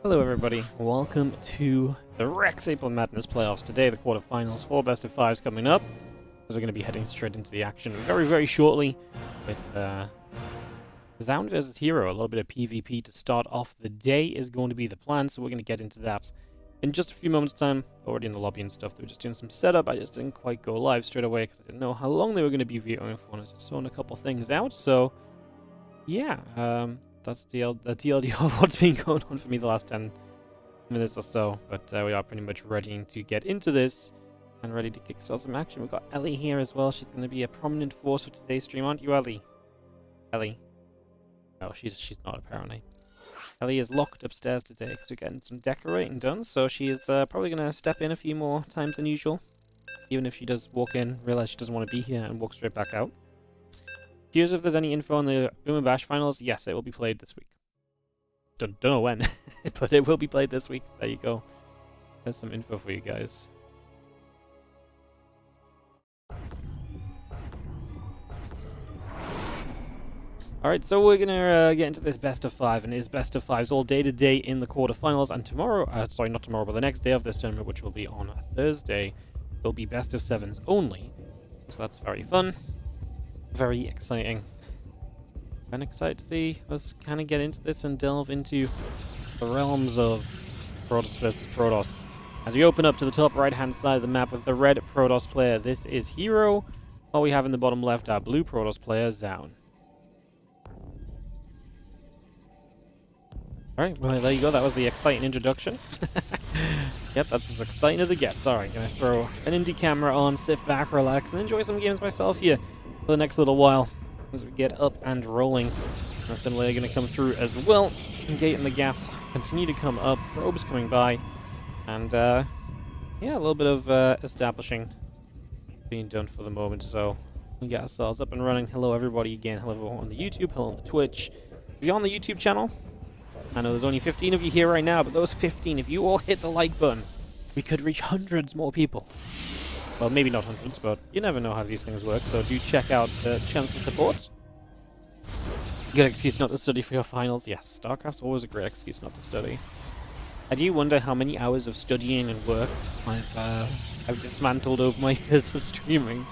Hello everybody, welcome to the Rex April Madness playoffs. Today the quarterfinals, 4 best of 5s coming up. As we're going to be heading straight into the action very shortly with Zound versus Hero. A little bit of PvP to start off the day is going to be the plan, so we're going to get into that in just a few moments time. Already in the lobby and stuff. They were just doing some setup. I just didn't quite go live straight away because I didn't know how long they were going to be videoing for. I was just sorting a couple things out, so yeah, that's the TLD of what's been going on for me the last 10 minutes or so. But we are pretty much ready to get into this and ready to kickstart some action. We've got Ellie here as well. She's going to be a prominent force for today's stream, aren't you, Ellie? Ellie? No, she's not, apparently. Ellie is locked upstairs today because we're getting some decorating done, so she is probably going to step in a few more times than usual. Even if she does walk in, realize she doesn't want to be here, and walk straight back out. Curious if there's any info on the Boom and Bash finals. Yes, it will be played this week. Don't know when, but it will be played this week. There you go. There's some info for you guys. Alright, so we're going to get into this best of 5, and it is best of 5s all day today in the quarterfinals, and tomorrow, sorry, not tomorrow, but the next day of this tournament, which will be on Thursday, will be best of 7s only. So that's very fun. Very exciting. I'm excited to see us kind of get into this and delve into the realms of Protoss versus Protoss. As we open up to the top right-hand side of the map with the red Protoss player, this is Hero. While we have in the bottom left our blue Protoss player, Zound. Alright, well, there you go. That was the exciting introduction. Yep, that's as exciting as it gets. Alright, gonna throw an indie camera on, sit back, relax, and enjoy some games myself here for the next little while as we get up and rolling. Assembly are going to come through as well. Gate and the gas continue to come up. Probes coming by. And, yeah, a little bit of establishing being done for the moment. So, we get ourselves up and running. Hello, everybody again. Hello, everyone on the YouTube. Hello on the Twitch. If you're on the YouTube channel, I know there's only 15 of you here right now, but those 15, if you all hit the like button, we could reach hundreds more people. Well, maybe not hundreds, but you never know how these things work, so do check out the chance to support. Good excuse not to study for your finals. Yes, StarCraft's always a great excuse not to study. I do wonder how many hours of studying and work I've dismantled over my years of streaming.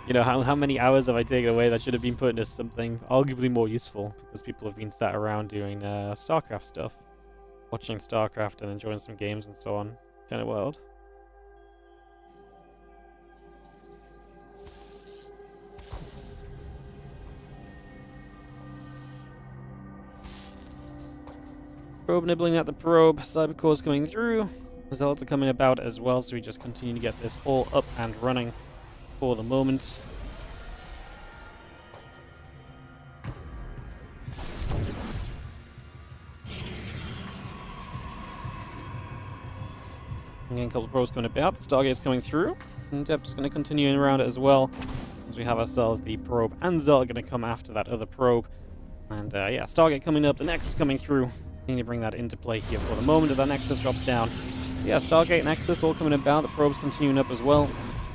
You know, how many hours have I taken away that should have been put into something arguably more useful, because people have been sat around doing StarCraft stuff, watching StarCraft and enjoying some games and so on. Kind of wild. Probe nibbling at the probe, Cybercore's coming through, results are coming about as well, so we just continue to get this all up and running for the moment. Again, a couple of probes coming about, the Stargate's coming through, and Dep just going to continue around it as well, as we have ourselves the probe and Zell going to come after that other probe. And yeah, Stargate coming up, the Nexus coming through. Need to bring that into play here for the moment as our Nexus drops down. So yeah, Stargate, Nexus all coming about, the probes continuing up as well.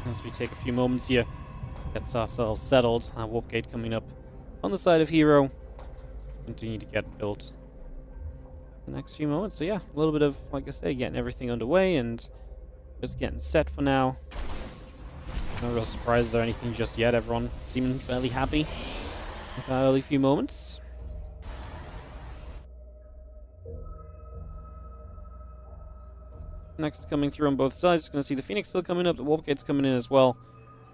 As we take a few moments here, gets ourselves settled. Our Warp Gate coming up on the side of Hero. Continue to get built the next few moments. So yeah, a little bit of, like I say, getting everything underway and just getting set for now. No real surprises or anything just yet. Everyone seeming fairly happy with our early few moments. Next is coming through on both sides. Just going to see the Phoenix still coming up. The Warp Gate's coming in as well.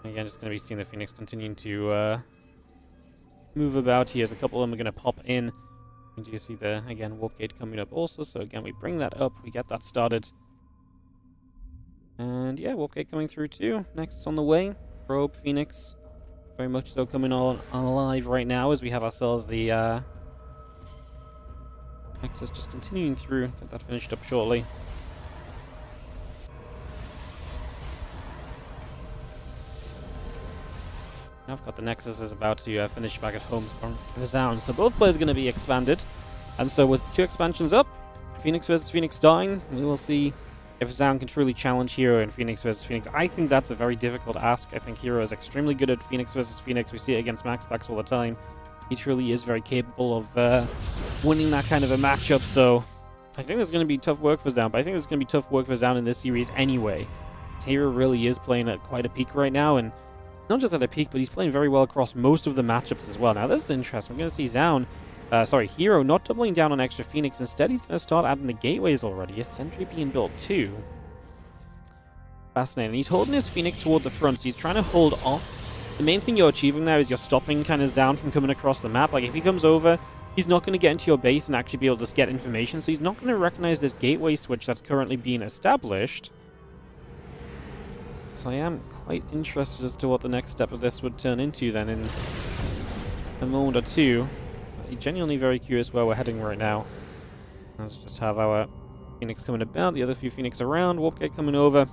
Again, just going to be seeing the Phoenix continuing to move about here. As a couple of them are going to pop in. And you see the, again, Warp Gate coming up also. So again, we bring that up. We get that started. And yeah, Warp Gate coming through too. Next is on the way. Probe, Phoenix. Very much so coming on live right now as we have ourselves the Nexus just continuing through. Get that finished up shortly. I've got the Nexus is about to finish back at home from the Zound. So both players are going to be expanded. And so with 2 expansions up, Phoenix versus Phoenix dying, we will see if Zound can truly challenge Hero in Phoenix versus Phoenix. I think that's a very difficult ask. I think Hero is extremely good at Phoenix versus Phoenix. We see it against MaxPax all the time. He truly is very capable of winning that kind of a matchup. So I think there's going to be tough work for Zaun, but I think there's going to be tough work for Zaun in this series anyway. Hero really is playing at quite a peak right now, and not just at a peak, but he's playing very well across most of the matchups as well. Now, this is interesting. We're going to see Zaun, Hero not doubling down on extra Phoenix. Instead, he's going to start adding the gateways already. A sentry being built too. Fascinating. He's holding his Phoenix toward the front, so he's trying to hold off. The main thing you're achieving there is you're stopping kind of Zaun from coming across the map. Like, if he comes over, he's not going to get into your base and actually be able to get information, so he's not going to recognize this gateway switch that's currently being established. So I am quite interested as to what the next step of this would turn into then in a moment or two. I'm genuinely very curious where we're heading right now. Let's just have our Phoenix coming about, the other few Phoenix around, Warp Gate coming over.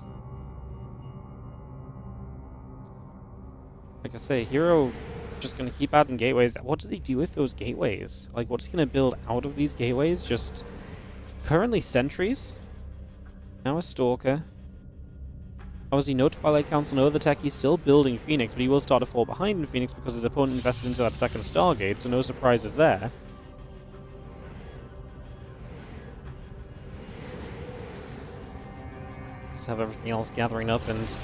Like I say, Hero just going to keep adding gateways. What does he do with those gateways? Like, what's he going to build out of these gateways? Just currently sentries. Now a Stalker. Obviously, no Twilight Council, no other tech. He's still building Phoenix, but he will start to fall behind in Phoenix because his opponent invested into that second Stargate, so no surprises there. Just have everything else gathering up, and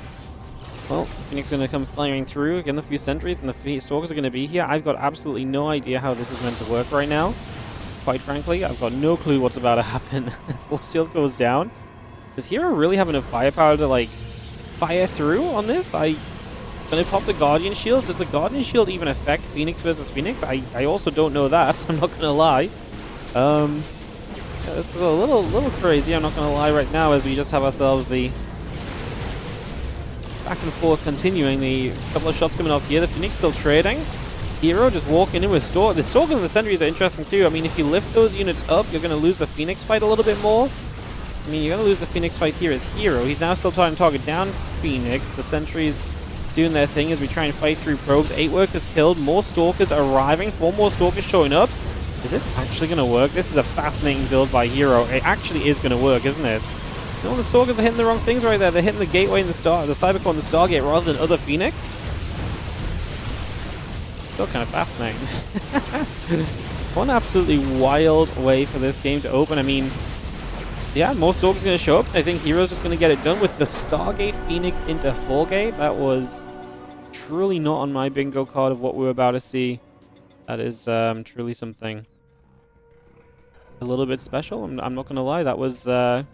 well, Phoenix is going to come firing through. Again, the few sentries and the Stalkers are going to be here. I've got absolutely no idea how this is meant to work right now. Quite frankly, I've got no clue what's about to happen. Force Field goes down. Does Hero really have enough firepower to, like, fire through on this? I'm going to pop the Guardian Shield. Does the Guardian Shield even affect Phoenix versus Phoenix? I also don't know that, I'm not going to lie. Yeah, this is a little crazy, I'm not going to lie right now, as we just have ourselves the back and forth continuing. The couple of shots coming off here. The Phoenix still trading. Hero just walking in with Stalker. The Stalkers and the Sentries are interesting too. I mean, if you lift those units up, you're going to lose the Phoenix fight a little bit more. I mean, you're going to lose the Phoenix fight here as Hero. He's now still trying to target down Phoenix. The Sentries doing their thing as we try and fight through probes. 8 workers killed. More Stalkers arriving. 4 more Stalkers showing up. Is this actually going to work? This is a fascinating build by Hero. It actually is going to work, isn't it? No, the Stalkers are hitting the wrong things right there. They're hitting the Gateway and the Cybercore and the Stargate rather than other Phoenix. Still kind of fascinating. One absolutely wild way for this game to open. I mean, yeah, more Stalkers going to show up. I think Hero's just going to get it done with the Stargate Phoenix into 4-gate. That was truly not on my bingo card of what we were about to see. That is truly something a little bit special. I'm not going to lie. That was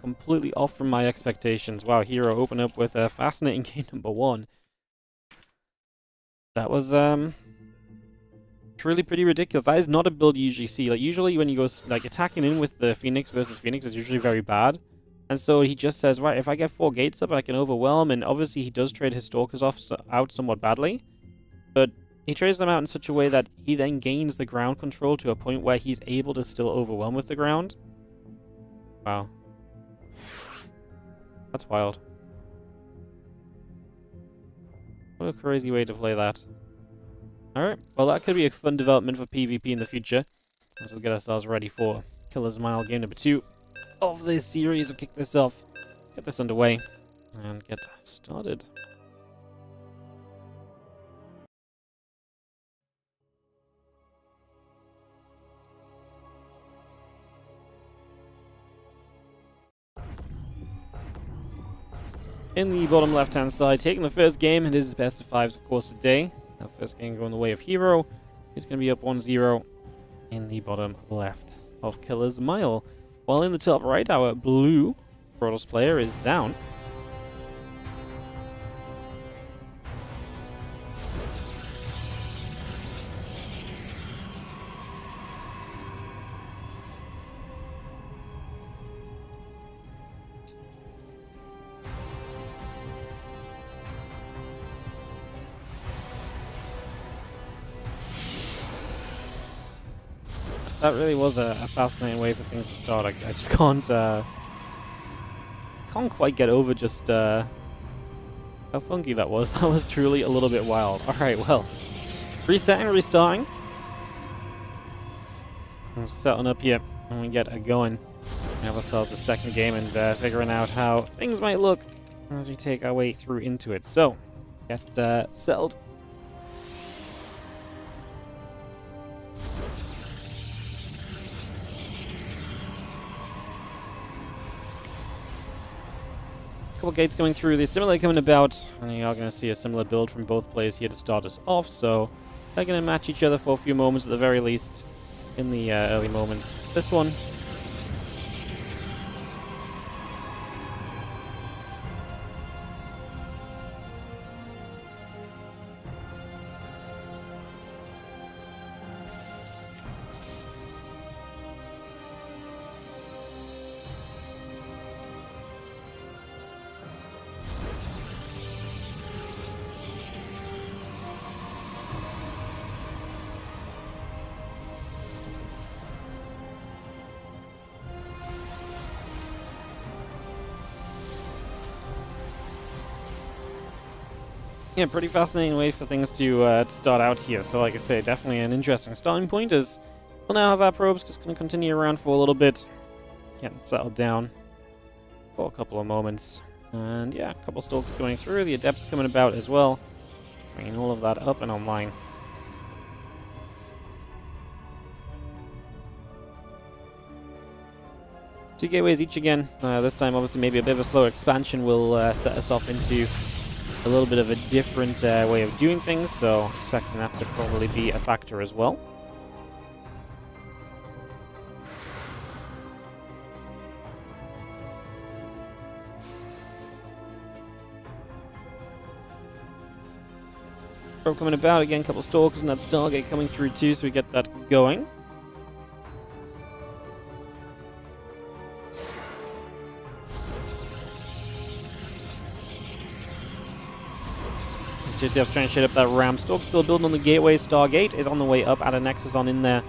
completely off from my expectations. Wow, Hero open up with a fascinating game number 1. That was truly pretty ridiculous. That is not a build you usually see. Like, usually when you go like attacking in with the Phoenix versus Phoenix is usually very bad. And so he just says, right, if I get 4 gates up, I can overwhelm. And obviously he does trade his Stalkers out somewhat badly. But he trades them out in such a way that he then gains the ground control to a point where he's able to still overwhelm with the ground. Wow. That's wild. What a crazy way to play that. Alright, well that could be a fun development for PvP in the future, as we get ourselves ready for Killer's Mile game number 2 of this series. We'll kick this off, get this underway, and get started. In the bottom left-hand side, taking the first game, it is best of 5s, of course, today. Our first game going the way of Hero. He's going to be up 1-0 in the bottom left of Killer's Mile. While in the top right, our blue Protoss player is Zaun. That really was a fascinating way for things to start. I just can't quite get over just how funky that was. That was truly a little bit wild. Alright, well, resetting, restarting. Let's setting up here and we get it going. We have ourselves the second game and figuring out how things might look as we take our way through into it. So, get settled. couple gates coming through. The assimilator coming about, and you are going to see a similar build from both players here to start us off. So they're going to match each other for a few moments at the very least in the early moments. This one. Yeah, pretty fascinating way for things to start out here. So like I say, definitely an interesting starting point as we'll now have our probes just going to continue around for a little bit. Getting settled down for a couple of moments. And yeah, a couple stalkers going through. The adepts coming about as well. Bringing all of that up and online. Two gateways each again. This time obviously maybe a bit of a slower expansion will set us off into a little bit of a different way of doing things, so expecting that to probably be a factor as well. Probe coming about, again, a couple stalkers and that Stargate coming through too, so we get that going. Just trying to shade up that ramp. Stalk still building on the gateway. Stargate is on the way up. Add a Nexus on in there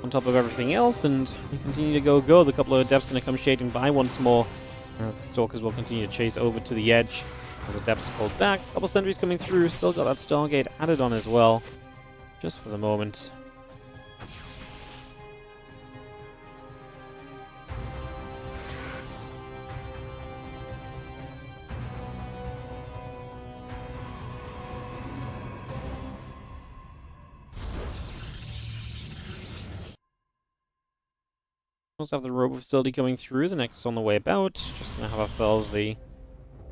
on top of everything else, and we continue to go. The couple of Adepts going to come shading by once more as the Stalkers will continue to chase over to the edge as Adepts pulled back. A couple sentries coming through. Still got that Stargate added on as well, just for the moment. Also have the robot facility coming through. The next is on the way about. Just going to have ourselves the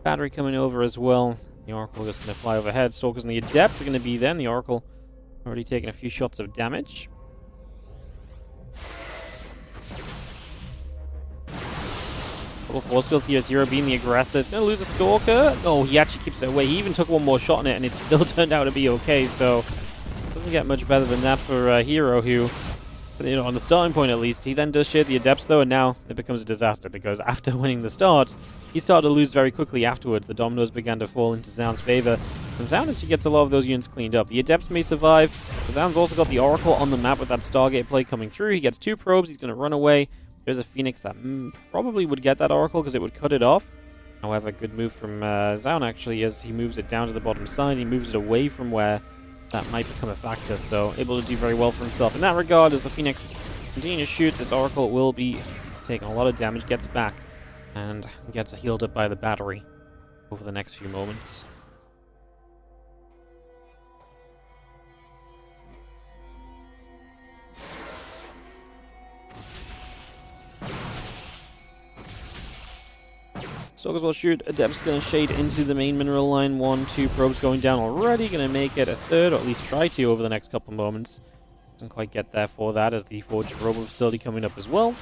battery coming over as well. The Oracle just going to fly overhead. Stalkers and the Adepts are going to be there. And the Oracle already taking a few shots of damage. Couple force fields here as Hero being the aggressor. Is going to lose a Stalker. Oh, he actually keeps it away. He even took one more shot on it and it still turned out to be okay. So, doesn't get much better than that for Hero, who, you know, on the starting point at least. He then does share the Adepts though, and now it becomes a disaster because after winning the start, he started to lose very quickly afterwards. The dominoes began to fall into Zaun's favor, and Zaun actually gets a lot of those units cleaned up. The Adepts may survive. Zaun's also got the Oracle on the map with that Stargate play coming through. He gets two probes. He's going to run away. There's a Phoenix that probably would get that Oracle because it would cut it off. However, good move from Zaun actually as he moves it down to the bottom side. He moves it away from where that might become a factor, so able to do very well for himself in that regard. As the Phoenix continue to shoot, this Oracle will be taking a lot of damage, gets back, and gets healed up by the battery over the next few moments. Stalkers will shoot. Adept's going to shade into the main mineral line. 1, 2 probes going down already. Going to make it a third, or at least try to, over the next couple of moments. Doesn't quite get there for that, as the Forge Robot facility coming up as well.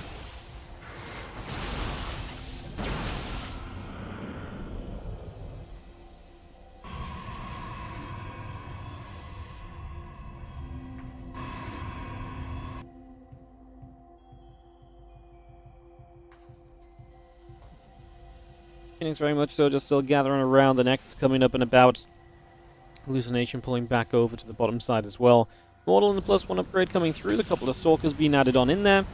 Phoenix very much so, just still gathering around. The next coming up and about. Hallucination pulling back over to the bottom side as well. Mortal and the +1 upgrade coming through. The couple of Stalkers being added on in there.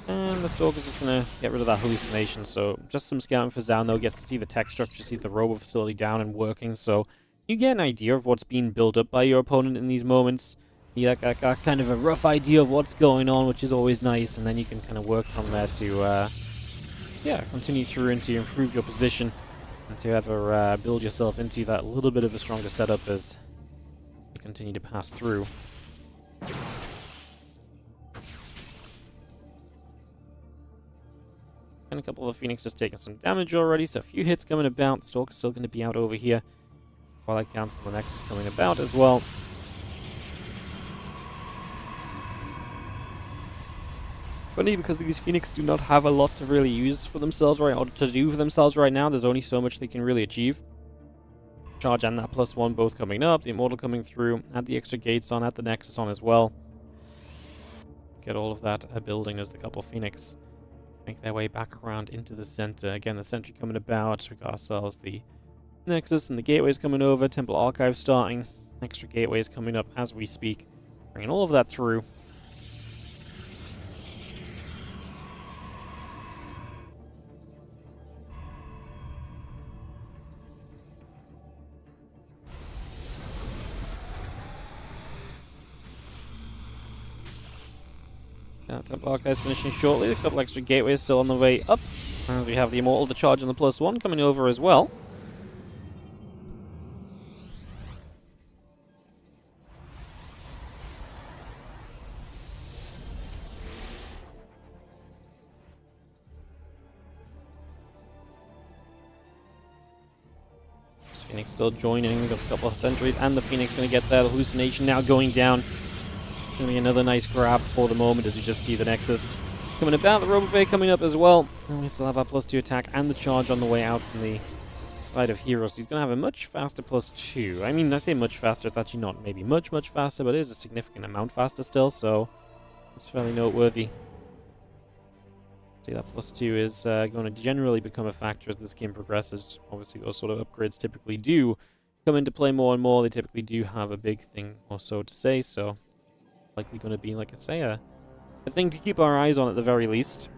And the Stalker's just going to get rid of that Hallucination. So just some scouting for Zaun, though. Gets to see the tech structure, sees the robot facility down and working. So you get an idea of what's being built up by your opponent in these moments. You got kind of a rough idea of what's going on, which is always nice. And then you can kind of work from there to continue through and to improve your position and to ever build yourself into that little bit of a stronger setup as you continue to pass through. And a couple of Phoenix just taking some damage already, so a few hits coming about. Stalker's still going to be out over here. Twilight Council, the Nexus coming about as well. Funny because these Phoenix do not have a lot to really use for themselves right, or to do for themselves right now. There's only so much they can really achieve. Charge and that +1 both coming up, the Immortal coming through, add the extra gates on, add the Nexus on as well. Get all of that building as the couple Phoenix make their way back around into the center. Again, the sentry coming about. We got ourselves the Nexus and the gateways coming over, Temple Archive starting, extra gateways coming up as we speak, bringing all of that through. Temple Archive is finishing shortly. A couple extra gateways still on the way up. As we have the Immortal to charge on the +1 coming over as well. Phoenix still joining. Got a couple of sentries and the Phoenix going to get there. The hallucination now going down. Going to be another nice grab for the moment as we just see the Nexus coming about. The Robo Bay coming up as well. And we still have our +2 attack and the charge on the way out from the side of Heroes. He's going to have a much faster +2. I mean, I say much faster. It's actually not maybe much faster, but it is a significant amount faster still. So it's fairly noteworthy. See, that +2 is going to generally become a factor as this game progresses. Obviously, those sort of upgrades typically do come into play more and more. They typically do have a big thing or so to say, so likely going to be, like I say, a thing to keep our eyes on at the very least.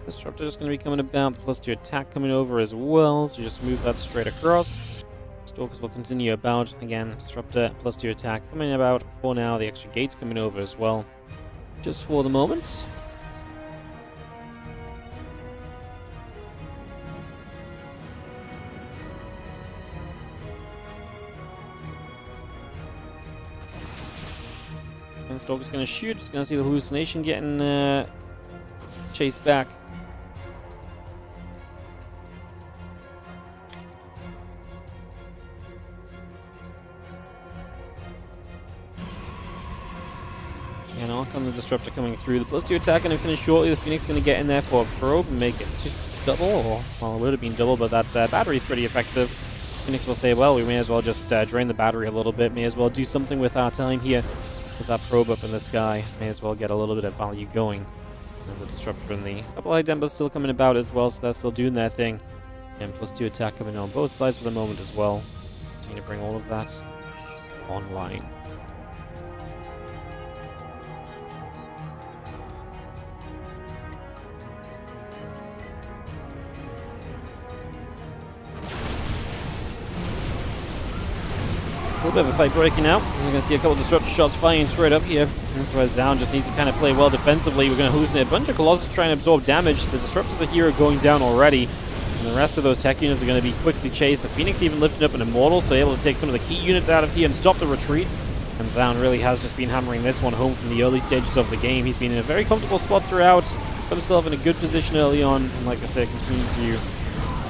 Disruptor is going to be coming about, +2 attack coming over as well, so just move that straight across. Stalkers will continue about. Again, Disruptor, +2 attack coming about for now. The extra gates coming over as well, just for the moment. And Stalker's going to shoot. Just going to see the hallucination getting chased back. And on comes the Disruptor coming through. The +2 attack going to finish shortly. The Phoenix going to get in there for a probe and make it double. Or, well, it would have been double, but that battery is pretty effective. Phoenix will say, well, we may as well just drain the battery a little bit. May as well do something with our time here. With that probe up in the sky, may as well get a little bit of value going. There's the Disruptor and the couple of Dembas still coming about as well, so they're still doing their thing. And +2 attack coming on both sides for the moment as well. Continue to bring all of that online. A little bit of a fight breaking out. We're going to see a couple of Disruptor shots flying straight up here. And this is where Zaun just needs to kind of play well defensively. We're going to hallucinate a bunch of Colossus trying to absorb damage. The Disruptors are here going down already. And the rest of those tech units are going to be quickly chased. The Phoenix even lifted up an Immortal, so able to take some of the key units out of here and stop the retreat. And Zaun really has just been hammering this one home from the early stages of the game. He's been in a very comfortable spot throughout. Put himself in a good position early on. And like I said, continue to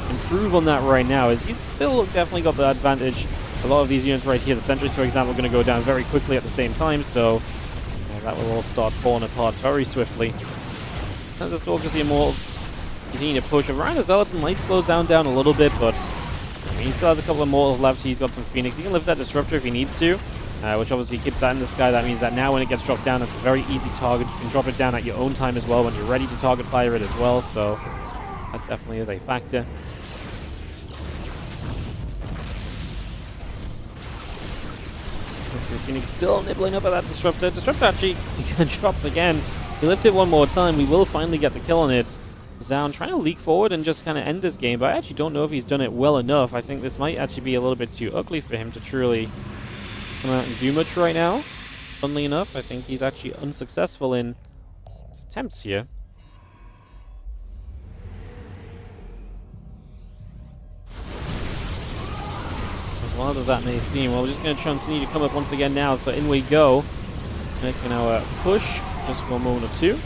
improve on that right now, as he's still definitely got the advantage. A lot of these units right here, the sentries, for example, are going to go down very quickly at the same time, so that will all start falling apart very swiftly. As the Stalkers, the Immortals continue to push. Around the Zealots might slow down a little bit, but I mean, he still has a couple of Immortals left. He's got some Phoenix. He can lift that Disruptor if he needs to, which obviously keeps that in the sky. That means that now when it gets dropped down, it's a very easy target. You can drop it down at your own time as well when you're ready to target fire it as well, so that definitely is a factor. Phoenix still nibbling up at that Disruptor. Disruptor actually drops again. He lifted one more time. We will finally get the kill on it. Zaun trying to leak forward and just kind of end this game, but I actually don't know if he's done it well enough. I think this might actually be a little bit too ugly for him to truly come out and do much right now. Funnily enough, I think he's actually unsuccessful in his attempts here. wild as that may seem. Well, we're just going to continue to come up once again now. So in we go. Making our push. Just for a moment or two.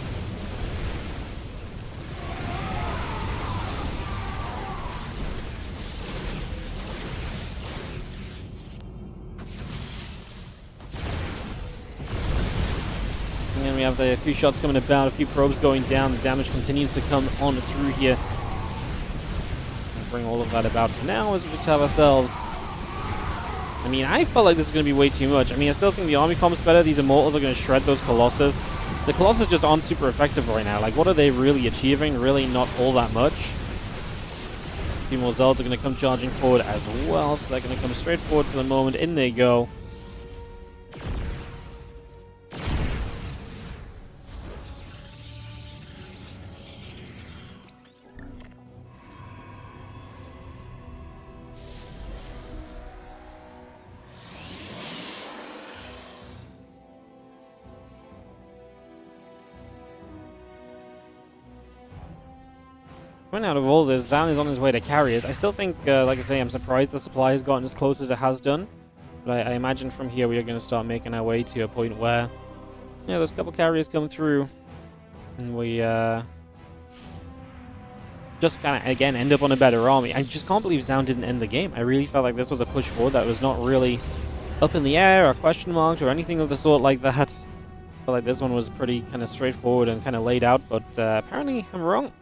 And we have a few shots coming about, a few probes going down. The damage continues to come on through here. We'll bring all of that about for now as we just have ourselves. I mean, I felt like this is going to be way too much. I mean, I still think the army comp's better. These Immortals are going to shred those Colossus. The Colossus just aren't super effective right now. Like, what are they really achieving? Really not all that much. A few more Zealots are going to come charging forward as well, so they're going to come straight forward for the moment. In they go. Coming out of all this, Zan is on his way to carriers. I still think, like I say, I'm surprised the supply has gotten as close as it has done. But I imagine from here we are going to start making our way to a point where, you know, there's a couple carriers come through. And we just kind of, again, end up on a better army. I just can't believe Zan didn't end the game. I really felt like this was a push forward that was not really up in the air or question marks or anything of the sort like that. I felt like this one was pretty kind of straightforward and kind of laid out, but apparently I'm wrong.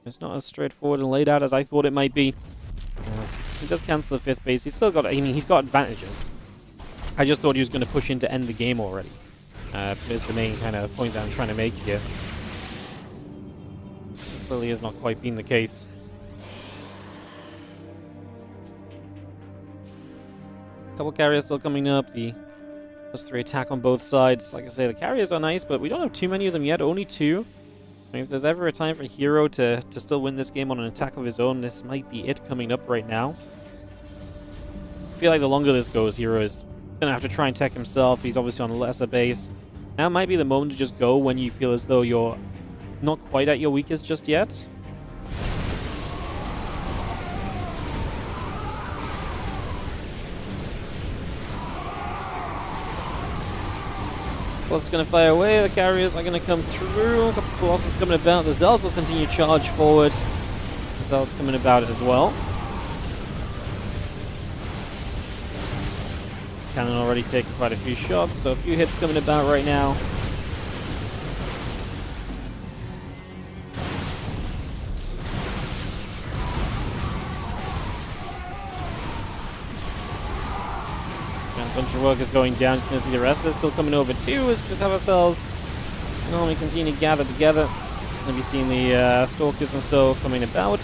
It's not as straightforward and laid out as I thought it might be. He does cancel the 5th base. He's still got, I mean, he's got advantages. I just thought he was going to push in to end the game already. Is the main kind of point that I'm trying to make here. Clearly has not quite been the case. A couple carriers still coming up. The +3 attack on both sides. Like I say, the carriers are nice, but we don't have too many of them yet. Only 2. I mean, if there's ever a time for Hero to still win this game on an attack of his own, this might be it coming up right now. I feel like the longer this goes, Hero is going to have to try and tech himself. He's obviously on a lesser base. Now might be the moment to just go when you feel as though you're not quite at your weakest just yet. Colossus is going to fire away, the carriers are going to come through, a couple of Colossus coming about, the Zealots will continue to charge forward, the Zealots coming about as well. Cannon already taking quite a few shots, so a few hits coming about right now. A bunch of workers going down, just going to see the rest of this still coming over too, as we just have ourselves an army continue to gather together. Just going to be seeing the Stalkers and so coming about.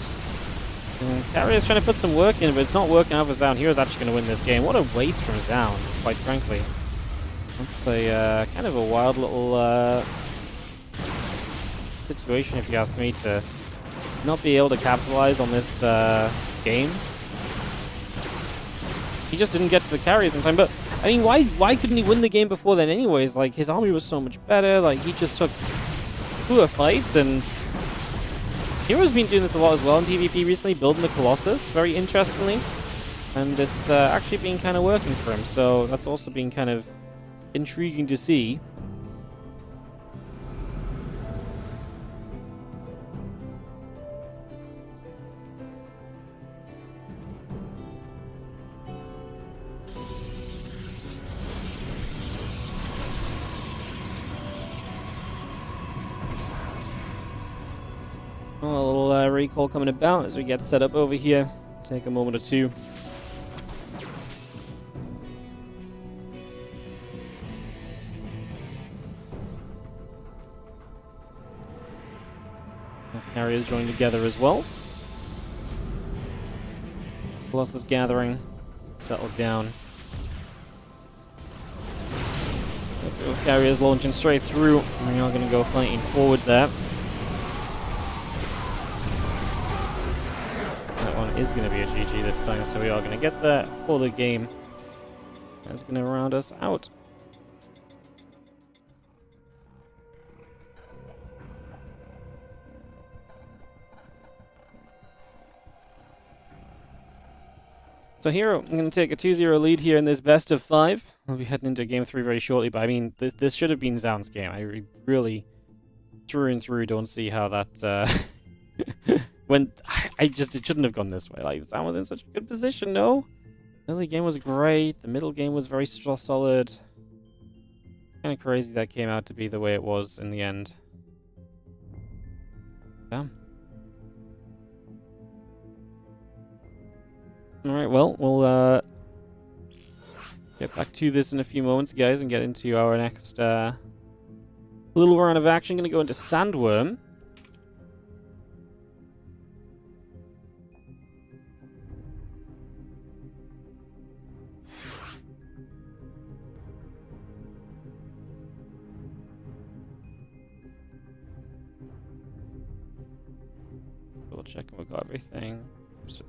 Carrier's trying to put some work in, but it's not working out for Zaun. Hero's actually going to win this game. What a waste from Zaun, quite frankly. That's a kind of a wild little situation, if you ask me, to not be able to capitalize on this game. He just didn't get to the carriers in time, but I mean, why couldn't he win the game before then anyways? Like, his army was so much better, like, he just took poor fights, and Hero's been doing this a lot as well in PvP recently, building the Colossus, very interestingly, and it's actually been kind of working for him, so that's also been kind of intriguing to see. Well, a little recall coming about as we get set up over here. Take a moment or two. Those carriers join together as well. Colossus gathering, settled down. So let's see those carriers launching straight through. We are going to go fighting forward there. Is going to be a GG this time, so we are going to get there for the game. That's going to round us out. So here, I'm going to take a 2-0 lead here in this best of 5. We'll be heading into game 3 very shortly, but I mean, this should have been Zaun's game. I really, through and through, don't see how that went. It shouldn't have gone this way. Like, Zaun was in such a good position, no? The early game was great. The middle game was very solid. Kind of crazy that came out to be the way it was in the end. Damn. Alright, well, we'll get back to this in a few moments, guys, and get into our next little round of action. Going to go into Sandworm. Double checking we've got everything.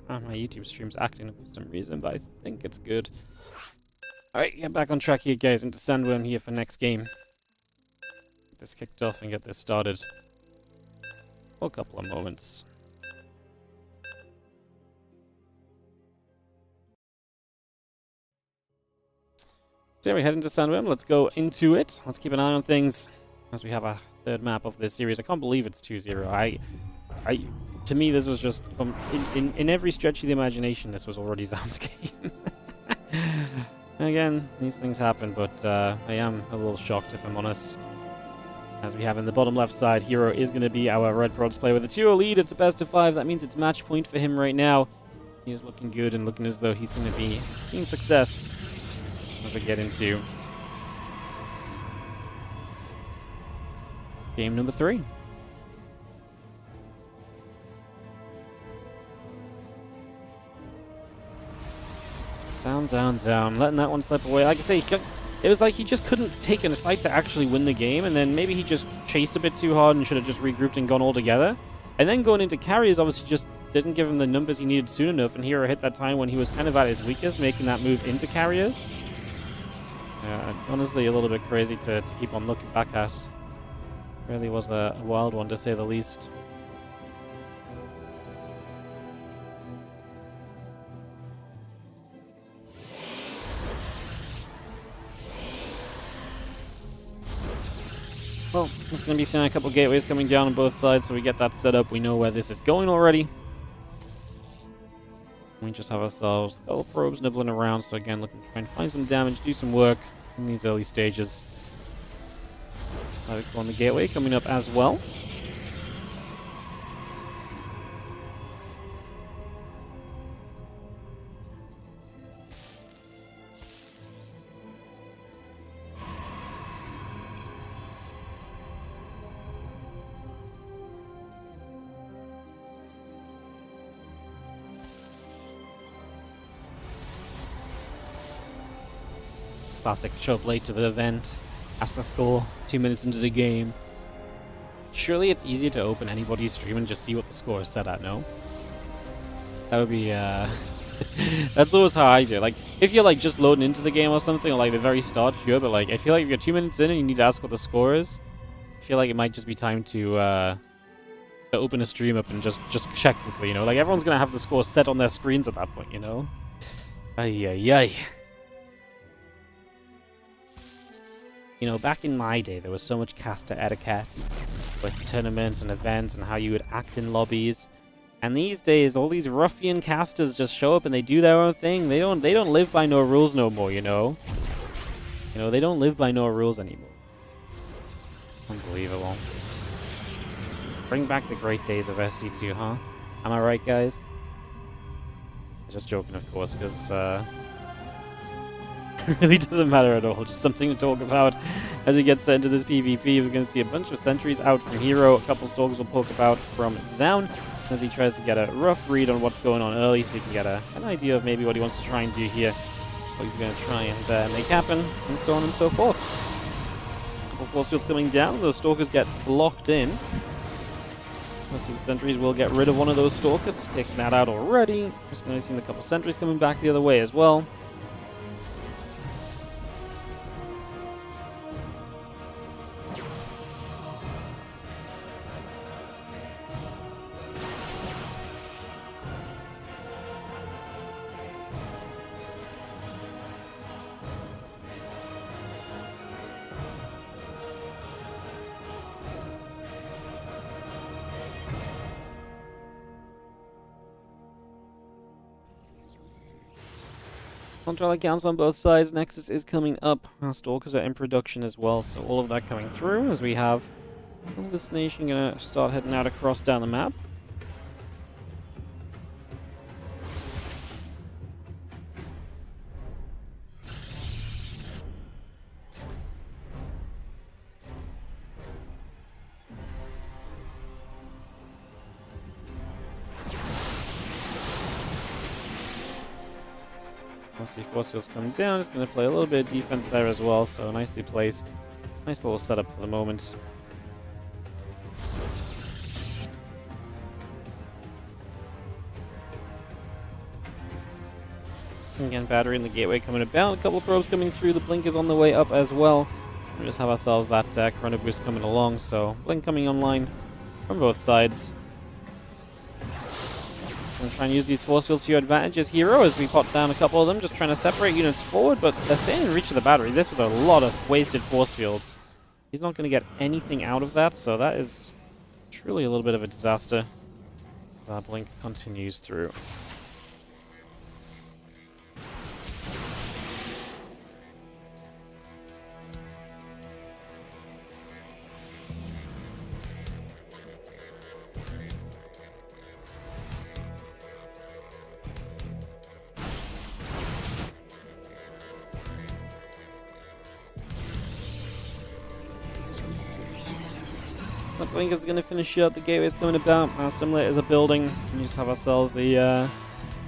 My YouTube stream's acting up for some reason, but I think it's good. Alright, get back on track here, guys, into Sandworm here for next game. Get this kicked off and get this started. For a couple of moments. So yeah, we head into Sandworm. Let's go into it. Let's keep an eye on things as we have a third map of this series. I can't believe it's 2-0. To me, this was just in every stretch of the imagination. This was already Zaun's game. Again, these things happen, but I am a little shocked, if I'm honest. As we have in the bottom left side, Hero is going to be our Red Protoss player with a 2-0 lead. It's a best of 5. That means it's match point for him right now. He is looking good and looking as though he's going to be seeing success as we get into game number 3. Zaun. Letting that one slip away. Like I say, it was like he just couldn't take a fight to actually win the game, and then maybe he just chased a bit too hard and should have just regrouped and gone all together. And then going into carriers obviously just didn't give him the numbers he needed soon enough, and Hero hit that time when he was kind of at his weakest, making that move into carriers. Honestly, a little bit crazy to keep on looking back at. Really was a wild one, to say the least. Well, there's going to be seeing a couple gateways coming down on both sides, so we get that set up. We know where this is going already. We just have ourselves a couple probes nibbling around, so again, looking to try and find some damage, do some work in these early stages. So on the gateway coming up as well. Classic, show up late to the event, ask the score 2 minutes into the game. Surely it's easier to open anybody's stream and just see what the score is set at, no? That would be, that's always how I do it. Like, if you're, like, just loading into the game or something, or, like, the very start, sure, but, like, I feel like if you're 2 minutes in and you need to ask what the score is, I feel like it might just be time to open a stream up and just check quickly, you know? Like, everyone's gonna have the score set on their screens at that point, you know? Ay. You know, back in my day, there was so much caster etiquette with tournaments and events and how you would act in lobbies. And these days, all these ruffian casters just show up and they do their own thing. They don't live by no rules no more, you know? You know, they don't live by no rules anymore. Unbelievable. Bring back the great days of SC2, huh? Am I right, guys? Just joking, of course, because it really doesn't matter at all. Just something to talk about as we get set into this PvP. We're going to see a bunch of sentries out from Hero. A couple stalkers will poke about from Zaun as he tries to get a rough read on what's going on early, so you can get an idea of maybe what he wants to try and do here, what he's going to try and make happen, and so on and so forth. A couple force fields coming down. Those stalkers get locked in. Let's see, the sentries will get rid of one of those stalkers. Taking that out already. Just noticing a couple sentries coming back the other way as well. Control accounts on both sides. Nexus is coming up. Our Stalkers are in production as well, so all of that coming through as we have this nation gonna start heading out across down the map. Once the force field's come down, it's going to play a little bit of defense there as well, so nicely placed. Nice little setup for the moment. Again, battery in the gateway coming about. A couple of probes coming through. The blink is on the way up as well. We just have ourselves that chrono boost coming along, so blink coming online from both sides. And try and use these force fields to your advantage as hero as we pop down a couple of them, just trying to separate units forward, but they're staying in reach of the battery. This was a lot of wasted force fields. He's not going to get anything out of that, so that is truly a little bit of a disaster. That blink continues through. The blink is going to finish up. The gateway's coming about. Our simulators are building. We just have ourselves the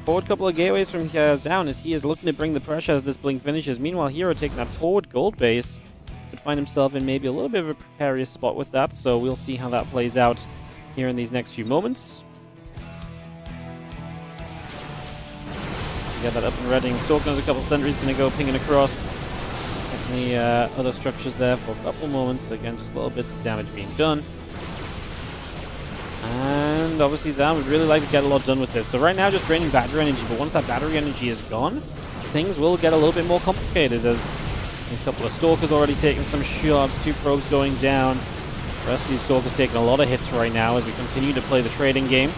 forward couple of gateways from here down as he is looking to bring the pressure as this blink finishes. Meanwhile, Hero taking that forward gold base could find himself in maybe a little bit of a precarious spot with that. So we'll see how that plays out here in these next few moments. To get that up and ready. Stalker's a couple sentries going to go pinging across. Getting the other structures there for a couple moments. Again, just little bits of damage being done. And obviously Zan would really like to get a lot done with this. So right now just draining battery energy, but once that battery energy is gone, things will get a little bit more complicated as these couple of Stalkers already taking some shots, 2 probes going down. The rest of these Stalkers taking a lot of hits right now as we continue to play the trading game.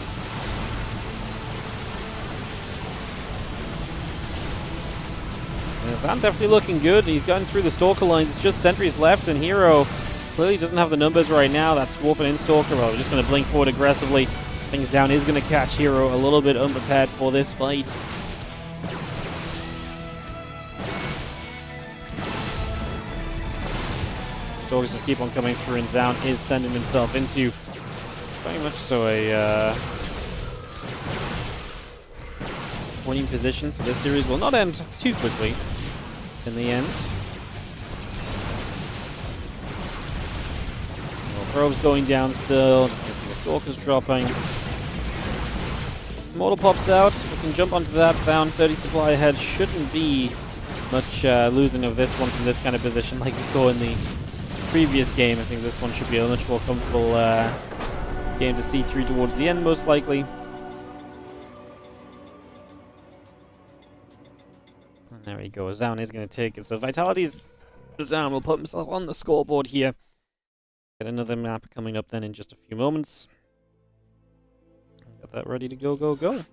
And Zan definitely looking good. He's gotten through the Stalker lines. It's just sentries left, and Hero clearly doesn't have the numbers right now. That's warping in Stalker. Well, we're just going to blink forward aggressively. Things down is going to catch Hero a little bit unprepared for this fight. Stalkers just keep on coming through, and Zaun is sending himself into very much so a winning position. So this series will not end too quickly in the end. Probes going down still, just gonna see the Stalkers dropping. Mortal pops out, we can jump onto that. Sound 30 supply ahead, shouldn't be much losing of this one from this kind of position like we saw in the previous game. I think this one should be a much more comfortable game to see through towards the end, most likely. And there we go, Zaun is going to take it. So Vitality's Zaun will put himself on the scoreboard here. Get another map coming up then in just a few moments. Got that ready to go, go, go.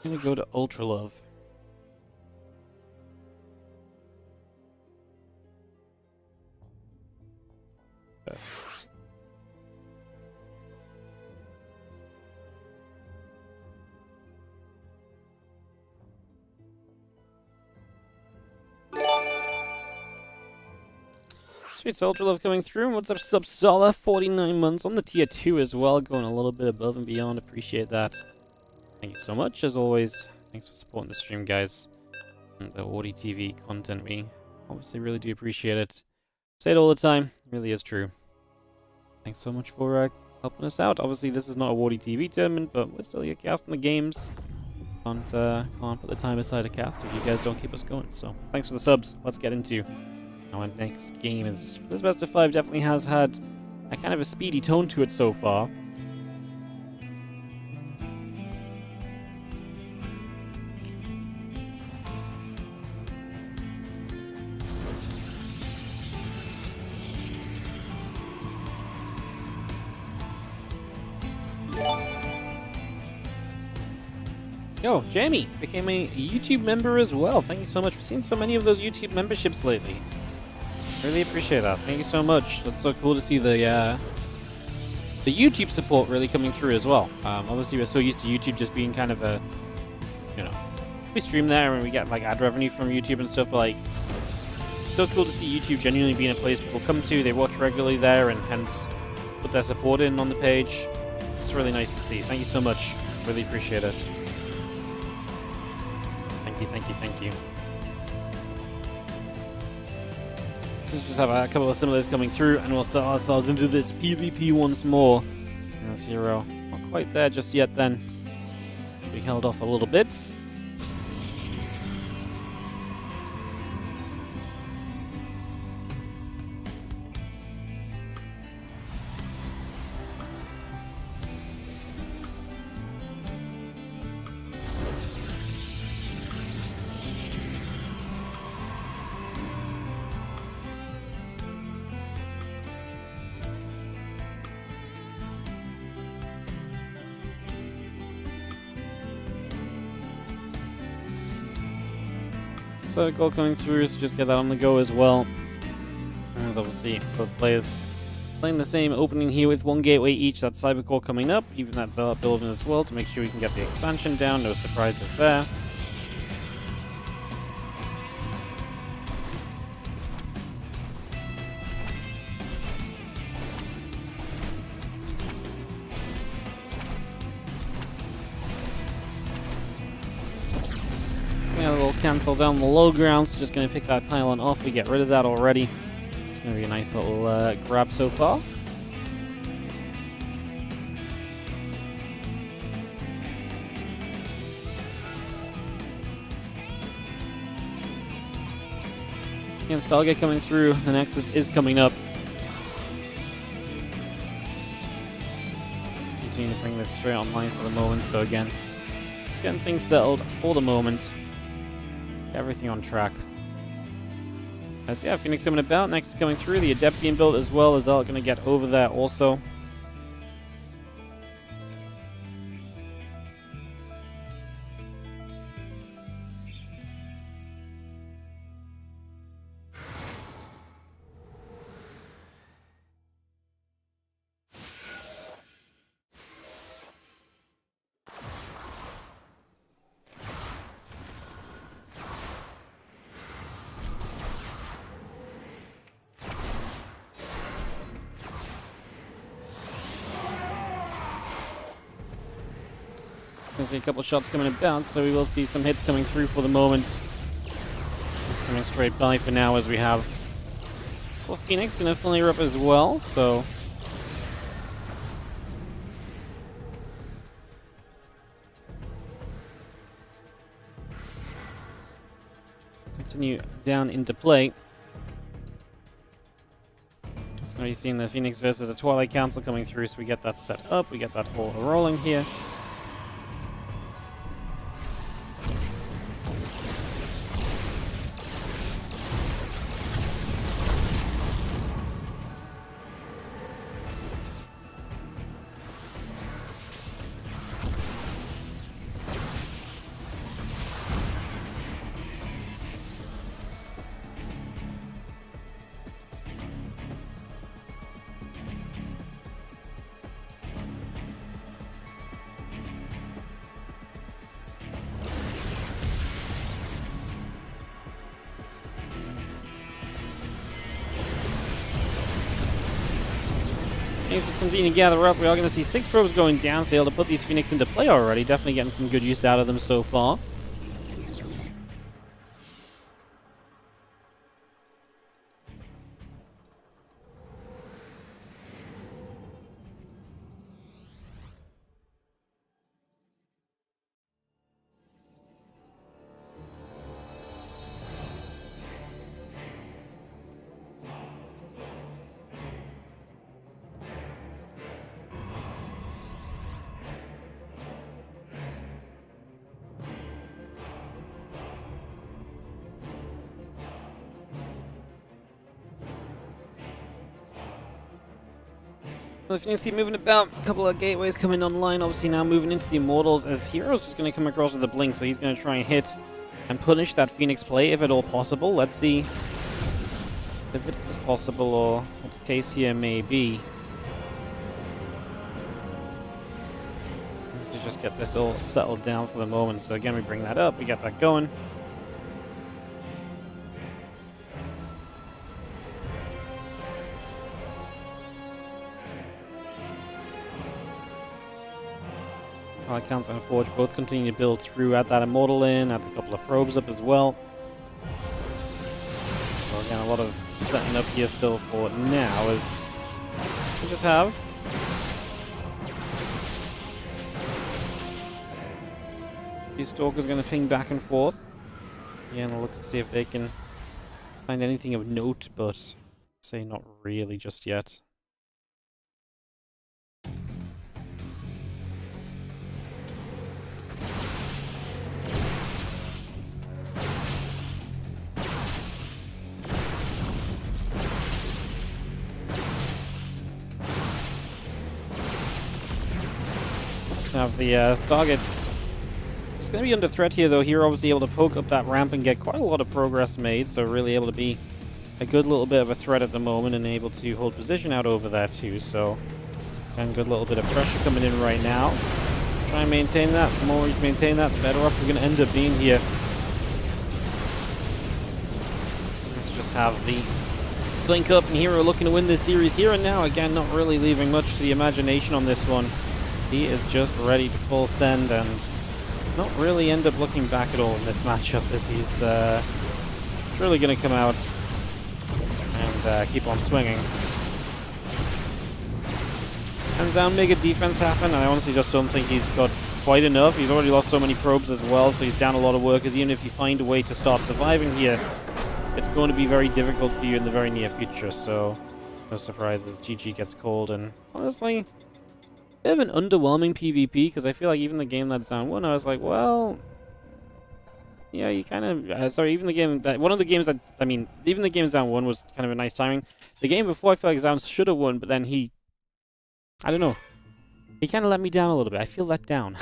I'm gonna go to Ultra Love. Perfect. Sweet Ultra Love coming through. What's up, Subsola? 49 months on the tier 2 as well, going a little bit above and beyond. Appreciate that. Thank you so much, as always. Thanks for supporting the stream, guys. And the WardiTV content, we obviously really do appreciate it. Say it all the time, it really is true. Thanks so much for helping us out. Obviously, this is not a WardiTV tournament, but we're still here casting the games. Can't put the time aside to cast if you guys don't keep us going. So, thanks for the subs. Let's get into our next game. This best of 5 definitely has had a kind of a speedy tone to it so far. Yo, Jamie became a YouTube member as well. Thank you so much. We've seen so many of those YouTube memberships lately. Really appreciate that. Thank you so much. That's so cool to see the YouTube support really coming through as well. Obviously, we're so used to YouTube just being kind of a, we stream there and we get like ad revenue from YouTube and stuff, but like, so cool to see YouTube genuinely being a place people come to, they watch regularly there, and hence put their support in on the page. It's really nice to see. Thank you so much. Really appreciate it. Thank you. Let's just have a couple of similar coming through, and we'll set ourselves into this PvP once more. And 0. Not quite there just yet then. We held off a little bit. So goal coming through, so just get that on the go as well. As obviously both players playing the same opening here with 1 gateway each. That Cybercore coming up, even that Zealot building as well to make sure we can get the expansion down. No surprises there. We'll cancel down the low ground, so just going to pick that pylon off. We get rid of that already. It's going to be a nice little grab so far. Again, Stargate coming through. The Nexus is coming up. Continue to bring this straight online for the moment. So again, just getting things settled for the moment. Everything on track. As yeah, Phoenix coming about, next coming through, the Adept being built as well. Is Zealot going to get over there also? Gonna see a couple of shots coming about, so we will see some hits coming through for the moment. Just coming straight by for now as we have. Well, Phoenix gonna flare up as well, so. Continue down into play. Just gonna be seeing the Phoenix versus a Twilight Council coming through, so we get that set up, we get that ball rolling here. Things just continue to gather up. We are going to see 6 probes going down, so able to put these Phoenix into play already. Definitely getting some good use out of them so far. Well, the Phoenix keep moving about. A couple of gateways coming online. Obviously now moving into the Immortals as Hero's just going to come across with a blink. So he's going to try and hit and punish that Phoenix play if at all possible. Let's see if it is possible or what the case here may be. To just get this all settled down for the moment. So again, we bring that up. We get that going. Council and Forge both continue to build through. Add that Immortal in, add a couple of probes up as well. So again, a lot of setting up here still for now as we just have these Stalkers going to ping back and forth. Yeah, and I'll look to see if they can find anything of note, but say not really just yet. Have the Stargate. It's going to be under threat here, though. Here, obviously able to poke up that ramp and get quite a lot of progress made, so really able to be a good little bit of a threat at the moment and able to hold position out over there too. So, again, good little bit of pressure coming in right now. Try and maintain that. The more we can maintain that, the better off we're going to end up being here. Let's just have the blink up, and Hero looking to win this series here and now. Again, not really leaving much to the imagination on this one. He is just ready to full send and not really end up looking back at all in this matchup, as he's really going to come out and keep on swinging. Hands down, mega defense happen. I honestly just don't think he's got quite enough. He's already lost so many probes as well, so he's down a lot of workers. Even if you find a way to start surviving here, it's going to be very difficult for you in the very near future. So no surprises, GG gets called, and honestly, bit of an underwhelming PvP, because I feel like even the game that's down 1, I was like, well, yeah, you kind of, sorry, even the game, one of the games that, I mean, even the games down 1 was kind of a nice timing. The game before, I feel like Zounds should have won, but then he, I don't know, he kind of let me down a little bit. I feel let down,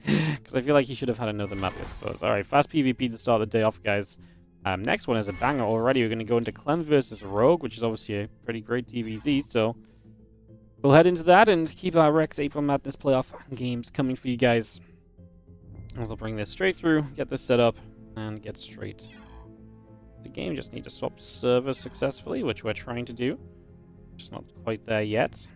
because I feel like he should have had another map, I suppose. Alright, fast PvP to start the day off, guys. Next one is a banger already. We're going to go into Clem versus Rogue, which is obviously a pretty great DVZ, so we'll head into that and keep our Rex April Madness playoff games coming for you guys. As I'll bring this straight through, get this set up, and get straight. The game just need to swap servers successfully, which we're trying to do. Just not quite there yet.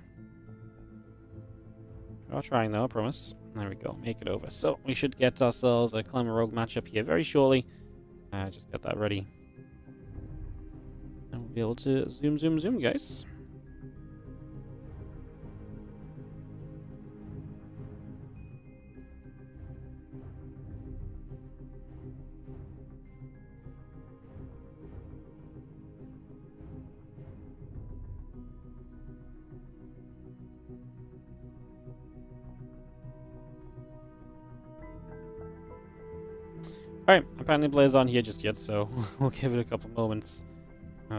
We're trying though, I promise. There we go, make it over. So we should get ourselves a Clem Rogue matchup here very shortly. Just get that ready. And we'll be able to zoom, guys. Alright, apparently Blair's on here just yet, so we'll give it a couple moments.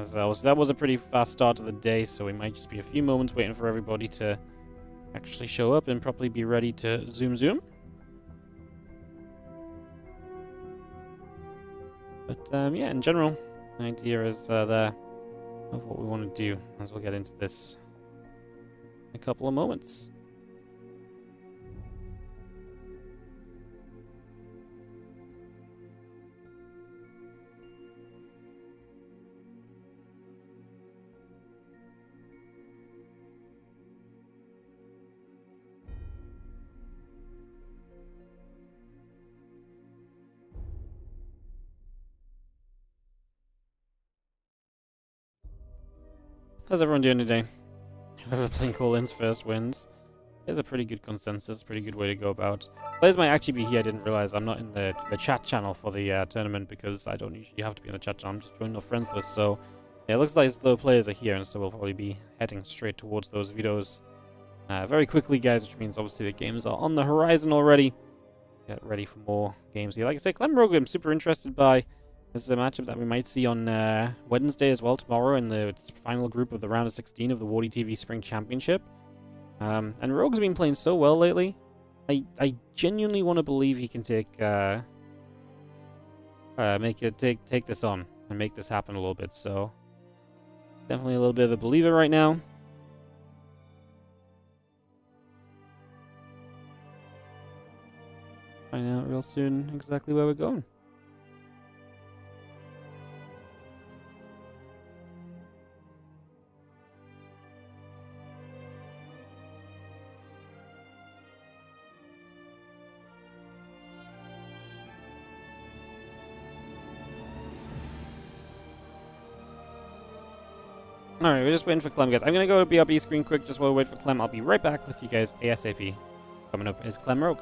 So that was a pretty fast start to the day, so we might just be a few moments waiting for everybody to actually show up and properly be ready to zoom. But yeah, in general, the idea is there of what we want to do, as we'll get into this in a couple of moments. How's everyone doing today? Whoever Blink All-In's first wins. There's a pretty good consensus, pretty good way to go about. Players might actually be here. I didn't realize I'm not in the chat channel for the tournament, because I don't usually have to be in the chat channel. I'm just joining the friends list. So yeah, it looks like the players are here, and so we'll probably be heading straight towards those videos very quickly, guys, which means obviously the games are on the horizon already. Get ready for more games here. Like I said, Clem Rogue I'm super interested by. This is a matchup that we might see on Wednesday as well, tomorrow, in the final group of the round of 16 of the WardiTV Spring Championship. And Rogue's been playing so well lately. I genuinely want to believe he can take take this on and make this happen a little bit. So definitely a little bit of a believer right now. Find out real soon exactly where we're going. Alright, we're just waiting for Clem, guys. I'm gonna go to BRB screen quick just while we wait for Clem. I'll be right back with you guys ASAP. Coming up is Clem Rogue.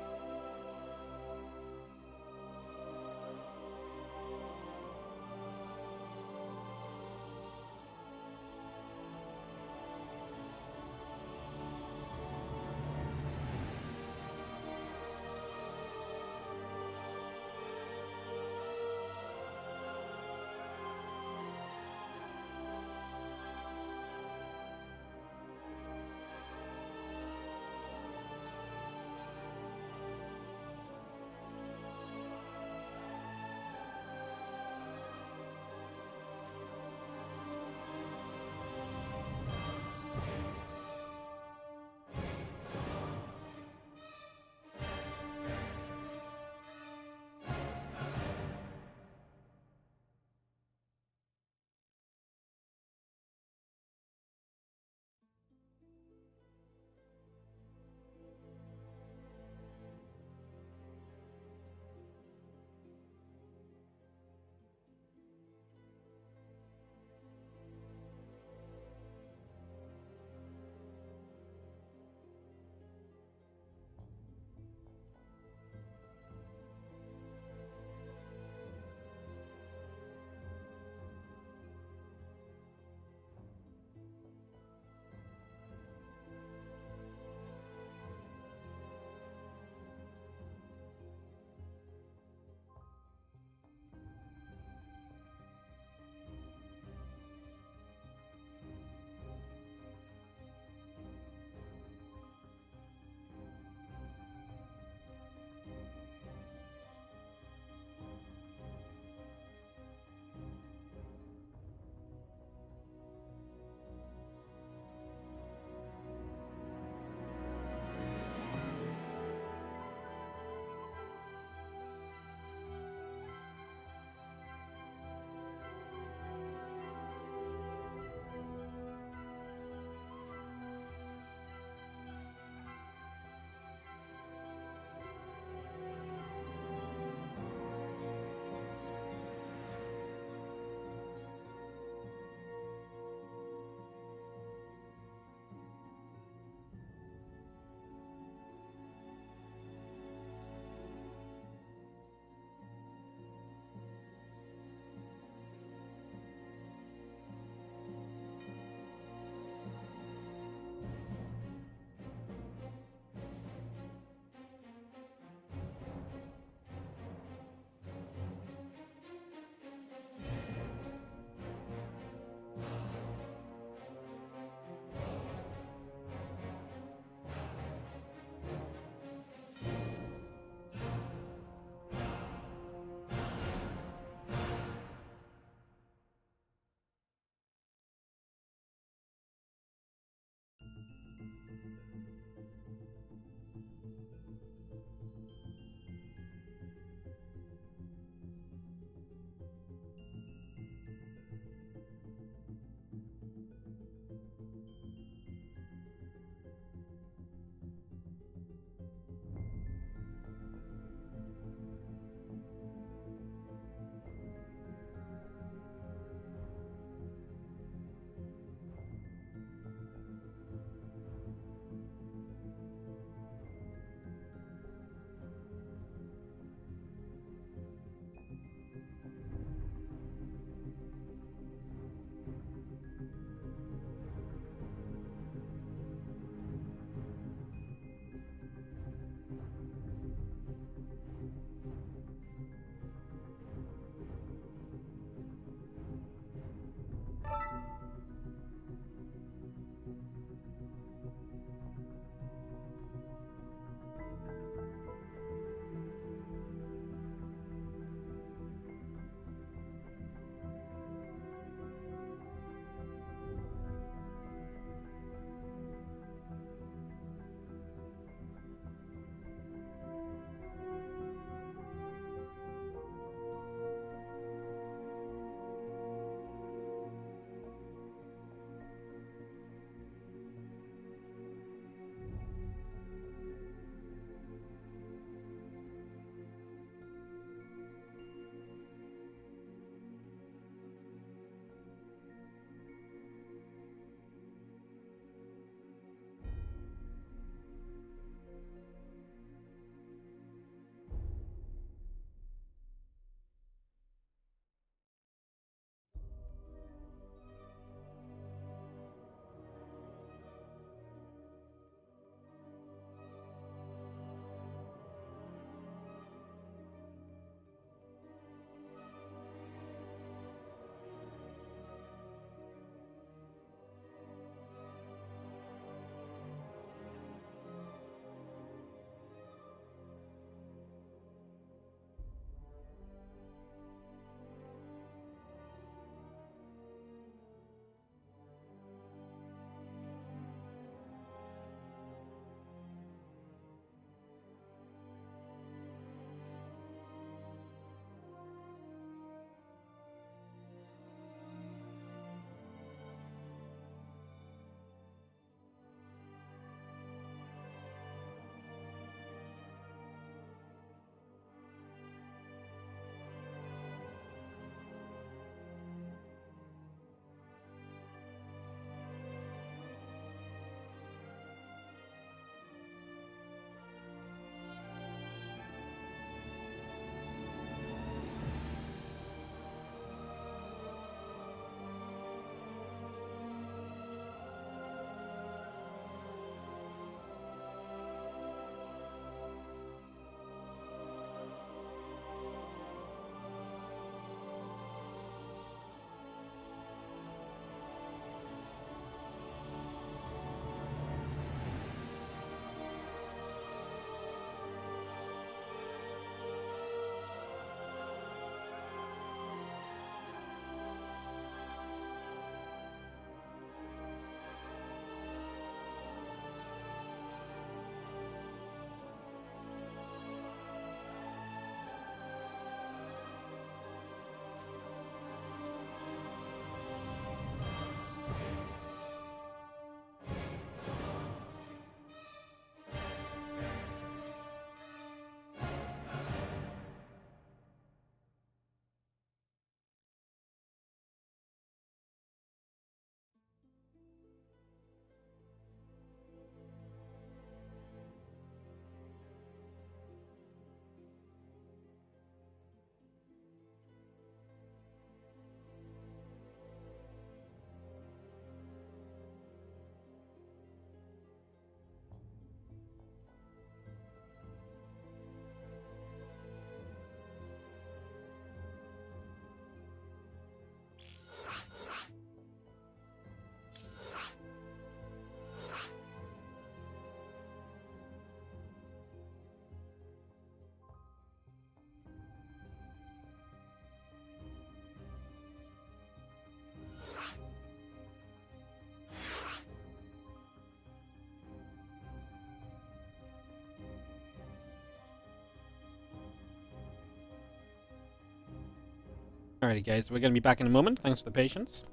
Alrighty, guys, we're going to be back in a moment. Thanks for the patience.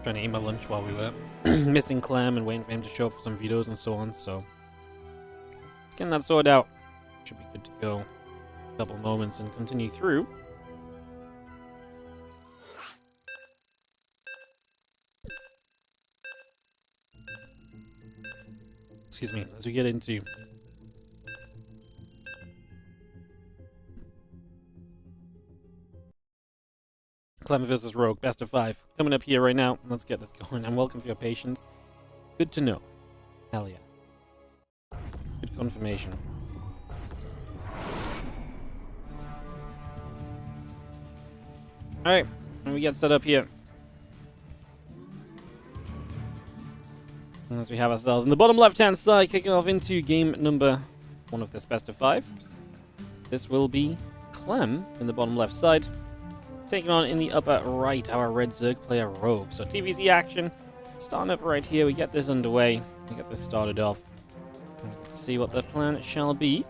Trying to eat my lunch while we were missing Clem and waiting for him to show up for some videos and so on, so let's get that sorted out. Should be good to go. A couple moments and continue through. Excuse me, as we get into Clem vs. Rogue, best of 5. Coming up here right now. Let's get this going. And welcome for your patience. Good to know. Hell yeah. Good confirmation. Alright, and we get set up here. As we have ourselves in the bottom left-hand side, kicking off into game number 1 of this best of 5. This will be Clem in the bottom left side. Taking on in the upper right, our red Zerg player Rogue. So TVZ action, starting up right here. We get this underway. We get this started off. Let's see what the plan shall be.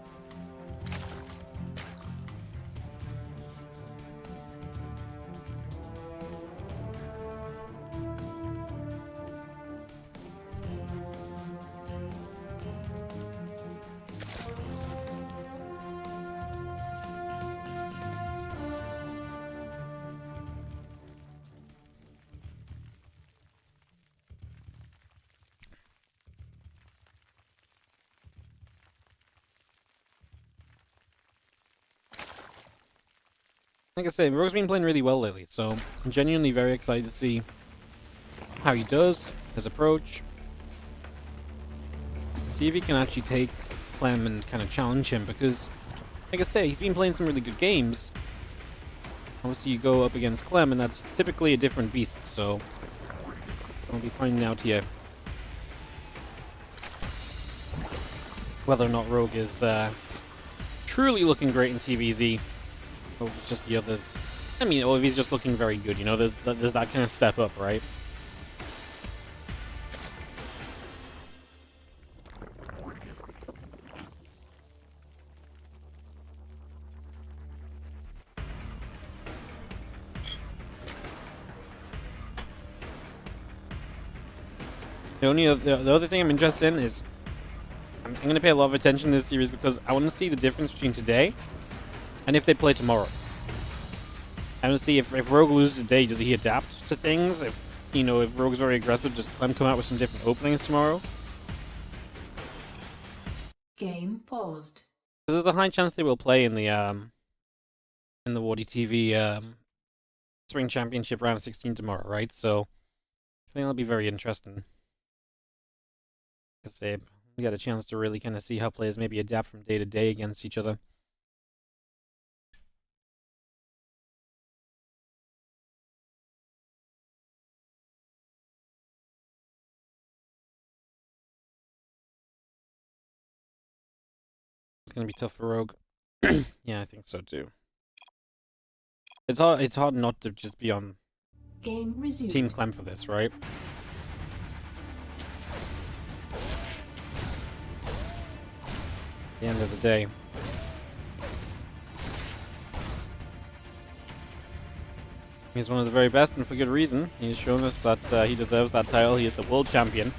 Like I say, Rogue's been playing really well lately, so I'm genuinely very excited to see how he does, his approach. See if he can actually take Clem and kind of challenge him, because, like I say, he's been playing some really good games. Obviously, you go up against Clem, and that's typically a different beast, so I'll be finding out here whether or not Rogue is truly looking great in TVZ. Or if it's just the others. I mean, or if he's just looking very good, you know, there's that kind of step up, right? The other thing I'm interested in is I'm going to pay a lot of attention to this series because I want to see the difference between today and if they play tomorrow. I want to see if Rogue loses today, does he adapt to things? If, you know, if Rogue's very aggressive, does Clem come out with some different openings tomorrow? Game paused. Because there's a high chance they will play in the WardiTV Spring Championship Round 16 tomorrow, right? So I think that'll be very interesting. Because they get a chance to really kind of see how players maybe adapt from day to day against each other. It's gonna be tough for Rogue. Yeah, I think so too. It's hard not to just be on Game resumed. Team Clem for this, right? At the end of the day. He's one of the very best, and for good reason. He's shown us that he deserves that title. He is the world champion.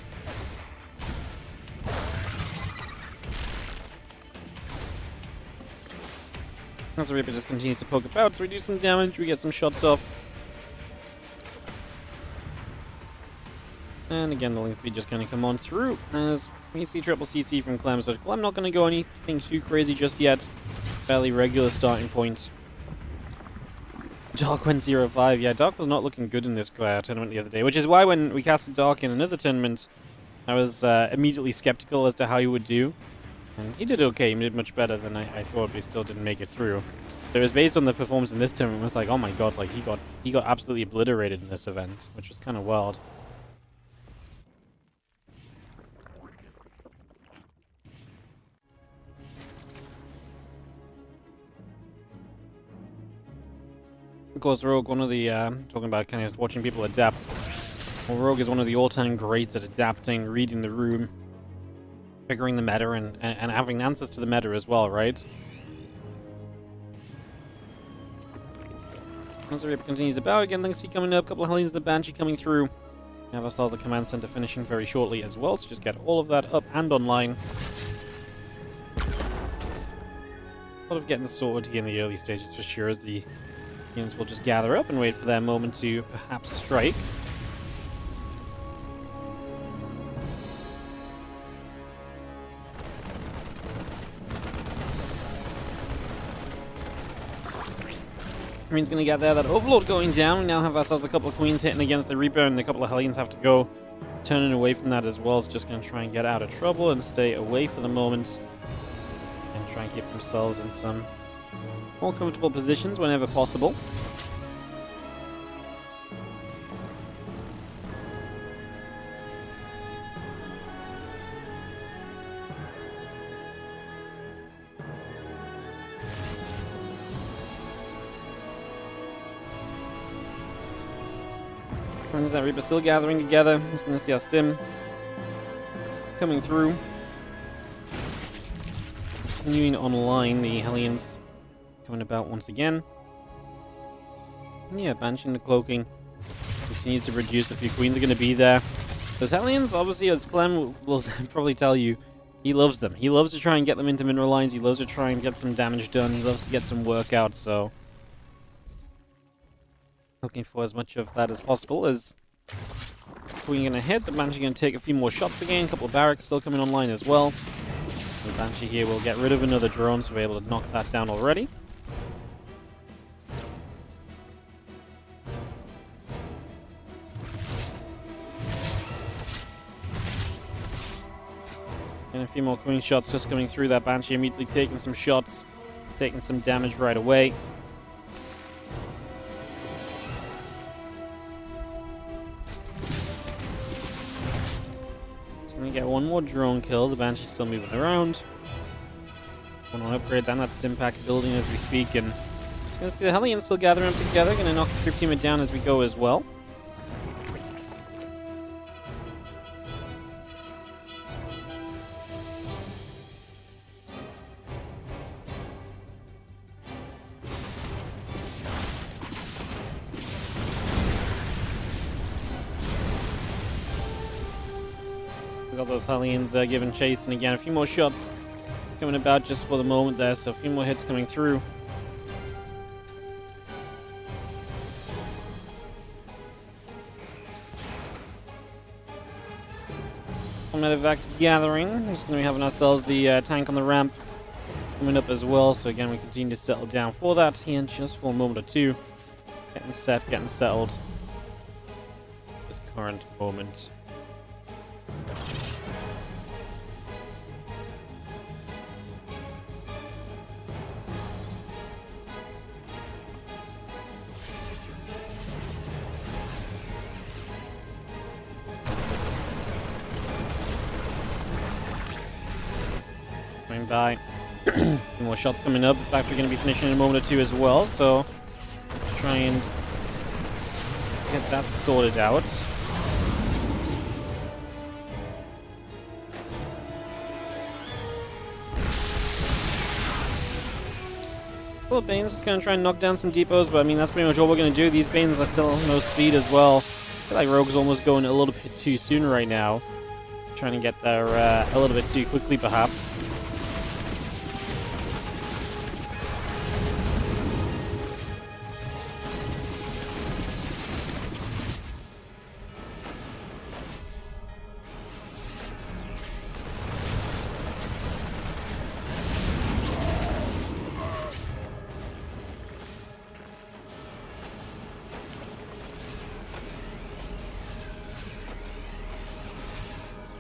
As the Reaper just continues to poke about, so we do some damage, we get some shots off. And again, the link speed just kind of come on through as we see triple CC from Clem. So Clem not going to go anything too crazy just yet. Fairly regular starting point. Dark went 0-5. Yeah, Dark was not looking good in this tournament the other day, which is why when we casted Dark in another tournament, I was immediately skeptical as to how he would do. And he did okay, he did much better than I thought, but he still didn't make it through. So it was based on the performance in this tournament, it was like, oh my god, like he got absolutely obliterated in this event, which was kind of wild. Of course, Rogue, one of the, talking about kind of watching people adapt. Well, Rogue is one of the all-time greats at adapting, reading the room, figuring the meta, and having answers to the meta as well, right? As the Reaper continues about, again, things keep coming up. A couple of Hellions, the Banshee coming through. We have ourselves the command center finishing very shortly as well, so just get all of that up and online. A lot of getting sorted here in the early stages for sure, as the units will just gather up and wait for their moment to perhaps strike. Marine's going to get there. That Overlord going down. We now have ourselves a couple of Queens hitting against the Reaper, and a couple of Hellions have to go turning away from that as well. It's just going to try and get out of trouble and stay away for the moment, and try and keep themselves in some more comfortable positions whenever possible. As that Reaper still gathering together. Just going to see our stim coming through. Continuing online, the Hellions coming about once again. And yeah, Banshee the cloaking continues to reduce. A few Queens are going to be there. Those Hellions, obviously, as Clem will probably tell you, he loves them. He loves to try and get them into mineral lines. He loves to try and get some damage done. He loves to get some work out, so looking for as much of that as possible. As Queen going to hit, the Banshee going to take a few more shots again. A couple of barracks still coming online as well. The Banshee here will get rid of another drone, so we're able to knock that down already. And a few more Queen shots just coming through. That Banshee immediately taking some shots, taking some damage right away. We get one more drone kill. The Banshee's still moving around. One on upgrades and that stim pack building as we speak. And just going to see the Hellions still gathering up together. Going to knock the 15 down as we go as well. Got those Hellions giving chase, and again a few more shots coming about just for the moment there, so a few more hits coming through. Medivacs gathering. Just going to be having ourselves the tank on the ramp coming up as well, so again we continue to settle down for that here just for a moment or two. Getting set, getting settled. This current moment. Die. More shots coming up. The factory going to be finishing in a moment or two as well, so try and get that sorted out. Well, Bane's just going to try and knock down some depots, but I mean that's pretty much all we're going to do. These Banes are still no speed as well. I feel like Rogue's almost going a little bit too soon right now. Trying to get there a little bit too quickly perhaps.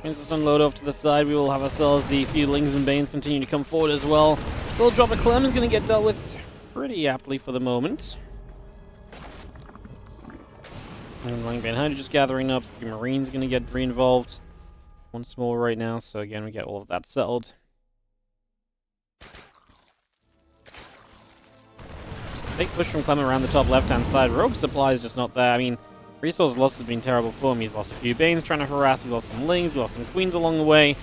Just unload off to the side. We will have ourselves the few Lings and Banes continue to come forward as well. Little drop of Clem is going to get dealt with pretty aptly for the moment. And Ling Bane Hunter just gathering up. The Marine's going to get re-involved once more right now. So again, we get all of that settled. Big push from Clem around the top left-hand side. Rogue supply is just not there. I mean, resource loss has been terrible for him. He's lost a few Banes trying to harass. He's lost some Lings. He lost some Queens along the way.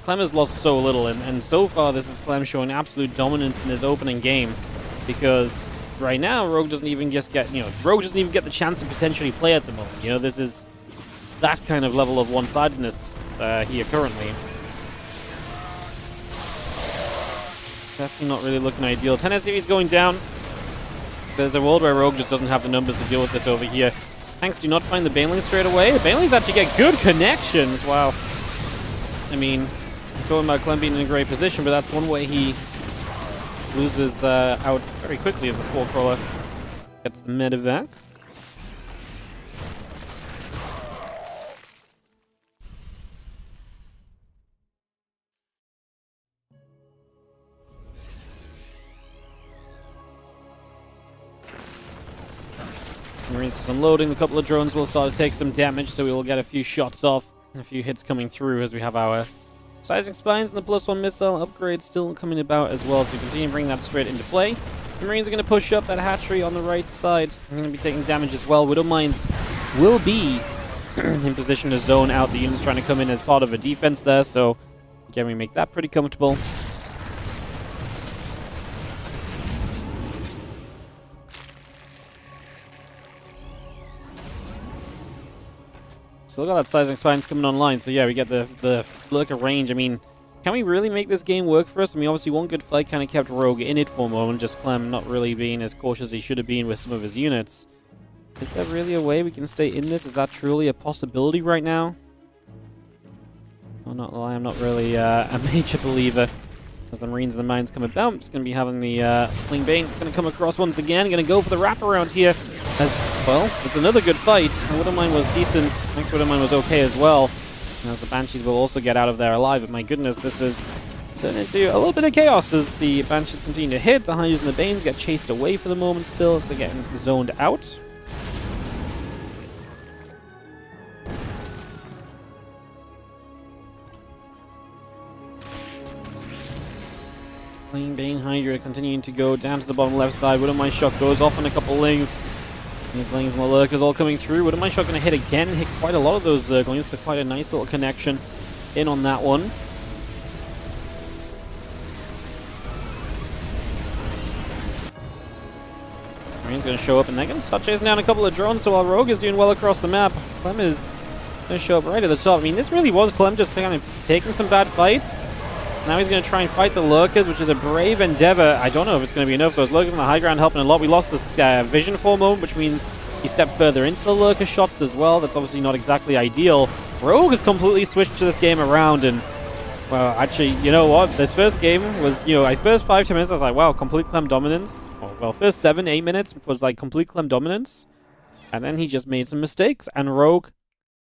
Clem has lost so little, and so far this is Clem showing absolute dominance in his opening game, because right now, Rogue doesn't even just get, Rogue doesn't even get the chance to potentially play at the moment. This is that kind of level of one-sidedness here currently. Definitely not really looking ideal. 10 SCV is going down. There's a world where Rogue just doesn't have the numbers to deal with this over here. Tanks do not find the Banelings straight away. The Banelings actually get good connections. Wow. I mean, talking about Clem being in a great position, but that's one way he loses out very quickly as the Squall Crawler gets the medevac. Marines is unloading. A couple of drones will start to take some damage, so we will get a few shots off, a few hits coming through as we have our sizing spines and the +1 missile upgrade still coming about as well, so we continue to bring that straight into play. The Marines are going to push up that hatchery on the right side. They're going to be taking damage as well. Widow Mines will be in position to zone out the units trying to come in as part of a defense there, so again, we make that pretty comfortable. Still got that sizing spines coming online, so yeah, we get the lurker range. I mean, can we really make this game work for us? I mean, obviously one good fight kind of kept Rogue in it for a moment, just Clem not really being as cautious as he should have been with some of his units. Is there really a way we can stay in this? Is that truly a possibility right now? I'll not lie, I'm not really a major believer. As the Marines and the Mines come about, it's going to be having the Fling Bane going to come across once again. Going to go for the wraparound here. As well, it's another good fight. Widow Mine was decent. Next Widow Mine was okay as well. And as the Banshees will also get out of there alive. But my goodness, this is turned into a little bit of chaos as the Banshees continue to hit. The Hunters and the Banes get chased away for the moment still, so getting zoned out. Flame Bane Hydra continuing to go down to the bottom left side. Widow Mine shot goes off on a couple Lings. These Lings and the Lurkers all coming through. Widow Mine shot going to hit again and hit quite a lot of those Zerglings, so quite a nice little connection in on that one. Marine's going to show up and they're going to start chasing down a couple of drones, so while Rogue is doing well across the map, Clem is going to show up right at the top. I mean, this really was Clem just kind of taking some bad fights. Now he's going to try and fight the Lurkers, which is a brave endeavor. I don't know if it's going to be enough. Those Lurkers on the high ground helping a lot. We lost this vision for a moment, which means he stepped further into the Lurker shots as well. That's obviously not exactly ideal. Rogue has completely switched to this game around, and, well, actually, you know what? This first game was, first 5-10 minutes, I was like, wow, complete Clem dominance. Well, first 7-8 minutes was like complete Clem dominance. And then he just made some mistakes, and Rogue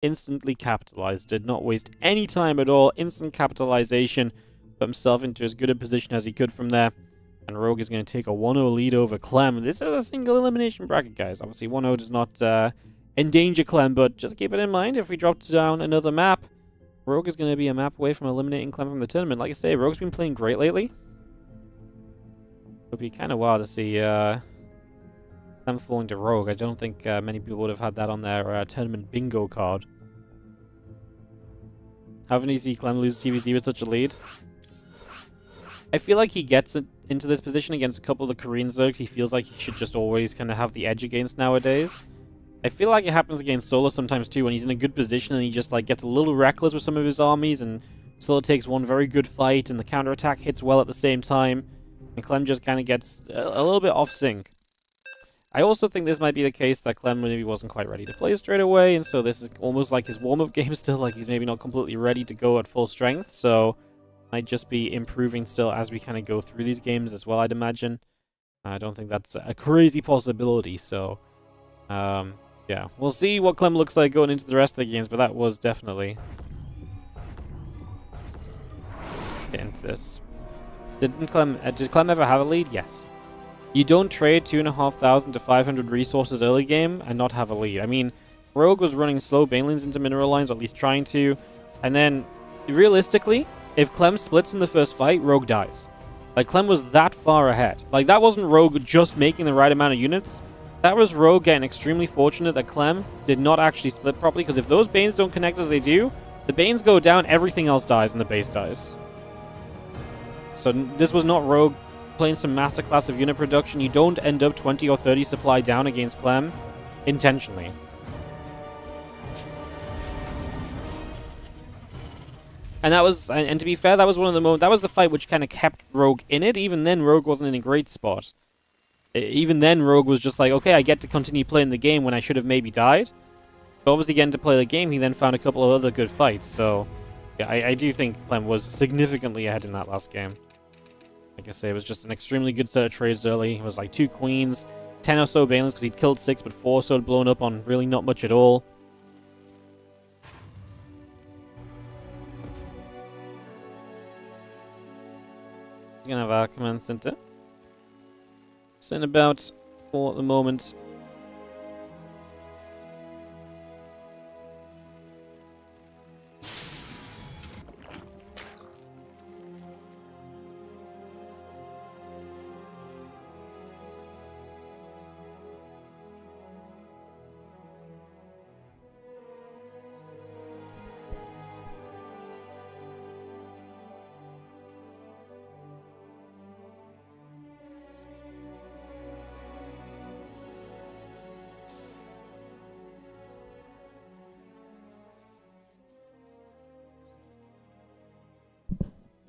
instantly capitalized. Did not waste any time at all. Instant capitalization. Put himself into as good a position as he could from there. And Rogue is going to take a 1-0 lead over Clem. This is a single elimination bracket, guys. Obviously, 1-0 does not endanger Clem, but just keep it in mind, if we drop down another map, Rogue is going to be a map away from eliminating Clem from the tournament. Like I say, Rogue's been playing great lately. It would be kind of wild to see Clem falling to Rogue. I don't think many people would have had that on their tournament bingo card. Haven't you seen Clem lose TVZ with such a lead? I feel like he gets into this position against a couple of the Korean Zergs. He feels like he should just always kind of have the edge against nowadays. I feel like it happens against Solo sometimes too, when he's in a good position and he just like gets a little reckless with some of his armies, and Solo takes one very good fight and the counterattack hits well at the same time, and Clem just kind of gets a little bit off sync. I also think this might be the case that Clem maybe wasn't quite ready to play straight away, and so this is almost like his warm-up game still, like he's maybe not completely ready to go at full strength, so might just be improving still as we kind of go through these games as well, I'd imagine. I don't think that's a crazy possibility, so yeah, we'll see what Clem looks like going into the rest of the games, but that was definitely get into this. Did Clem ever have a lead? Yes. You don't trade 2,500 to 500 resources early game and not have a lead. I mean, Rogue was running slow Banelings into mineral lines, or at least trying to, and then realistically, if Clem splits in the first fight, Rogue dies. Like, Clem was that far ahead. Like, that wasn't Rogue just making the right amount of units. That was Rogue getting extremely fortunate that Clem did not actually split properly, because if those Banes don't connect as they do, the Banes go down, everything else dies, and the base dies. So this was not Rogue playing some masterclass of unit production, you don't end up 20 or 30 supply down against Clem intentionally. And that was, and to be fair, that was one of the moments, that was the fight which kind of kept Rogue in it. Even then, Rogue wasn't in a great spot. Even then, Rogue was just like, okay, I get to continue playing the game when I should have maybe died. But obviously getting to play the game, he then found a couple of other good fights. So, yeah, I do think Clem was significantly ahead in that last game. Like I say, it was just an extremely good set of trades early. It was like 2 queens, 10 or so Balins because he'd killed 6, but 4 so blown up on really not much at all. He's gonna have our command center. So in about 4 at the moment.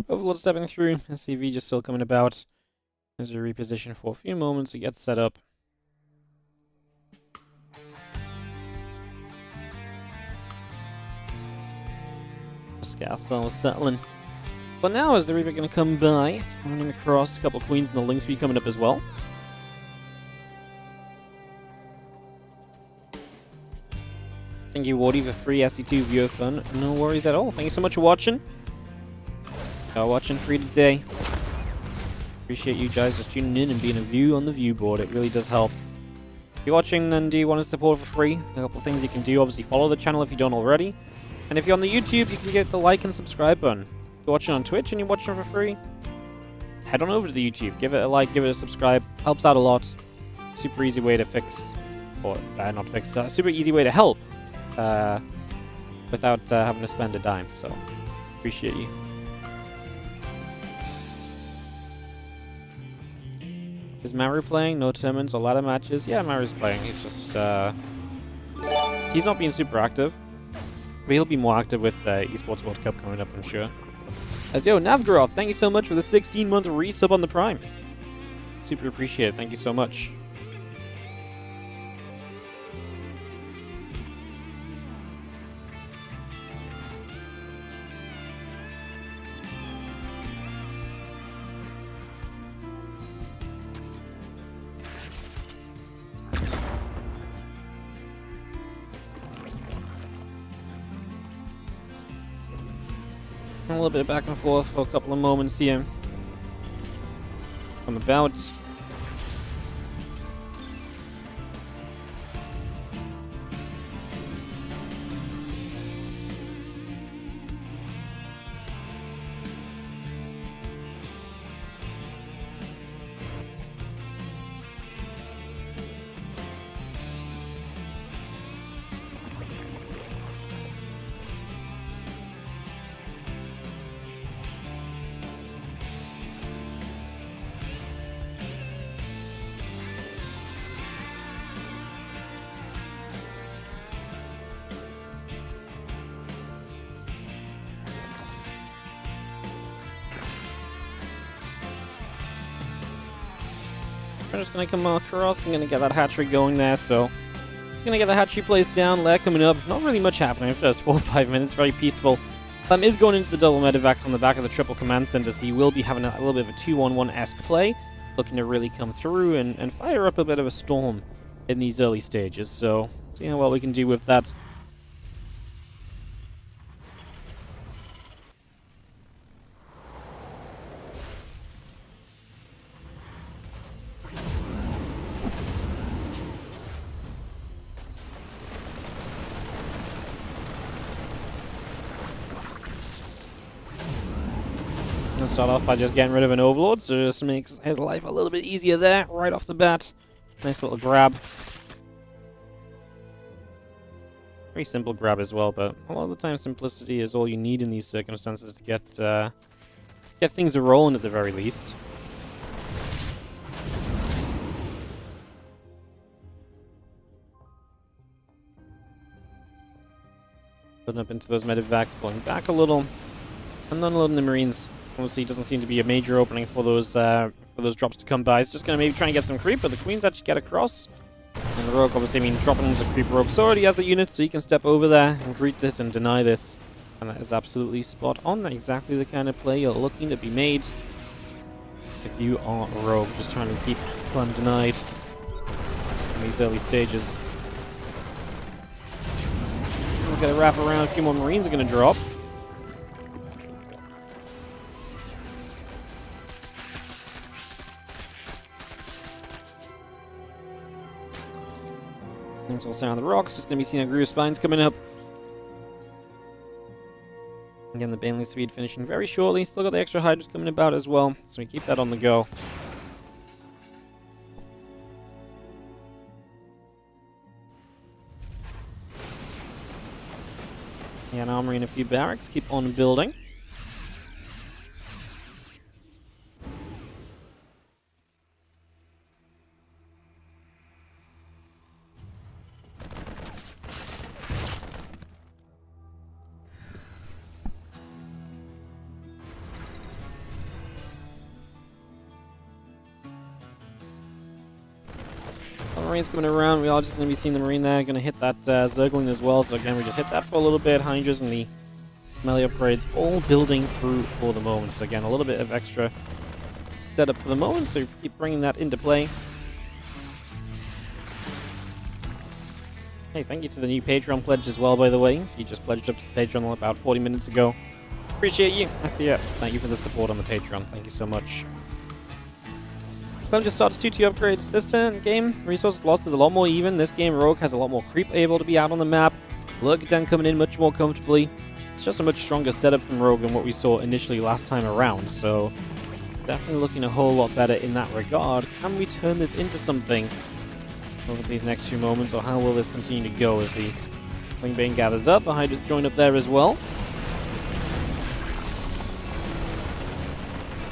Overlord stepping through, SCV just still coming about. As we reposition for a few moments to get set up. Just get ourselves settling. But now is the Reaper going to come by, running across a couple of queens and the Lynx be coming up as well. Thank you, Wardy, for free SC2 viewer fun. No worries at all. Thank you so much for watching. Watching free today. Appreciate you guys just tuning in and being a view on the view board. It really does help. If you're watching and do you want to support for free, a couple of things you can do. Obviously, follow the channel if you don't already. And if you're on the YouTube, you can get the like and subscribe button. If you're watching on Twitch and you're watching for free, head on over to the YouTube. Give it a like, give it a subscribe. Helps out a lot. Super easy way to fix, or not fix, super easy way to help without having to spend a dime. So, appreciate you. Is Maru playing? No tournaments, a lot of matches. Yeah, Maru's playing. He's just, he's not being super active. But he'll be more active with eSports World Cup coming up, I'm sure. As yo, Navgarov, thank you so much for the 16-month resub on the Prime. Super appreciate it. Thank you so much. A little bit back and forth for a couple of moments here. I'm about. I'm just going to come across. I'm going to get that hatchery going there, so it's going to get the hatchery placed down. Lair coming up. Not really much happening for just 4 or 5 minutes. Very peaceful. Clem is going into the double medevac on the back of the triple command center, so he will be having a little bit of a 2-1-1-esque play, looking to really come through and fire up a bit of a storm in these early stages. So, see how well we can do with that. Let's start off by just getting rid of an Overlord, so it just makes his life a little bit easier there, right off the bat. Nice little grab. Very simple grab as well, but a lot of the time simplicity is all you need in these circumstances to get things rolling at the very least. Putting up into those medevacs, pulling back a little, and unloading the Marines. Obviously, doesn't seem to be a major opening for those drops to come by. It's just going to maybe try and get some creep, but the Queens actually get across. And the Rogue, obviously, dropping into the creep Rogue sword. He has the unit, so he can step over there and greet this and deny this. And that is absolutely spot on. Exactly the kind of play you're looking to be made if you are a Rogue, just trying to keep Clem denied in these early stages. He's going to wrap around. A few more Marines are going to drop. Things will sound on the rocks. Just going to be seeing a Groove Spines coming up. Again, the Baneley speed finishing very shortly. Still got the extra Hydras coming about as well, so we keep that on the go. Yeah, an armory and a few barracks. Keep on building. Marines coming around. We are just going to be seeing the Marine there. Going to hit that Zergling as well. So again, we just hit that for a little bit. Hydras and the melee upgrades all building through for the moment. So again, a little bit of extra setup for the moment. So keep bringing that into play. Hey, thank you to the new Patreon pledge as well, by the way. You just pledged up to the Patreon about 40 minutes ago. Appreciate you. I see it. Thank you for the support on the Patreon. Thank you so much. Clem just starts 2-2 upgrades this game. Resources lost is a lot more even. This game, Rogue has a lot more creep able to be out on the map. Lurker coming in much more comfortably. It's just a much stronger setup from Rogue than what we saw initially last time around. So definitely looking a whole lot better in that regard. Can we turn this into something over these next few moments, or how will this continue to go as the Wingbane gathers up? The Hydra's join up there as well.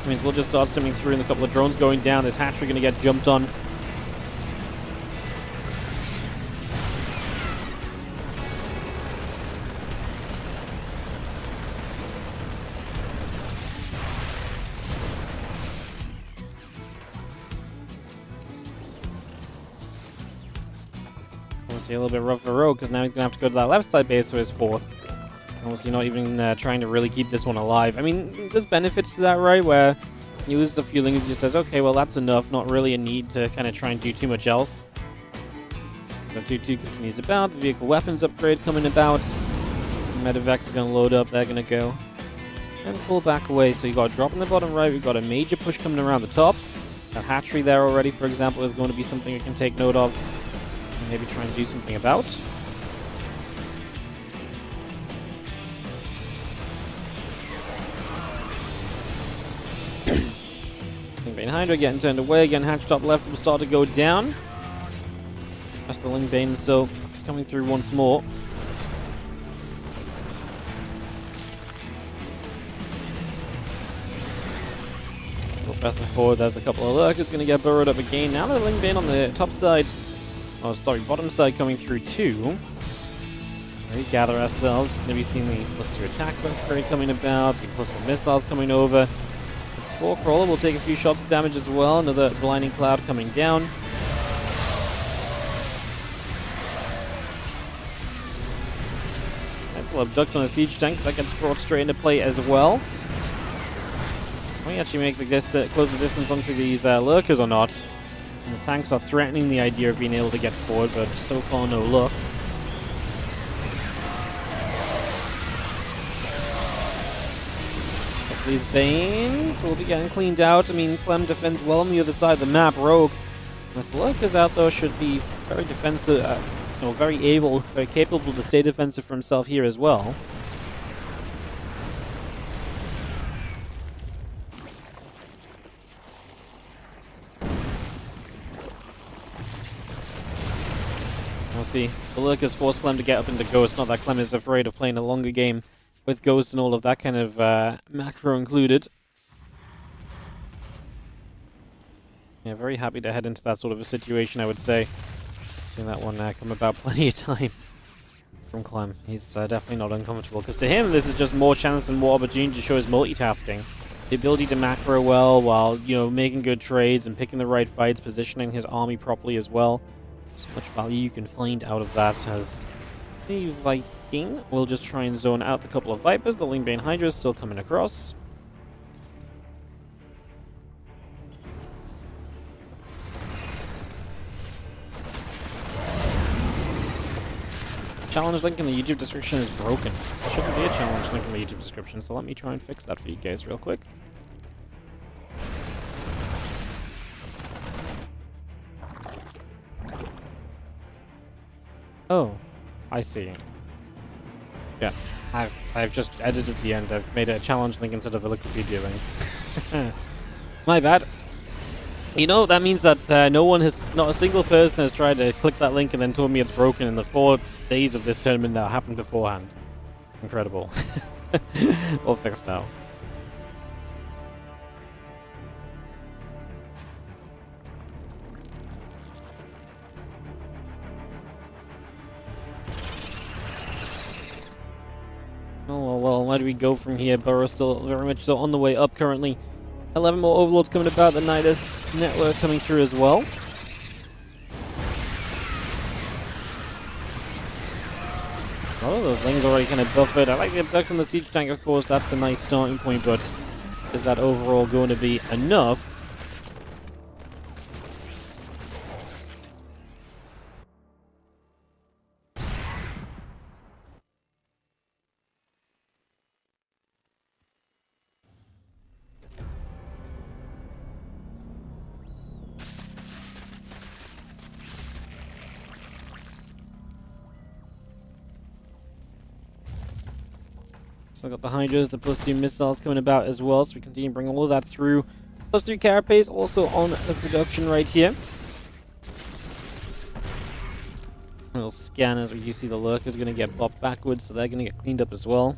Means we'll just start stimming through and a couple of drones going down. This hatchery going to get jumped on. Obviously a little bit rough for Rogue because now he's going to have to go to that left side base for his fourth. Obviously not even trying to really keep this one alive. I mean, there's benefits to that, right? Where he loses a few things, he just says, okay, well, that's enough. Not really a need to kind of try and do too much else. So 2-2 continues about. The vehicle weapons upgrade coming about. The medevacs are going to load up. They're going to go and pull back away. So you got a drop in the bottom right. We've got a major push coming around the top. That hatchery there already, for example, is going to be something we can take note of. And maybe try and do something about. Hydra getting turned away again. Hatch top left will start to go down. That's the Lingbane, so coming through once more. So pressing forward, there's a couple of lurkers going to get burrowed up again. Now the Lingbane on the top side, oh sorry, bottom side coming through too. We gather ourselves. Going to be seeing the +2 attack upgrade coming about. The +1 missiles coming over. The Spore Crawler will take a few shots of damage as well. Another Blinding Cloud coming down. Nice little abduct on the siege tanks. That gets brought straight into play as well. Can we actually make the close the distance onto these lurkers or not? And the tanks are threatening the idea of being able to get forward, but so far no luck. These Banes will be getting cleaned out. I mean, Clem defends well on the other side of the map. Rogue, with lurkers out though, should be very defensive, very able, very capable to stay defensive for himself here as well. We'll see. The lurkers force Clem to get up into Ghost. Not that Clem is afraid of playing a longer game with Ghosts and all of that kind of macro included. Yeah, very happy to head into that sort of a situation, I would say. Seeing that one come about plenty of time. from Clem. He's definitely not uncomfortable, because to him this is just more chance and more opportunity to show his multitasking. The ability to macro well while, you know, making good trades and picking the right fights, positioning his army properly as well. So much value you can find out of that as a Viking. We'll just try and zone out a couple of Vipers. The Lingbane Hydra is still coming across. Challenge link in the YouTube description is broken. There shouldn't be a challenge link in the YouTube description, so let me try and fix that for you guys real quick. Oh, I see. Yeah, I've just edited the end. I've made a challenge link instead of a Wikipedia link. My bad. You know, that means that not a single person has tried to click that link and then told me it's broken in the 4 days of this tournament that happened beforehand. Incredible. All fixed now. Oh, well, where do we go from here? Burrow's still very much so on the way up currently. 11 more Overlords coming about, the Nidus network coming through as well. A lot of those Lings already kind of buffered. I like the abduct on the Siege Tank, of course, that's a nice starting point, but is that overall going to be enough? So I got the Hydras, the +2 missiles coming about as well, so we continue to bring all of that through. +3 Carapace also on the production right here. A little scan as you see the Lurker's going to get bopped backwards, so they're going to get cleaned up as well.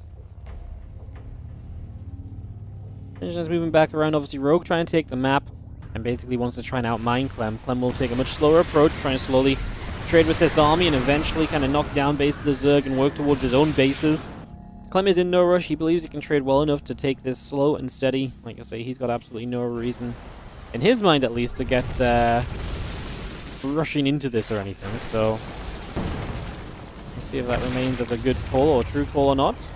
And just moving back around, obviously Rogue trying to take the map, and basically wants to try and outmine Clem. Clem will take a much slower approach, trying to slowly trade with this army, and eventually kind of knock down base of the Zerg and work towards his own bases. Clem is in no rush. He believes he can trade well enough to take this slow and steady. Like I say, he's got absolutely no reason, in his mind at least, to get rushing into this or anything. So we'll see if that remains as a good call or a true call or not.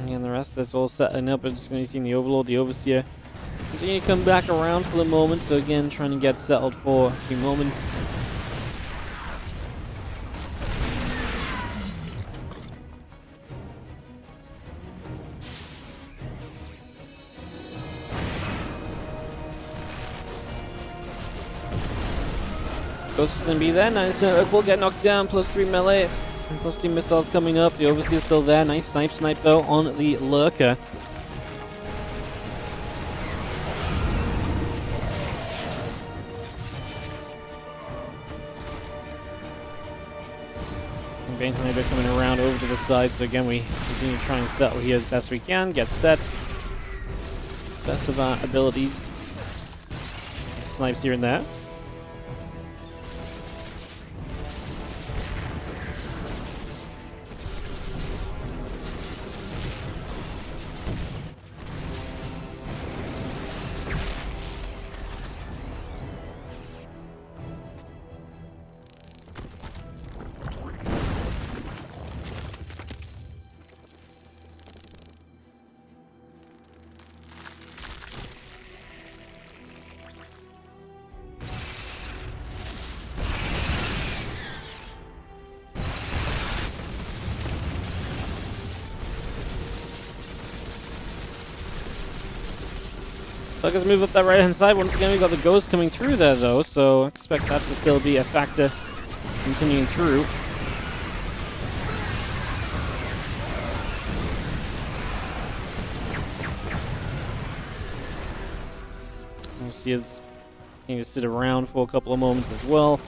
And the rest of this all setting up. We're just going to be seeing the Overlord, the Overseer continue to come back around for the moment. So again, trying to get settled for a few moments. Ghost is going to be there. Nice network will get knocked down. +3 melee. And +2 missiles coming up. The Overseer is still there. Nice snipe though on the Lurker. Bane Tornado coming around over to the side. So again, we continue to try and settle here as best we can. Get set. Best of our abilities. Snipes here and there. Let's move up that right hand side. Once again, we got the Ghost coming through there though, so expect that to still be a factor continuing through. We'll see as Need to sit around for a couple of moments as well.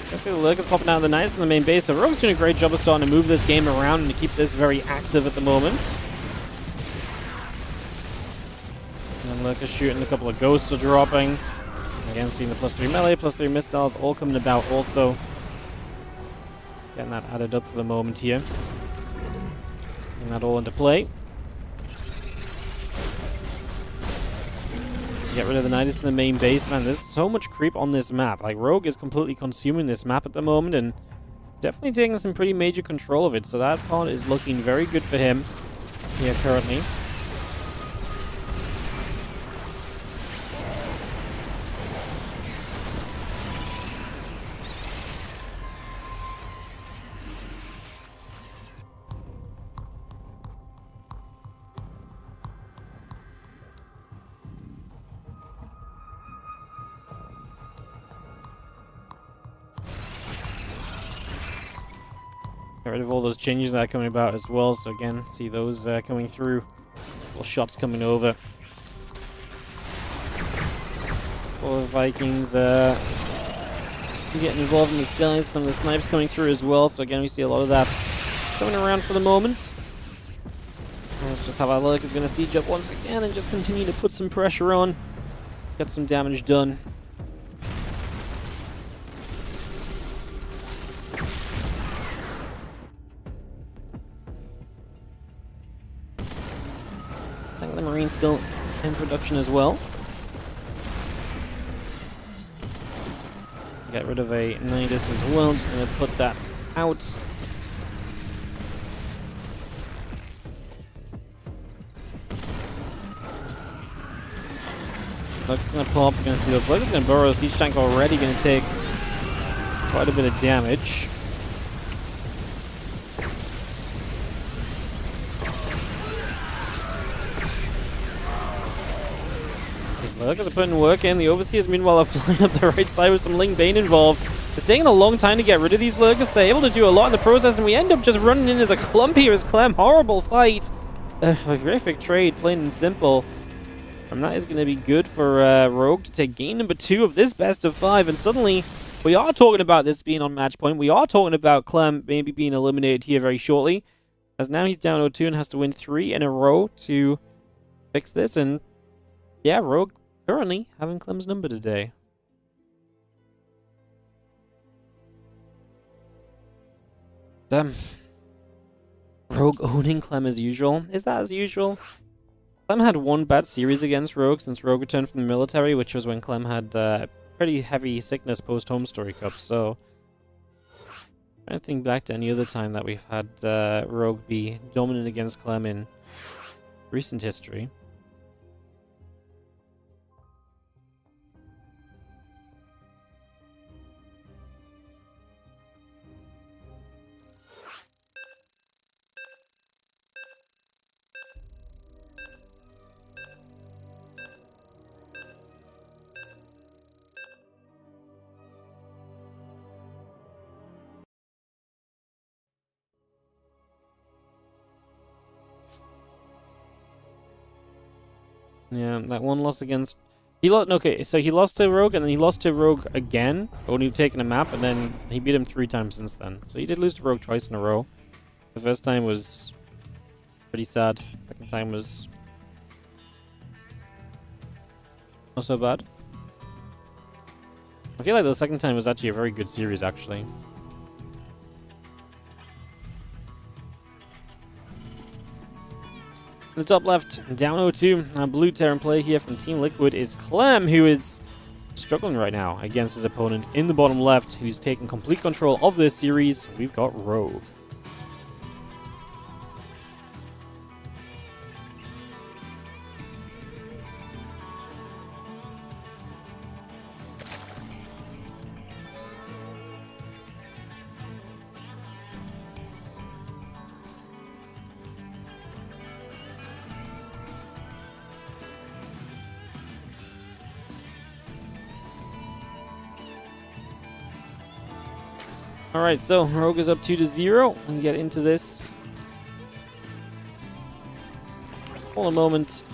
You can see the lurkers popping out of the Knights in the main base. So Rogue's doing a great job of starting to move this game around and to keep this very active at the moment. And lurkers shooting, a couple of ghosts are dropping. Again, seeing the +3 melee, +3 missiles all coming about also. Getting that added up for the moment here. Getting that all into play. Get rid of the Nidus in the main base. Man, there's so much creep on this map. Like, Rogue is completely consuming this map at the moment and definitely taking some pretty major control of it. So that part is looking very good for him here currently. Get rid of all those changes that are coming about as well. So again, see those coming through. Little shots coming over. All the Vikings getting involved in the skies. Some of the snipes coming through as well. So again, we see a lot of that coming around for the moment. That's just how our Lurk is going to siege up once again and just continue to put some pressure on. Get some damage done. The Marine still in production as well. Get rid of a Nidus as well. Just going to put that out. Lurk's going to pop. We're going to see those Lurk's going to burrow. Siege tank already going to take quite a bit of damage. The Lurkers are putting work in. The Overseers, meanwhile, are flying up the right side with some Ling Bane involved. It's taking a long time to get rid of these Lurkers. They're able to do a lot in the process, and we end up just running in as a clump here as Clem. Horrible fight. A horrific trade, plain and simple. And that is going to be good for Rogue to take game number 2 of this best of 5. And suddenly, we are talking about this being on match point. We are talking about Clem maybe being eliminated here very shortly. As now he's down 0-2 and has to win 3 in a row to fix this. And yeah, Rogue currently having Clem's number today. Rogue owning Clem as usual. Is that as usual? Clem had one bad series against Rogue since Rogue returned from the military, which was when Clem had pretty heavy sickness post-Home Story Cup, so I don't think back to any other time that we've had Rogue be dominant against Clem in recent history. Yeah, that one loss against... Okay, so he lost to Rogue, and then he lost to Rogue again, only taking a map, and then he beat him 3 times since then. So he did lose to Rogue twice in a row. The first time was pretty sad. Second time was not so bad. I feel like the second time was actually a very good series, actually. In the top left, down 0-2. Blue Terran play here from Team Liquid is Clem, who is struggling right now against his opponent in the bottom left, who's taking complete control of this series. We've got Rogue. Alright, so Rogue is up 2-0. We get into this. for a moment.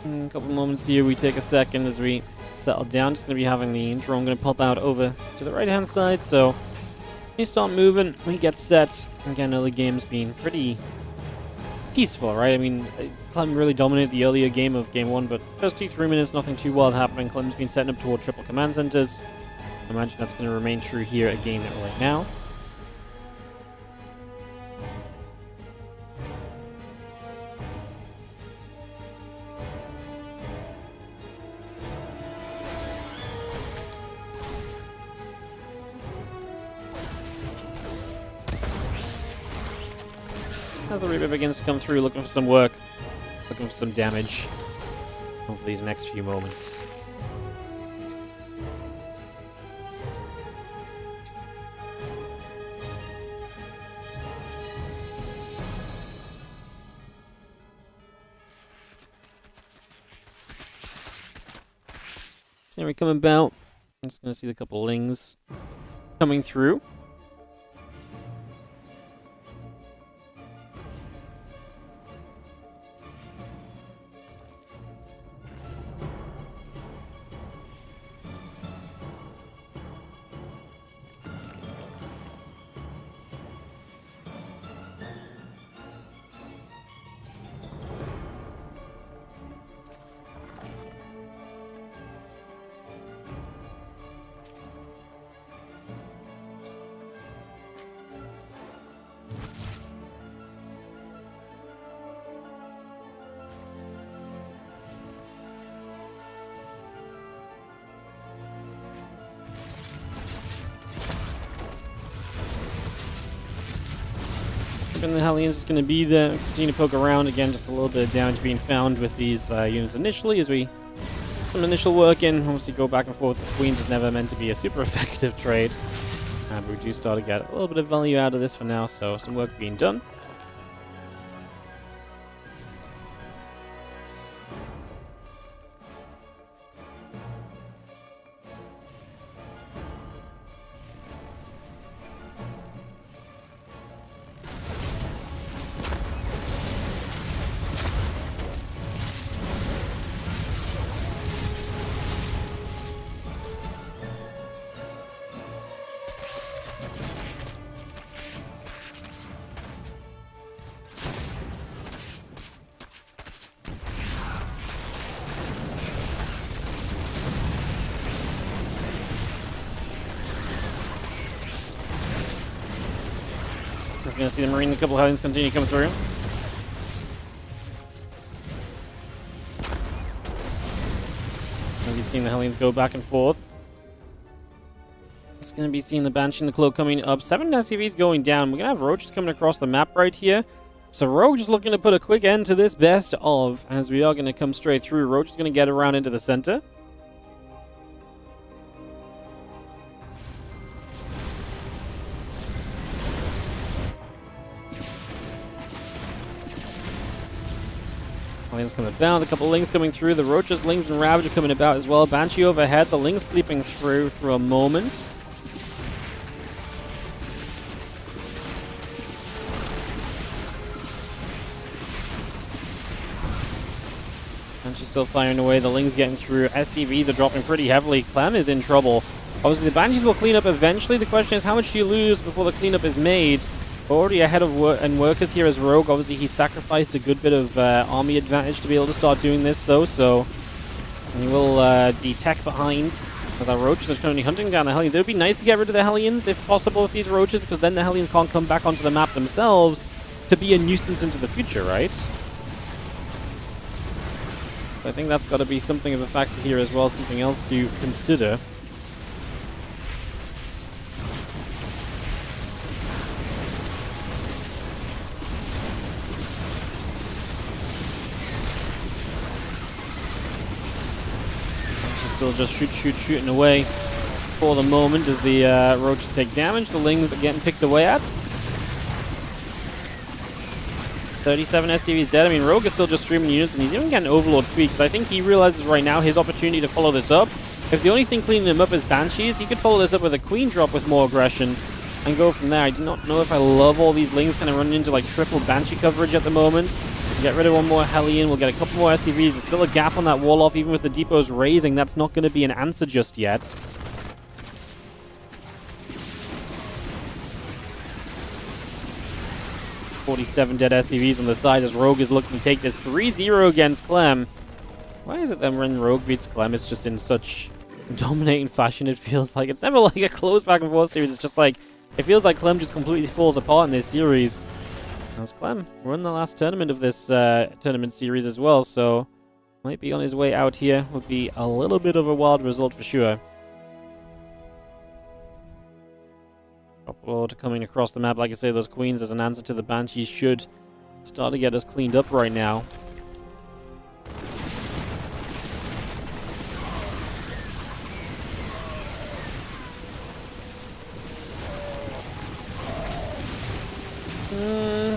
A couple moments here, we take a second as we settle down. Just going to be having the drone going to pop out over to the right hand side, so we start moving, we get set. Again, early game's been pretty peaceful, right? I mean, Clem really dominated the earlier game of game 1, but first 2-3 minutes, nothing too wild happening. Clem's been setting up toward triple command centers. I imagine that's going to remain true here again right now. As the Reaper begins to come through, looking for some work, looking for some damage over these next few moments. So here we come about. I'm just going to see the couple lings coming through. And the Hellions is going to be there, continue to poke around. Again, just a little bit of damage being found with these units initially as we some initial work in. Obviously go back and forth with Queens is never meant to be a super effective trade. But we do start to get a little bit of value out of this for now, so some work being done. Just gonna see the Marine and a couple of Hellions continue to come through. Just gonna be seeing the Hellions go back and forth. Just gonna be seeing the Banshee and the Cloak coming up. 7 SCVs going down. We're gonna have Roaches coming across the map right here. So Rogue is looking to put a quick end to this best of, as we are gonna come straight through. Roach is gonna get around into the center. Hellions coming about, a couple of Lings coming through. The Roaches, Lings, and Ravage are coming about as well. Banshee overhead, the Lings sleeping through for a moment. Banshee still firing away, the Lings getting through. SCVs are dropping pretty heavily. Clem is in trouble. Obviously, the Banshees will clean up eventually. The question is, how much do you lose before the cleanup is made? Already ahead of workers here as Rogue. Obviously, he sacrificed a good bit of army advantage to be able to start doing this, though, so he will be tech behind as our Roaches are currently hunting down the Hellions. It would be nice to get rid of the Hellions, if possible, with these Roaches, because then the Hellions can't come back onto the map themselves to be a nuisance into the future, right? So I think that's got to be something of a factor here as well, something else to consider. still just shooting away for the moment as the roaches take damage. The lings are getting picked away at. 37 SCVs dead. I mean, Rogue is still just streaming units, and he's even getting Overlord speed, because I think he realizes right now his opportunity to follow this up. If the only thing cleaning him up is Banshees, he could follow this up with a Queen drop with more aggression and go from there. I do not know if I love all these lings kind of running into like triple Banshee coverage at the moment. Get rid of one more Hellion, we'll get a couple more SCVs. There's still a gap on that wall off, even with the depots raising. That's not going to be an answer just yet. .47 dead SCVs on the side as Rogue is looking to take this 3-0 against Clem. Why is it that when Rogue beats Clem, it's just in such dominating fashion, it feels like? It's never like a close back and forth series. It's just like, it feels like Clem just completely falls apart in this series. As Clem won the last tournament of this tournament series as well, so might be on his way out here. Would be a little bit of a wild result for sure. Upload coming across the map. Like I say, those queens as an answer to the Banshees should start to get us cleaned up right now.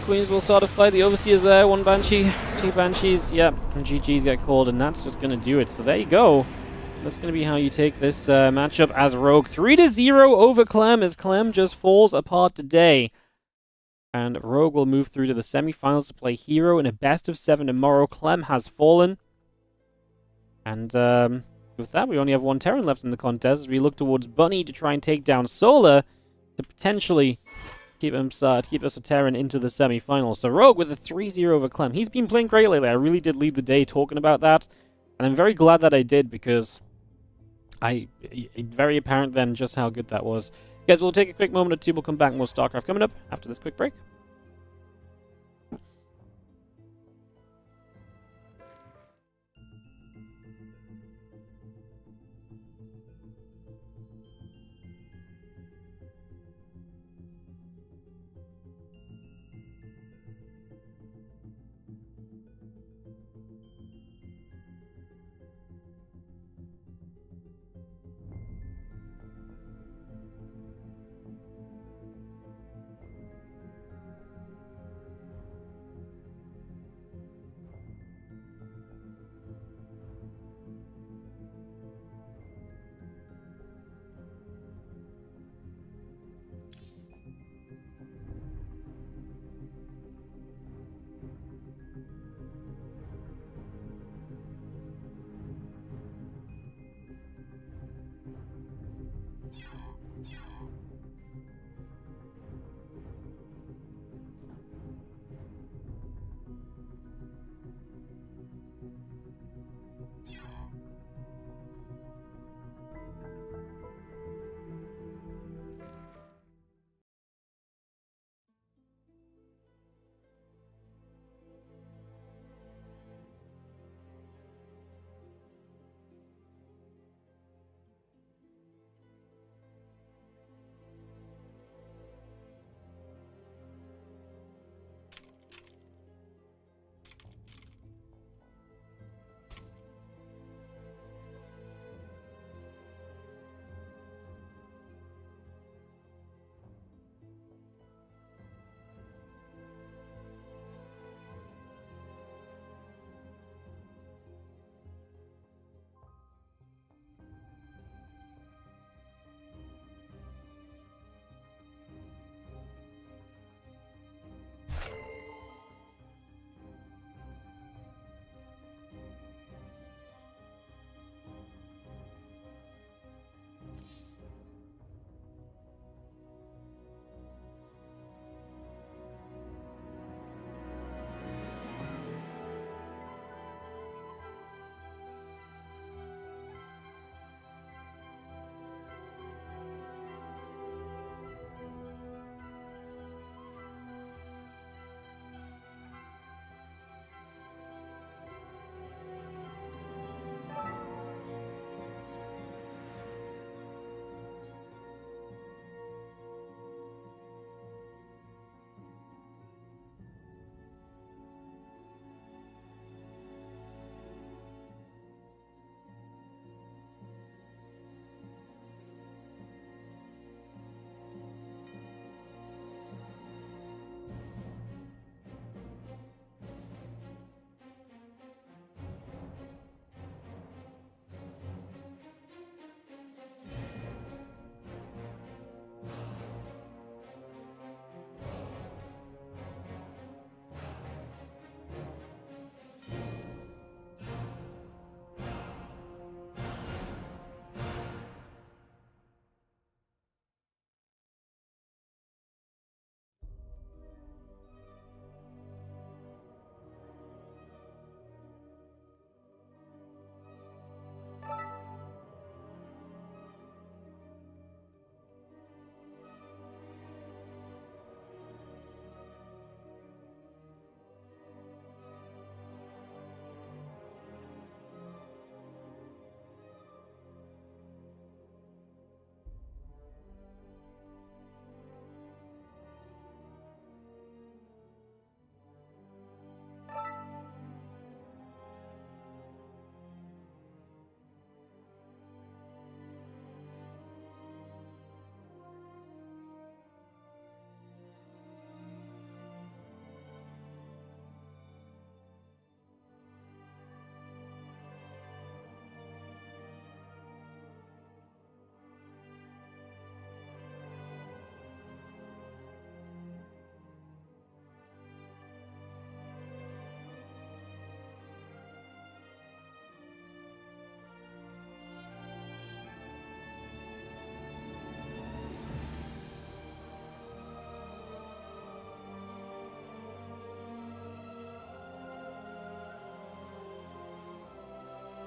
Queens will start a fight. The Overseer's there. One Banshee, two Banshees. Yep, and GG's get called, and that's just going to do it. So there you go. That's going to be how you take this matchup as Rogue. 3-0 over Clem as Clem just falls apart today. And Rogue will move through to the semifinals to play Hero in a best-of-7 tomorrow. Clem has fallen. And with that, we only have one Terran left in the contest as we look towards Bunny to try and take down Solar to potentially keep us a Terran into the semi-finals. So Rogue with a 3-0 over Clem. He's been playing great lately. I really did lead the day talking about that. And I'm very glad that I did, because it's very apparent then just how good that was. Guys, we'll take a quick moment or two. We'll come back. More StarCraft coming up after this quick break.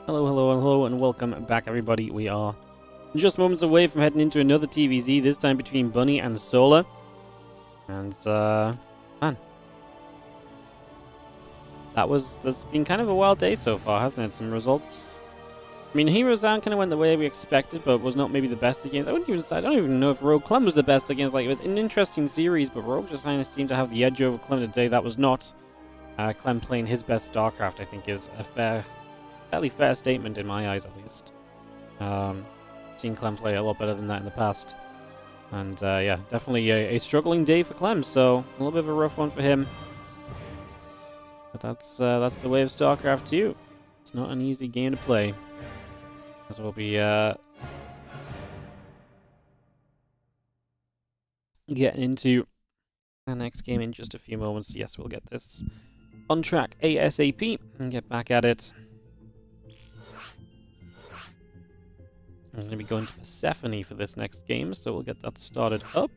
Hello, hello, hello, and welcome back, everybody. We are just moments away from heading into another TVZ, this time between Bunny and Solar. And, man. That's been kind of a wild day so far, hasn't it? Some results. I mean, Heroes Down kind of went the way we expected, but was not maybe the best against. I don't even know if Rogue Clem was the best against. Like, it was an interesting series, but Rogue just kind of seemed to have the edge over Clem today. That was not Clem playing his best StarCraft, I think, is a fairly fair statement in my eyes, at least. Seen Clem play a lot better than that in the past. And, yeah, definitely a struggling day for Clem, so a little bit of a rough one for him. But that's the way of StarCraft 2. It's not an easy game to play. As we'll be getting into our next game in just a few moments. Yes, we'll get this on track ASAP and get back at it. I'm going to be going to Persephone for this next game, so we'll get that started up.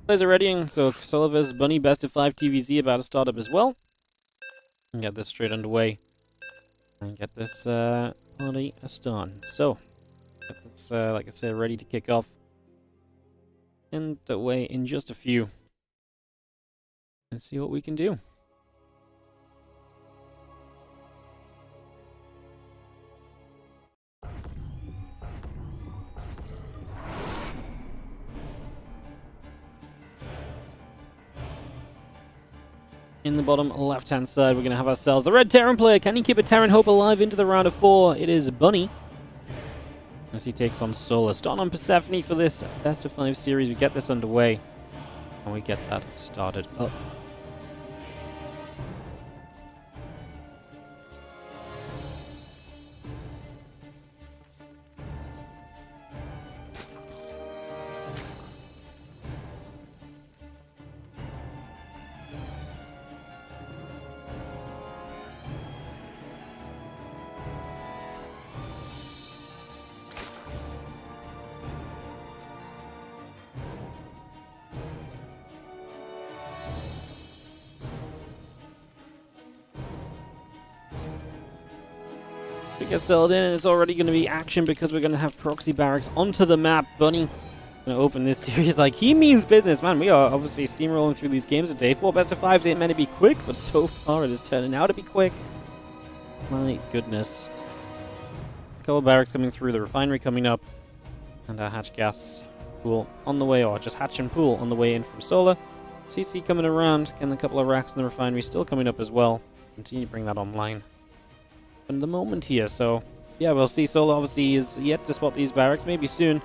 Players are readying, so Solar vs Bunny best of 5 TVZ about to start up as well. And get this straight underway. And get this party started. So, get this, like I said, ready to kick off. And away in just a few. Let's see what we can do. In the bottom left-hand side, we're going to have ourselves the red Terran player. Can he keep a Terran hope alive into the round of 4? It is Bunny. As he takes on Solar. Starting on Persephone for this best of 5 series. We get this underway. And we get that started up. We get settled in, and it's already going to be action because we're going to have proxy barracks onto the map. Bunny going to open this series like he means business. Man, we are obviously steamrolling through these games today. 4 best of 5s ain't meant to be quick, but so far it is turning out to be quick. My goodness. A couple of barracks coming through, the refinery coming up, and our hatch gas pool on the way, or just hatch and pool on the way in from Solar. CC coming around, and a couple of racks in the refinery still coming up as well. Continue to bring that online. In the moment here, so yeah, we'll see. Solar obviously is yet to spot these barracks, maybe soon.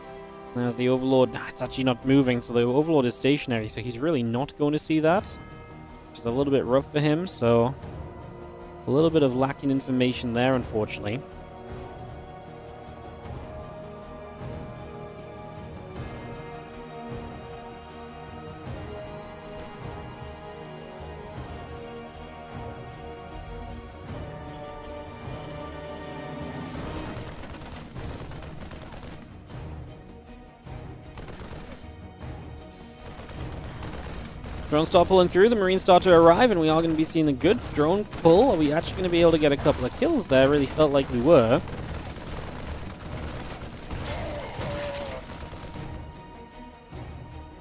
As the Overlord, it's actually not moving, so the Overlord is stationary, so he's really not going to see that, which is a little bit rough for him. So a little bit of lacking information there, unfortunately. Drones start pulling through, the Marines start to arrive, and we are going to be seeing a good drone pull. Are we actually going to be able to get a couple of kills there? Really felt like we were.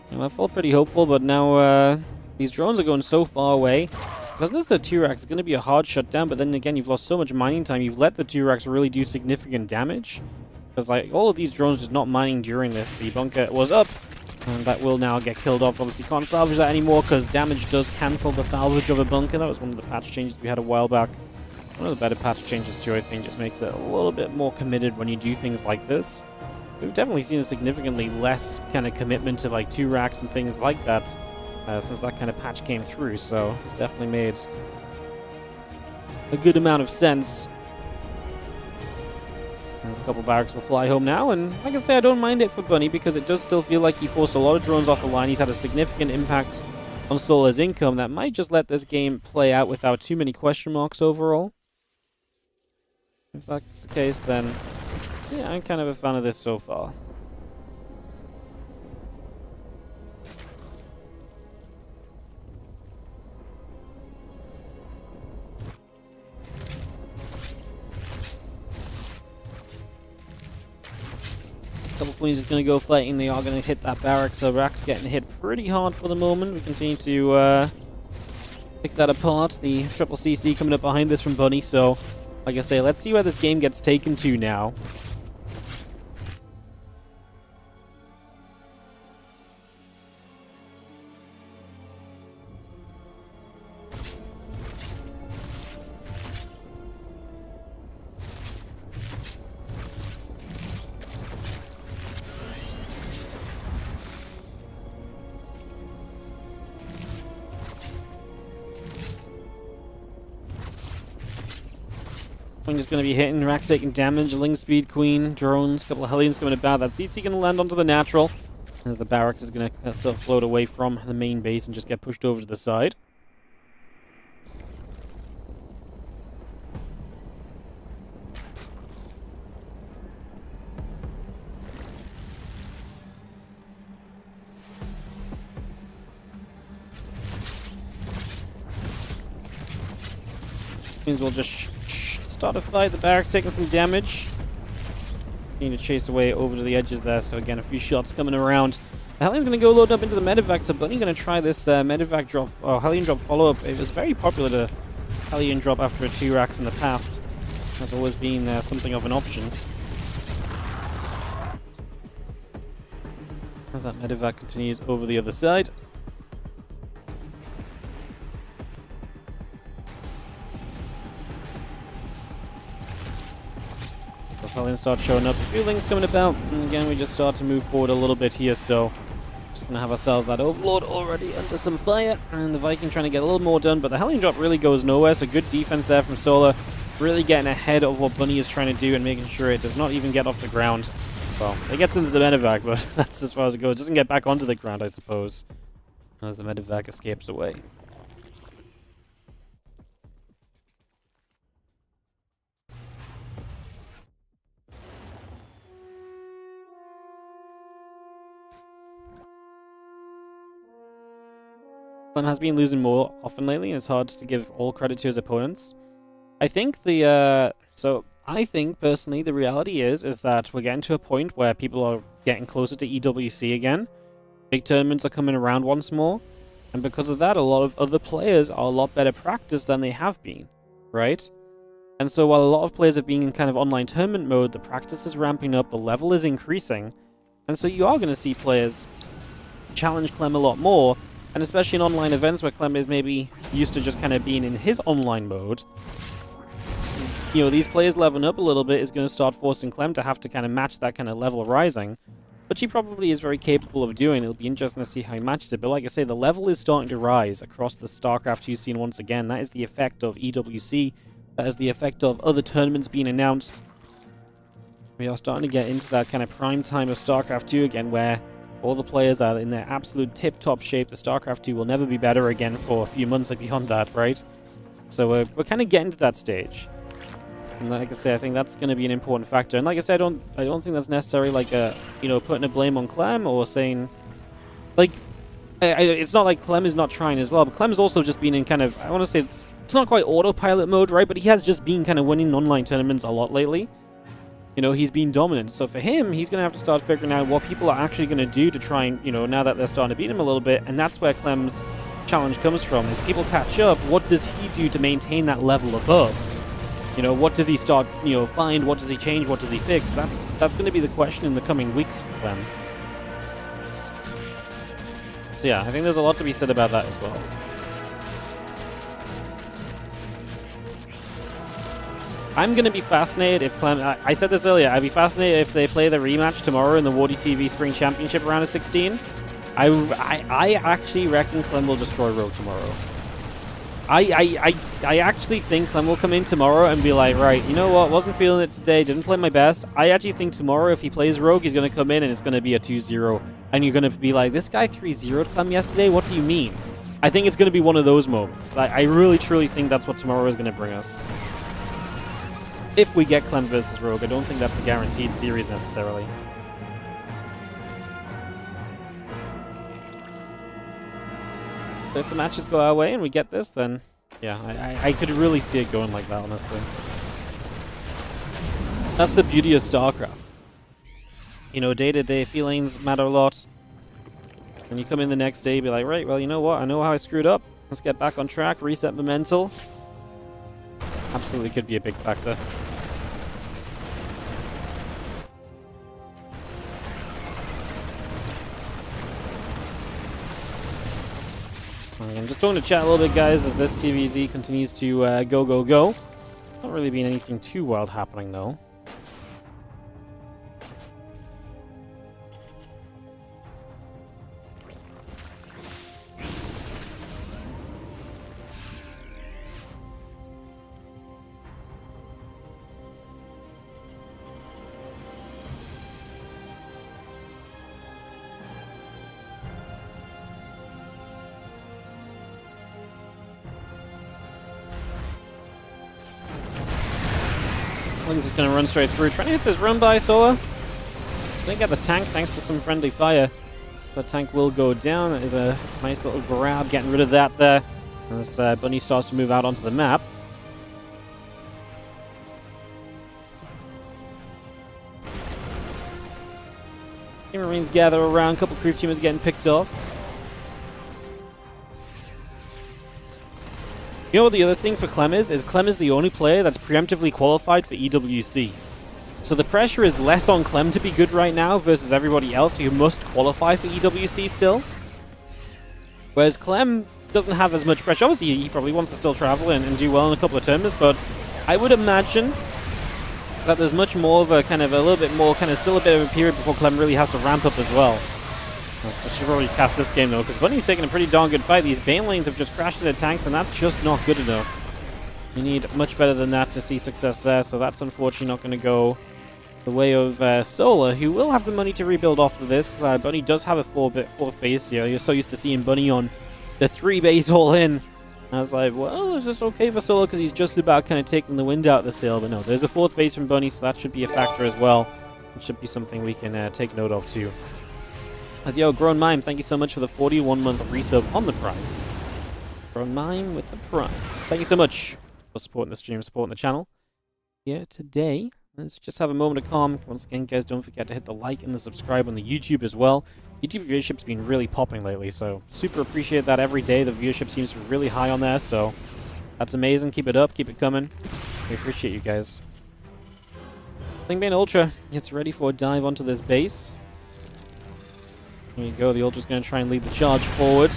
And I felt pretty hopeful, but now these drones are going so far away. Because this is the 2 racks, it's going to be a hard shutdown, but then again, you've lost so much mining time. You've let the 2 racks really do significant damage. Because like all of these drones just not mining during this. The bunker was up. And that will now get killed off. Obviously can't salvage that anymore because damage does cancel the salvage of a bunker. That was one of the patch changes we had a while back. One of the better patch changes too, I think. Just makes it a little bit more committed when you do things like this. We've definitely seen a significantly less kind of commitment to like 2 racks and things like that since that kind of patch came through. So it's definitely made a good amount of sense. There's a couple barracks will fly home now, and like I say, I don't mind it for Bunny because it does still feel like he forced a lot of drones off the line. He's had a significant impact on Solar's income that might just let this game play out without too many question marks overall. If that's the case, then yeah, I'm kind of a fan of this so far. Couple queens is going to go fighting. They are going to hit that barrack, so Rack's getting hit pretty hard for the moment. We continue to pick that apart. The triple CC coming up behind this from Bunny, so like I say, let's see where this game gets taken to now. Queen is going to be hitting, Rack's taking damage, Ling Speed Queen, drones, a couple of Hellions coming about. That CC going to land onto the natural, as the barracks is going to still float away from the main base and just get pushed over to the side. Queens will just start a fight. The barracks taking some damage. Need to chase away over to the edges there. So again, a few shots coming around. Hellion's going to go load up into the medevac. So Bunny going to try this medevac drop, or Hellion drop follow-up. It was very popular to Hellion drop after 2 racks in the past. Has always been something of an option. As that medevac continues over the other side. Hellions start showing up. A few Lings coming about. And again, we just start to move forward a little bit here, so just going to have ourselves that Overlord already under some fire. And the Viking trying to get a little more done, but the Hellion drop really goes nowhere, so good defense there from Solar. Really getting ahead of what Bunny is trying to do and making sure it does not even get off the ground. Well, it gets into the medevac, but that's as far as it goes. It doesn't get back onto the ground, I suppose, as the medevac escapes away. Clem has been losing more often lately, and it's hard to give all credit to his opponents. I think I think personally the reality is that we're getting to a point where people are getting closer to EWC again. Big tournaments are coming around once more, and because of that, a lot of other players are a lot better practiced than they have been, right? And so while a lot of players have been in kind of online tournament mode, the practice is ramping up, the level is increasing, and so you are going to see players challenge Clem a lot more. And especially in online events where Clem is maybe used to just kind of being in his online mode, you know, these players leveling up a little bit is going to start forcing Clem to have to kind of match that kind of level rising, which he probably is very capable of doing. It'll be interesting to see how he matches it. But like I say, the level is starting to rise across the StarCraft 2 scene once again. That is the effect of EWC. That is the effect of other tournaments being announced. We are starting to get into that kind of prime time of StarCraft 2 again, where all the players are in their absolute tip-top shape. The StarCraft 2 will never be better again for a few months beyond that, right? So we're kind of getting to that stage. And like I say, I think that's going to be an important factor. And like I said, I don't think that's necessarily like putting a blame on Clem or saying, like, it's not like Clem is not trying as well, but Clem's also just been in kind of, I want to say, it's not quite autopilot mode, right? But he has just been kind of winning online tournaments a lot lately. You know, he's been dominant. So for him, he's going to have to start figuring out what people are actually going to do to try and, you know, now that they're starting to beat him a little bit. And that's where Clem's challenge comes from. As people catch up, what does he do to maintain that level above? You know, what does he start, find? What does he change? What does he fix? That's going to be the question in the coming weeks for Clem. So yeah, I think there's a lot to be said about that as well. I'm going to be fascinated if Clem... I said this earlier. I'd be fascinated if they play the rematch tomorrow in the WardiTV Spring Championship round of 16. I actually reckon Clem will destroy Rogue tomorrow. I I actually think Clem will come in tomorrow and be like, right, you know what, wasn't feeling it today, didn't play my best. I actually think tomorrow, if he plays Rogue, he's going to come in and it's going to be a 2-0. And you're going to be like, this guy 3-0'd Clem yesterday? What do you mean? I think it's going to be one of those moments. I really, truly think that's what tomorrow is going to bring us. If we get Clem versus Rogue, I don't think that's a guaranteed series necessarily. But if the matches go our way and we get this, then yeah, I could really see it going like that, honestly. That's the beauty of StarCraft. You know, day-to-day feelings matter a lot. When you come in the next day, be like, right, well, you know what? I know how I screwed up. Let's get back on track, reset momentum. Absolutely could be a big factor. I'm just going to chat a little bit, guys, as this TVZ continues to go. Not really been anything too wild happening, though. Ling's just going to run straight through, trying to hit this run by Solar. Didn't get the tank thanks to some friendly fire. The tank will go down. That is a nice little grab, getting rid of that there. As Bunny starts to move out onto the map. Team Marines gather around, a couple creep teamers getting picked off. You know what the other thing for Clem is Clem is the only player that's preemptively qualified for EWC. So the pressure is less on Clem to be good right now versus everybody else who must qualify for EWC still. Whereas Clem doesn't have as much pressure. Obviously, he probably wants to still travel and do well in a couple of tournaments, but I would imagine that there's much more of a kind of a little bit more, kind of still a bit of a period before Clem really has to ramp up as well. I should probably cast this game though, because Bunny's taking a pretty darn good fight. These Bane lanes have just crashed into tanks, and that's just not good enough. You need much better than that to see success there, so that's unfortunately not going to go the way of Solar, who will have the money to rebuild off of this. Bunny does have a fourth base here. You're so used to seeing Bunny on the 3 base all in. I was like, well, is this okay for Solar because he's just about kind of taking the wind out of the sail? But no, there's a 4th base from Bunny, so that should be a factor as well. It should be something we can take note of too. As yo, Grown Mime, thank you so much for the 41-month resub on the Prime. Grown Mime with the Prime. Thank you so much for supporting the stream, supporting the channel. Here today, let's just have a moment of calm. Once again, guys, don't forget to hit the like and the subscribe on the YouTube as well. YouTube viewership's been really popping lately, so super appreciate that every day. The viewership seems to be really high on there, so that's amazing. Keep it up, keep it coming. We appreciate you guys. Bane Ultra gets ready for a dive onto this base. Here you go, the Ultra's going to try and lead the charge forward.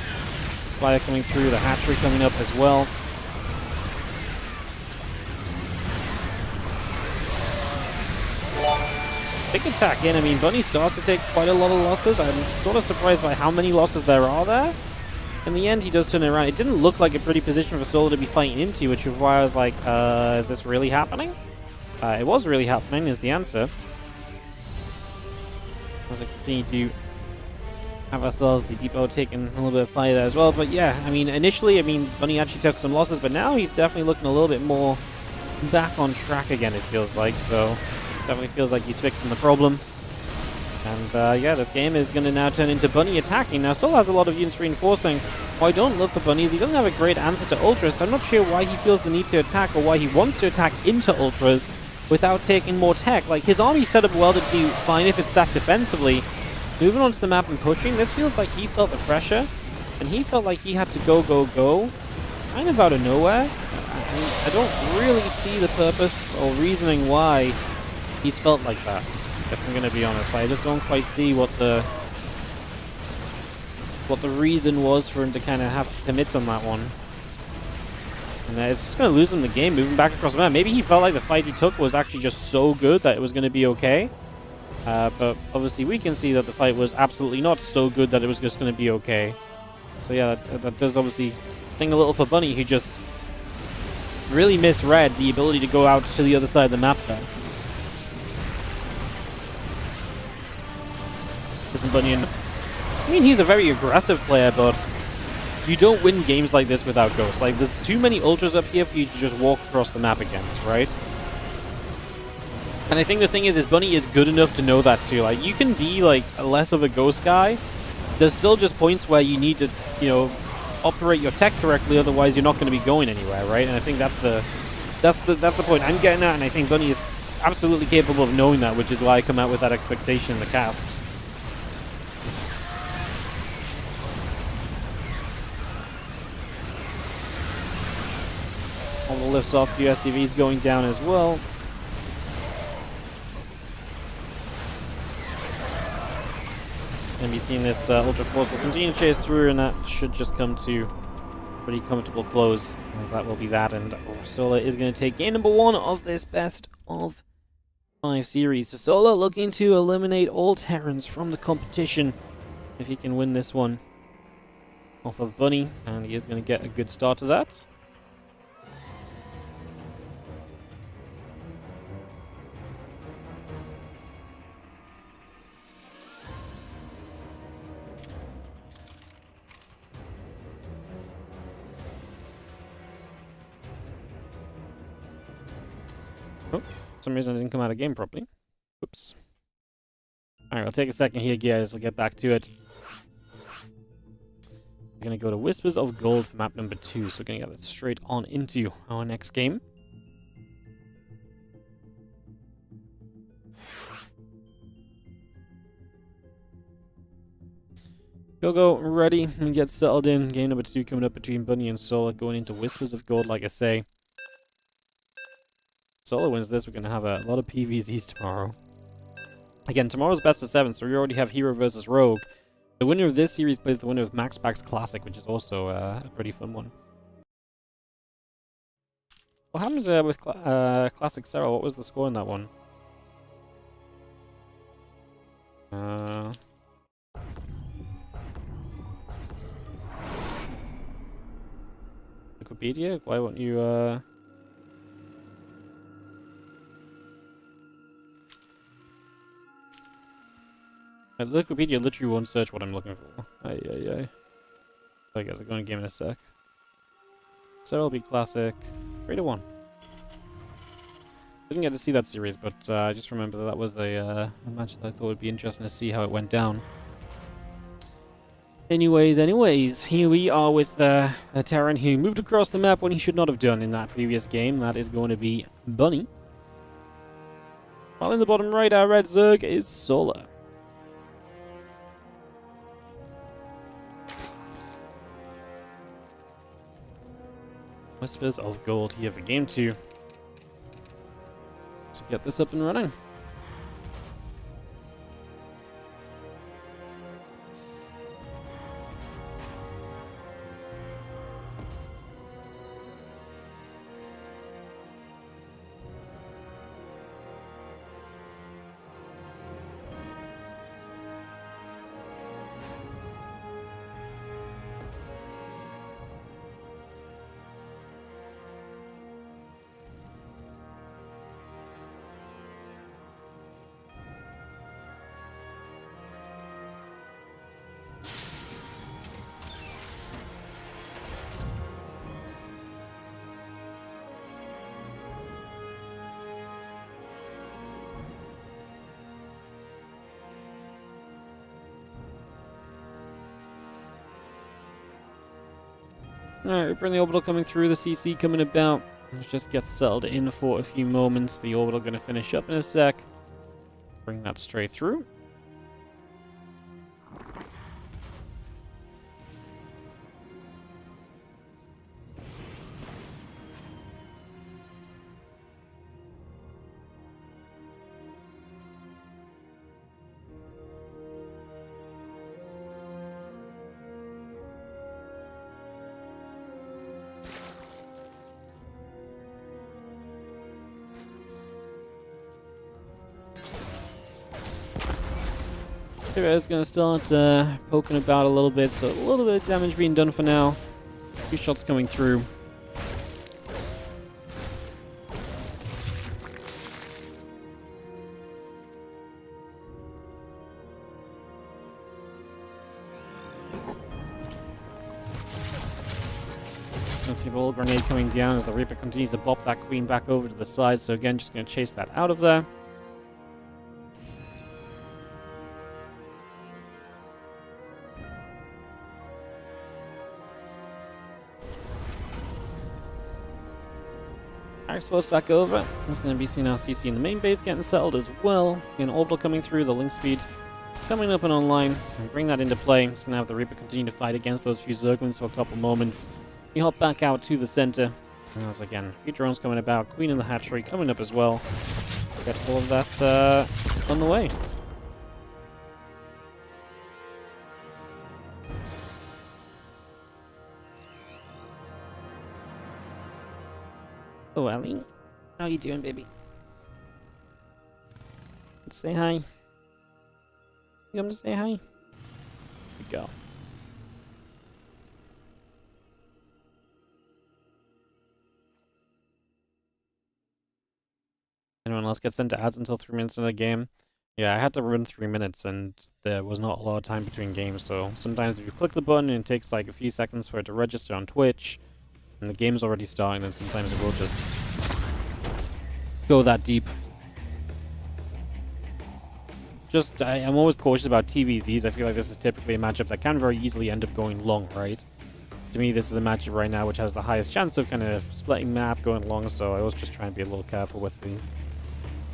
Spire coming through, the hatchery coming up as well. Big attack in. I mean, Bunny starts to take quite a lot of losses. I'm sort of surprised by how many losses there are there. In the end, he does turn it around. It didn't look like a pretty position for Solar to be fighting into, which is why I was like, is this really happening? It was really happening, is the answer. As we continue to have ourselves the depot taking a little bit of fire there as well. But yeah, I mean, initially, Bunny actually took some losses, but now he's definitely looking a little bit more back on track again, it feels like. So, definitely feels like he's fixing the problem. And yeah, this game is going to now turn into Bunny attacking. Now, still has a lot of units reinforcing. What I don't love for Bunny is he doesn't have a great answer to Ultras, so I'm not sure why he feels the need to attack or why he wants to attack into Ultras without taking more tech. Like, his army's set up well to do fine if it's sat defensively. Moving onto the map and pushing, this feels like he felt the pressure, and he felt like he had to go, kind of out of nowhere. I don't really see the purpose or reasoning why he's felt like that, if I'm going to be honest. I just don't quite see what the reason was for him to kind of have to commit on that one. And it's just going to lose him the game, moving back across the map. Maybe he felt like the fight he took was actually just so good that it was going to be okay. But obviously we can see that the fight was absolutely not so good that it was just going to be okay. So yeah, that does obviously sting a little for Bunny, who just really misread the ability to go out to the other side of the map there. Isn't Bunny in... I mean, he's a very aggressive player, but you don't win games like this without Ghost. Like, there's too many ultras up here for you to just walk across the map against, right? And I think the thing is Bunny is good enough to know that too. Like, you can be, like, less of a Ghost guy. There's still just points where you need to, you know, operate your tech correctly, otherwise you're not going to be going anywhere, right? And I think that's the point I'm getting at, and I think Bunny is absolutely capable of knowing that, which is why I come out with that expectation in the cast. All the lifts off, the SCV's going down as well. Going to be seeing this Ultra Force will continue to chase through, and that should just come to a pretty comfortable close, as that will be that, and Solar is going to take game number 1 of this best of 5 series. So Solar looking to eliminate all Terrans from the competition if he can win this one off of Bunny, and he is going to get a good start to that. Oh, for some reason I didn't come out of game properly. Oops. Alright, I'll take a second here, guys. We'll get back to it. We're going to go to Whispers of Gold for map number 2, so we're going to get it straight on into our next game. Go, ready, and get settled in. Game number 2 coming up between Bunny and Solar, going into Whispers of Gold, like I say. Solar wins this, we're going to have a lot of PvZs tomorrow. Again, tomorrow's best of 7, so we already have Hero versus Rogue. The winner of this series plays the winner of MaxPax Classic, which is also a pretty fun one. What happened with Classic Sarah? What was the score in that one? Wikipedia? Why won't you, Wikipedia literally won't search what I'm looking for. I guess I'm going to game in a sec. So it'll be Classic 3-1. Didn't get to see that series, but I just remember that was a match that I thought would be interesting to see how it went down. Anyways, here we are with a Terran who moved across the map when he should not have done in that previous game. That is going to be Bunny. While in the bottom right, our red Zerg is Solar. Whispers of Gold here for game 2. To get this up and running. Alright, we bring the orbital coming through, the CC coming about. Let's just get settled in for a few moments. The orbital going to finish up in a sec. Bring that straight through. Is going to start poking about a little bit, so a little bit of damage being done for now. 2 shots coming through. See the little grenade coming down as the Reaper continues to bop that Queen back over to the side. So again, just going to chase that out of there. Explores back over. There's going to be CNR CC in the main base getting settled as well. An orbital coming through, the link speed coming up and online. And bring that into play. Just going to have the Reaper continue to fight against those few Zerglings for a couple moments. We hop back out to the center. And there's again a few drones coming about. Queen in the hatchery coming up as well. Get all of that on the way. Oh, Ellie. How you doing, baby? Say hi. You come to say hi? Here we go. Anyone else get sent to ads until 3 minutes into the game? Yeah, I had to run 3 minutes and there was not a lot of time between games, so sometimes if you click the button and it takes like a few seconds for it to register on Twitch, and the game's already starting, then sometimes it will just go that deep. I'm always cautious about TVZs. I feel like this is typically a matchup that can very easily end up going long, right? To me, this is the matchup right now which has the highest chance of kind of splitting map, going long, so I always just try and be a little careful with the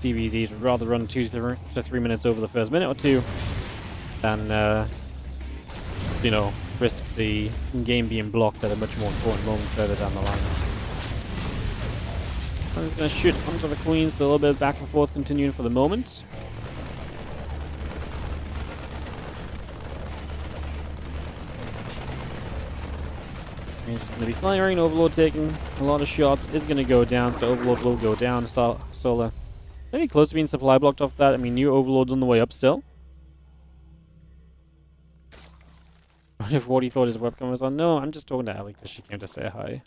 TVZs. Would rather run 2 to 3 minutes over the first minute or two than, you know, risk the game being blocked at a much more important moment further down the line. I'm just going to shoot onto the Queen, so a little bit of back and forth continuing for the moment. He's just going to be firing, Overlord taking a lot of shots, is going to go down, so Overlord will go down. Solar maybe close to being supply blocked off that. I mean, new Overlord's on the way up still. What if Wardy thought his webcam was on? No, I'm just talking to Ellie because she came to say hi.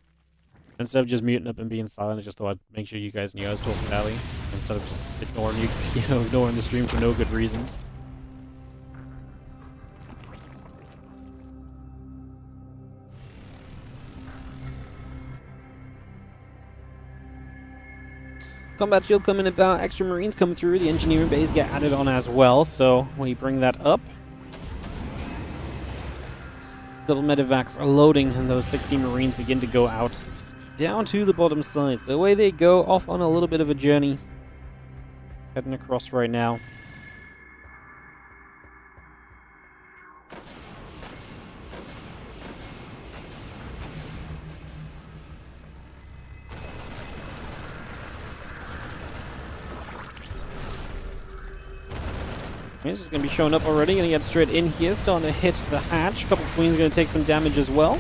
Instead of just muting up and being silent, I just thought I'd make sure you guys knew I was talking to Ellie instead of just ignoring you, ignoring the stream for no good reason. Combat shield coming about, extra marines coming through, the engineering bays get added on as well, so when you bring that up, little medevacs are loading and those 16 marines begin to go out down to the bottom side. So away they go, off on a little bit of a journey. Heading across right now. He's just going to be showing up already. Going to get straight in here. Starting to hit the hatch. A couple of Queens going to take some damage as well.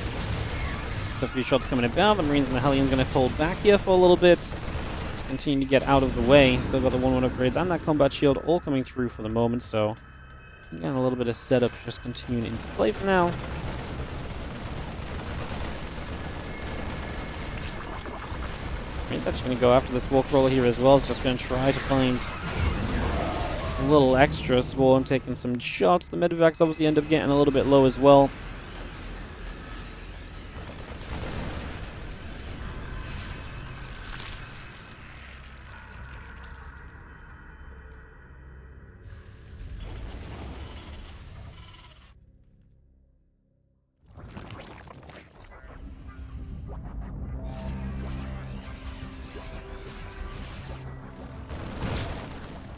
So a few shots coming about. The Marines and the Hellions going to pull back here for a little bit. Just continue to get out of the way. Still got the 1-1 upgrades and that combat shield all coming through for the moment. So again, a little bit of setup just continuing into play for now. Marines actually going to go after this walk roller here as well. It's just going to try to find a little extra. Swarm taking some shots. The medevacs obviously end up getting a little bit low as well.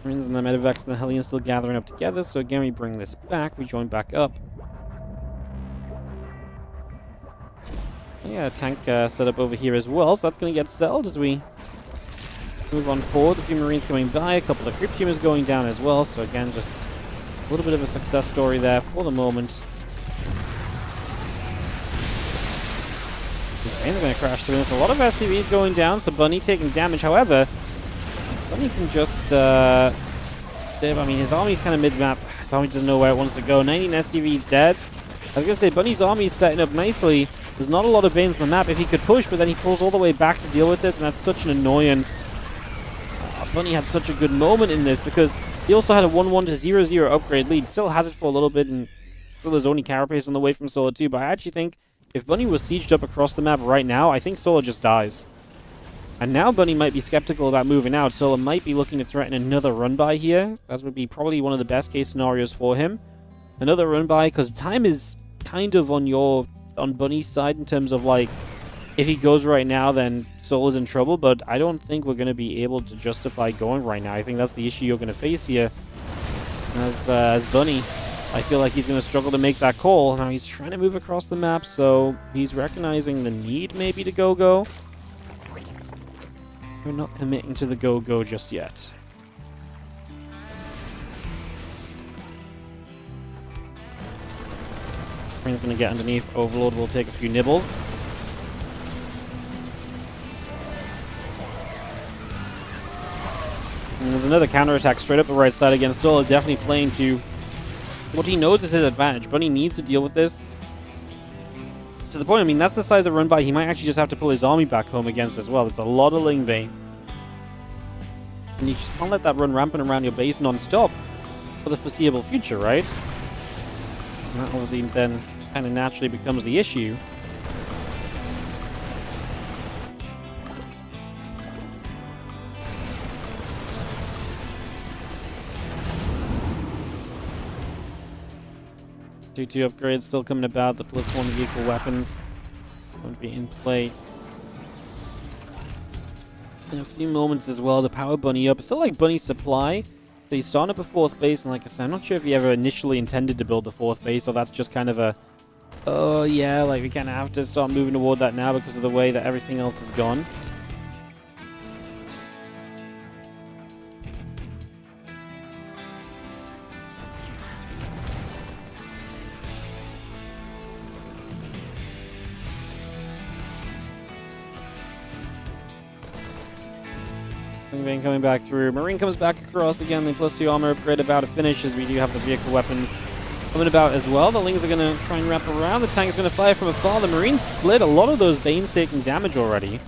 Marines and the medevacs and the Hellions still gathering up together, so again we bring this back, we join back up. Yeah, tank set up over here as well, so that's going to get settled as we move on forward. A few Marines coming by, a couple of creep teamers going down as well, so again just a little bit of a success story there for the moment. This plane's going to crash through. There's a lot of SCVs going down, so Bunny taking damage. However, Bunny can just stay up. I mean, his army's kind of mid-map. His army doesn't know where it wants to go. 19 SCVs dead. I was going to say, Bunny's army is setting up nicely. There's not a lot of Banes on the map if he could push, but then he pulls all the way back to deal with this, and that's such an annoyance. Bunny had such a good moment in this because he also had a 1-1 to 0-0 upgrade lead. Still has it for a little bit, and still is only carapace on the way from Solar 2, but I actually think if Bunny was sieged up across the map right now, I think Solar just dies. And now Bunny might be skeptical about moving out. Solar might be looking to threaten another run-by here. That would be probably one of the best-case scenarios for him. Another run-by, because time is kind of on Bunny's side in terms of, like, if he goes right now, then Solar's in trouble, but I don't think we're going to be able to justify going right now. I think that's the issue you're going to face here. As Bunny, I feel like he's going to struggle to make that call. Now, he's trying to move across the map, so he's recognizing the need maybe to go-go. We're not committing to the go-go just yet. He's going to get underneath. Overlord will take a few nibbles. And there's another counterattack straight up the right side again. Solar definitely playing to what he knows is his advantage. Bunny needs to deal with this. To the point, I mean, that's the size of run-by. He might actually just have to pull his army back home against as well. It's a lot of Ling Bane. And you just can't let that run rampant around your base non-stop for the foreseeable future, right? And that obviously then kind of naturally becomes the issue. Two upgrades still coming about. The +1 vehicle weapons won't be in play. In a few moments as well to power Bunny up. It's still like Bunny's supply. So he's starting up a 4th base, and like I said, I'm not sure if he ever initially intended to build the 4th base, or that's just kind of a, oh yeah, like we kind of have to start moving toward that now because of the way that everything else has gone. Bane coming back through. Marine comes back across again. The +2 armor upgrade about to finish, as we do have the vehicle weapons coming about as well. The Lings are going to try and wrap around. The tank is going to fire from afar. The Marines split. A lot of those Banes taking damage already.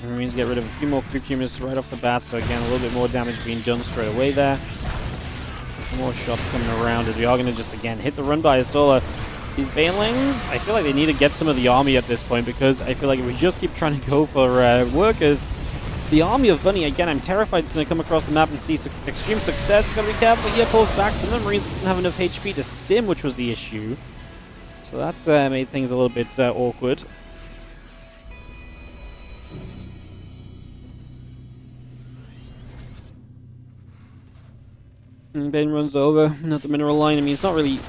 The Marines get rid of a few more creep humans right off the bat, so again, a little bit more damage being done straight away there. More shots coming around as we are going to just, again, hit the run-by as Solar. These Banelings, I feel like they need to get some of the army at this point, because I feel like if we just keep trying to go for workers, the army of Bunny, again, I'm terrified it's going to come across the map and see extreme success. Got to be careful here, pulls back. Some of the Marines didn't have enough HP to stim, which was the issue. So that made things a little bit awkward. And Bane runs over, not the mineral line. I mean, it's not really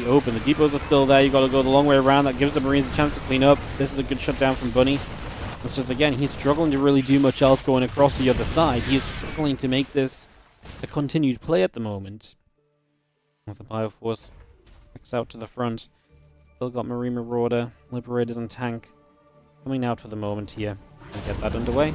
open. The depots are still there. You got to go the long way around. That gives the Marines a chance to clean up. This is a good shutdown from Bunny. It's just, again, he's struggling to really do much else going across the other side. He's struggling to make this a continued play at the moment. As the Bioforce backs out to the front. Still got Marine Marauder, Liberators and Tank coming out for the moment here. And get that underway.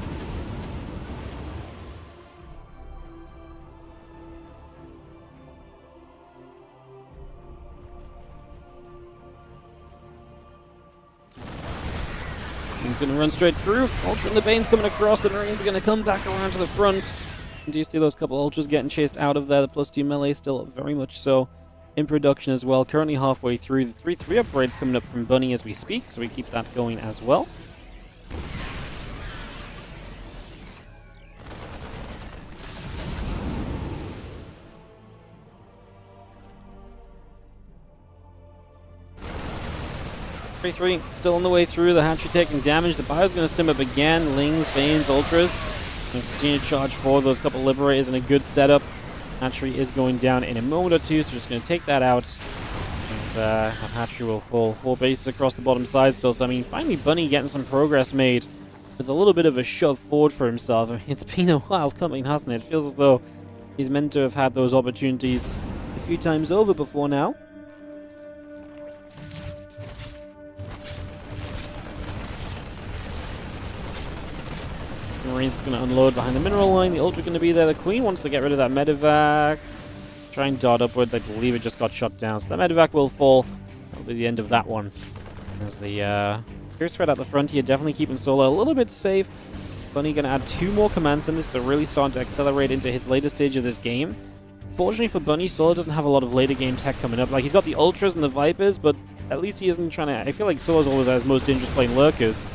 He's going to run straight through. Ultra and the Bane's coming across. The Marines are going to come back around to the front. And do you see those couple Ultras getting chased out of there? The +2 melee still very much so in production as well. Currently halfway through. The 3-3 upgrades coming up from Bunny as we speak, so we keep that going as well. Three still on the way through. The hatchery taking damage. The Bio's going to stim up again. Lings, Banes, Ultras. And continue to charge forward. Those couple Liberators in a good setup. Hatchery is going down in a moment or two, so just going to take that out. And hatchery will fall 4 bases across the bottom side still. So, I mean, finally Bunny getting some progress made with a little bit of a shove forward for himself. I mean, it's been a while coming, hasn't it? It feels as though he's meant to have had those opportunities a few times over before now. Marines is going to unload behind the mineral line. The Ultra going to be there. The Queen wants to get rid of that medevac. Try and dart upwards. I believe it just got shot down. So that medevac will fall. That'll be the end of that one. As the clear spread out the front here, definitely keeping Solar a little bit safe. Bunny going to add 2 more command centers, so really starting to accelerate into his later stage of this game. Fortunately for Bunny, Solar doesn't have a lot of later game tech coming up. Like, he's got the Ultras and the Vipers, but at least he isn't trying to... I feel like Solar's always has most dangerous playing Lurkers.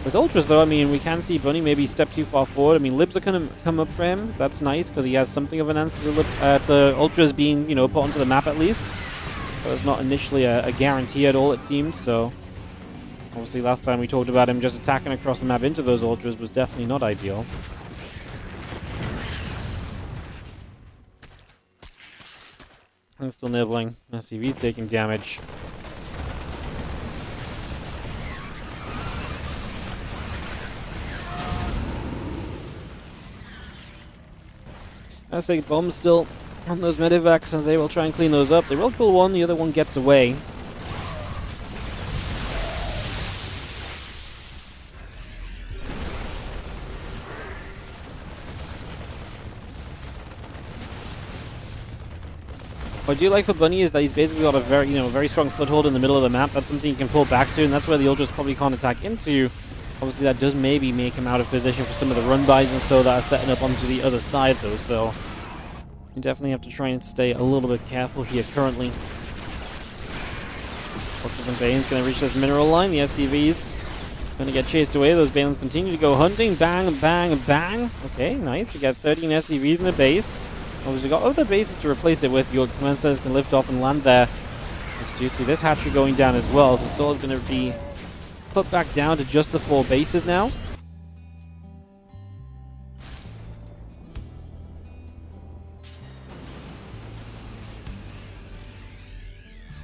With Ultras, though, I mean, we can see Bunny maybe step too far forward. I mean, Libs are going to come up for him. That's nice, because he has something of an answer to Ultras being, you know, put onto the map at least. But it's not initially a guarantee at all, it seemed, so... Obviously, last time we talked about him just attacking across the map into those Ultras was definitely not ideal. And still nibbling. SCV's taking damage. I say bombs still on those medivacs, and they will try and clean those up. They will kill one, the other one gets away. What I do like for Bunny is that he's basically got a very strong foothold in the middle of the map. That's something he can pull back to, and that's where the Ultras probably can't attack into. Obviously, that does maybe make him out of position for some of the run-bys and so that are setting up onto the other side, though, so... You definitely have to try and stay a little bit careful here currently. Ultras and Bane's going to reach this mineral line. The SCV's going to get chased away. Those Balins continue to go hunting. Bang, bang, bang. Okay, nice. We got 13 SCVs in the base. Obviously, got other bases to replace it with. Your command centers can lift off and land there. As you see, this hatchery going down as well. So Solar's going to be put back down to just the 4 bases now.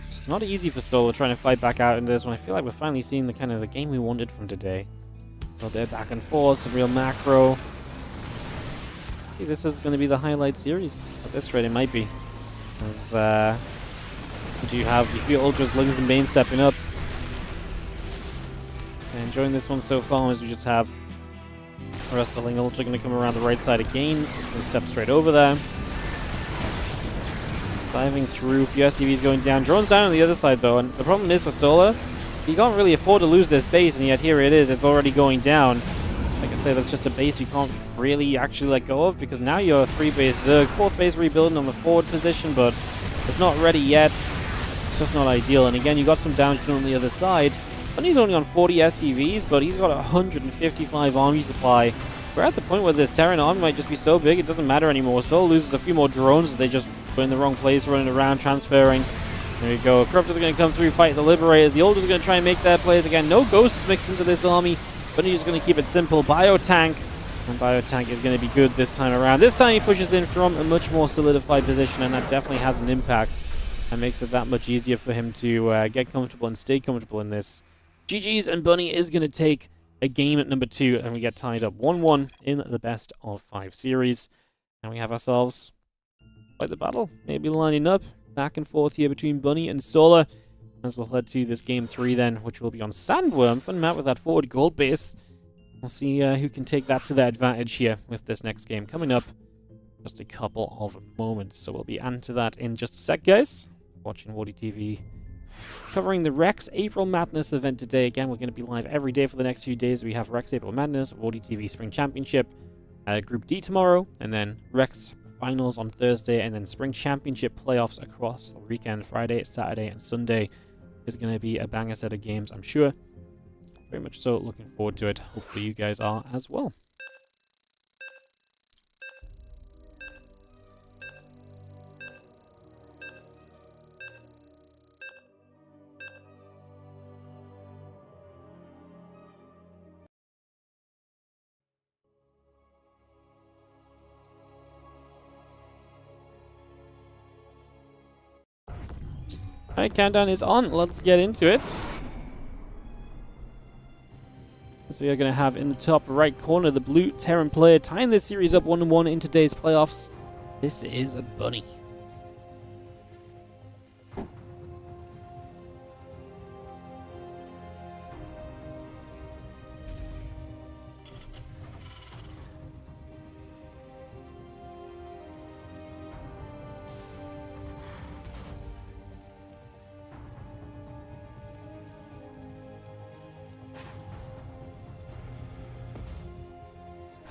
It's not easy for Solar trying to fight back out into this one. I feel like we're finally seeing the kind of the game we wanted from today. Well, they're back and forth, some real macro. This is going to be the highlight series. At this rate, it might be. As you feel Ultras, Luggins, and Bane stepping up. So enjoying this one so far as we just have the rest of the Ling Ultra going to come around the right side of Gaines. Just going to step straight over there. Diving through, a few SCVs going down. Drones down on the other side though, and the problem is for Solar, he can't really afford to lose this base, and yet here it is, it's already going down. Like I say, that's just a base you can't really actually let go of, because now you're 3-base Zerg, 4th base rebuilding on the forward position, but it's not ready yet. It's just not ideal. And again, you got some damage on the other side. And he's only on 40 SCVs, but he's got 155 army supply. We're at the point where this Terran army might just be so big, it doesn't matter anymore. Soul loses a few more drones as they just were in the wrong place, running around, transferring. There we go. Corruptors are going to come through, fight the Liberators. The Ultras are going to try and make their plays again. No ghosts mixed into this army. But he's just going to keep it simple. Biotank. And Biotank is going to be good this time around. This time he pushes in from a much more solidified position, and that definitely has an impact. And makes it that much easier for him to get comfortable and stay comfortable in this. GG's, and Bunny is going to take a game at number 2, and we get tied up 1-1 in the best of 5 series. And we have ourselves quite the battle. Maybe lining up back and forth here between Bunny and Solar. As we'll head to this game 3 then, which will be on Sandworm. Fun map with that forward gold base. We'll see who can take that to their advantage here with this next game coming up. Just a couple of moments. So we'll be onto that in just a sec, guys. Watching WardiTV. Covering the Rex April Madness event today. Again, we're going to be live every day for the next few days. We have Rex April Madness, WardiTV Spring Championship, Group D tomorrow, and then Rex Finals on Thursday, and then Spring Championship playoffs across the weekend, Friday, Saturday, and Sunday. Is going to be a banger set of games, I'm sure. Very much so, looking forward to it. Hopefully you guys are as well. Alright, countdown is on. Let's get into it. So we are going to have in the top right corner the blue Terran player tying this series up 1-1 in today's playoffs. This is a Bunny.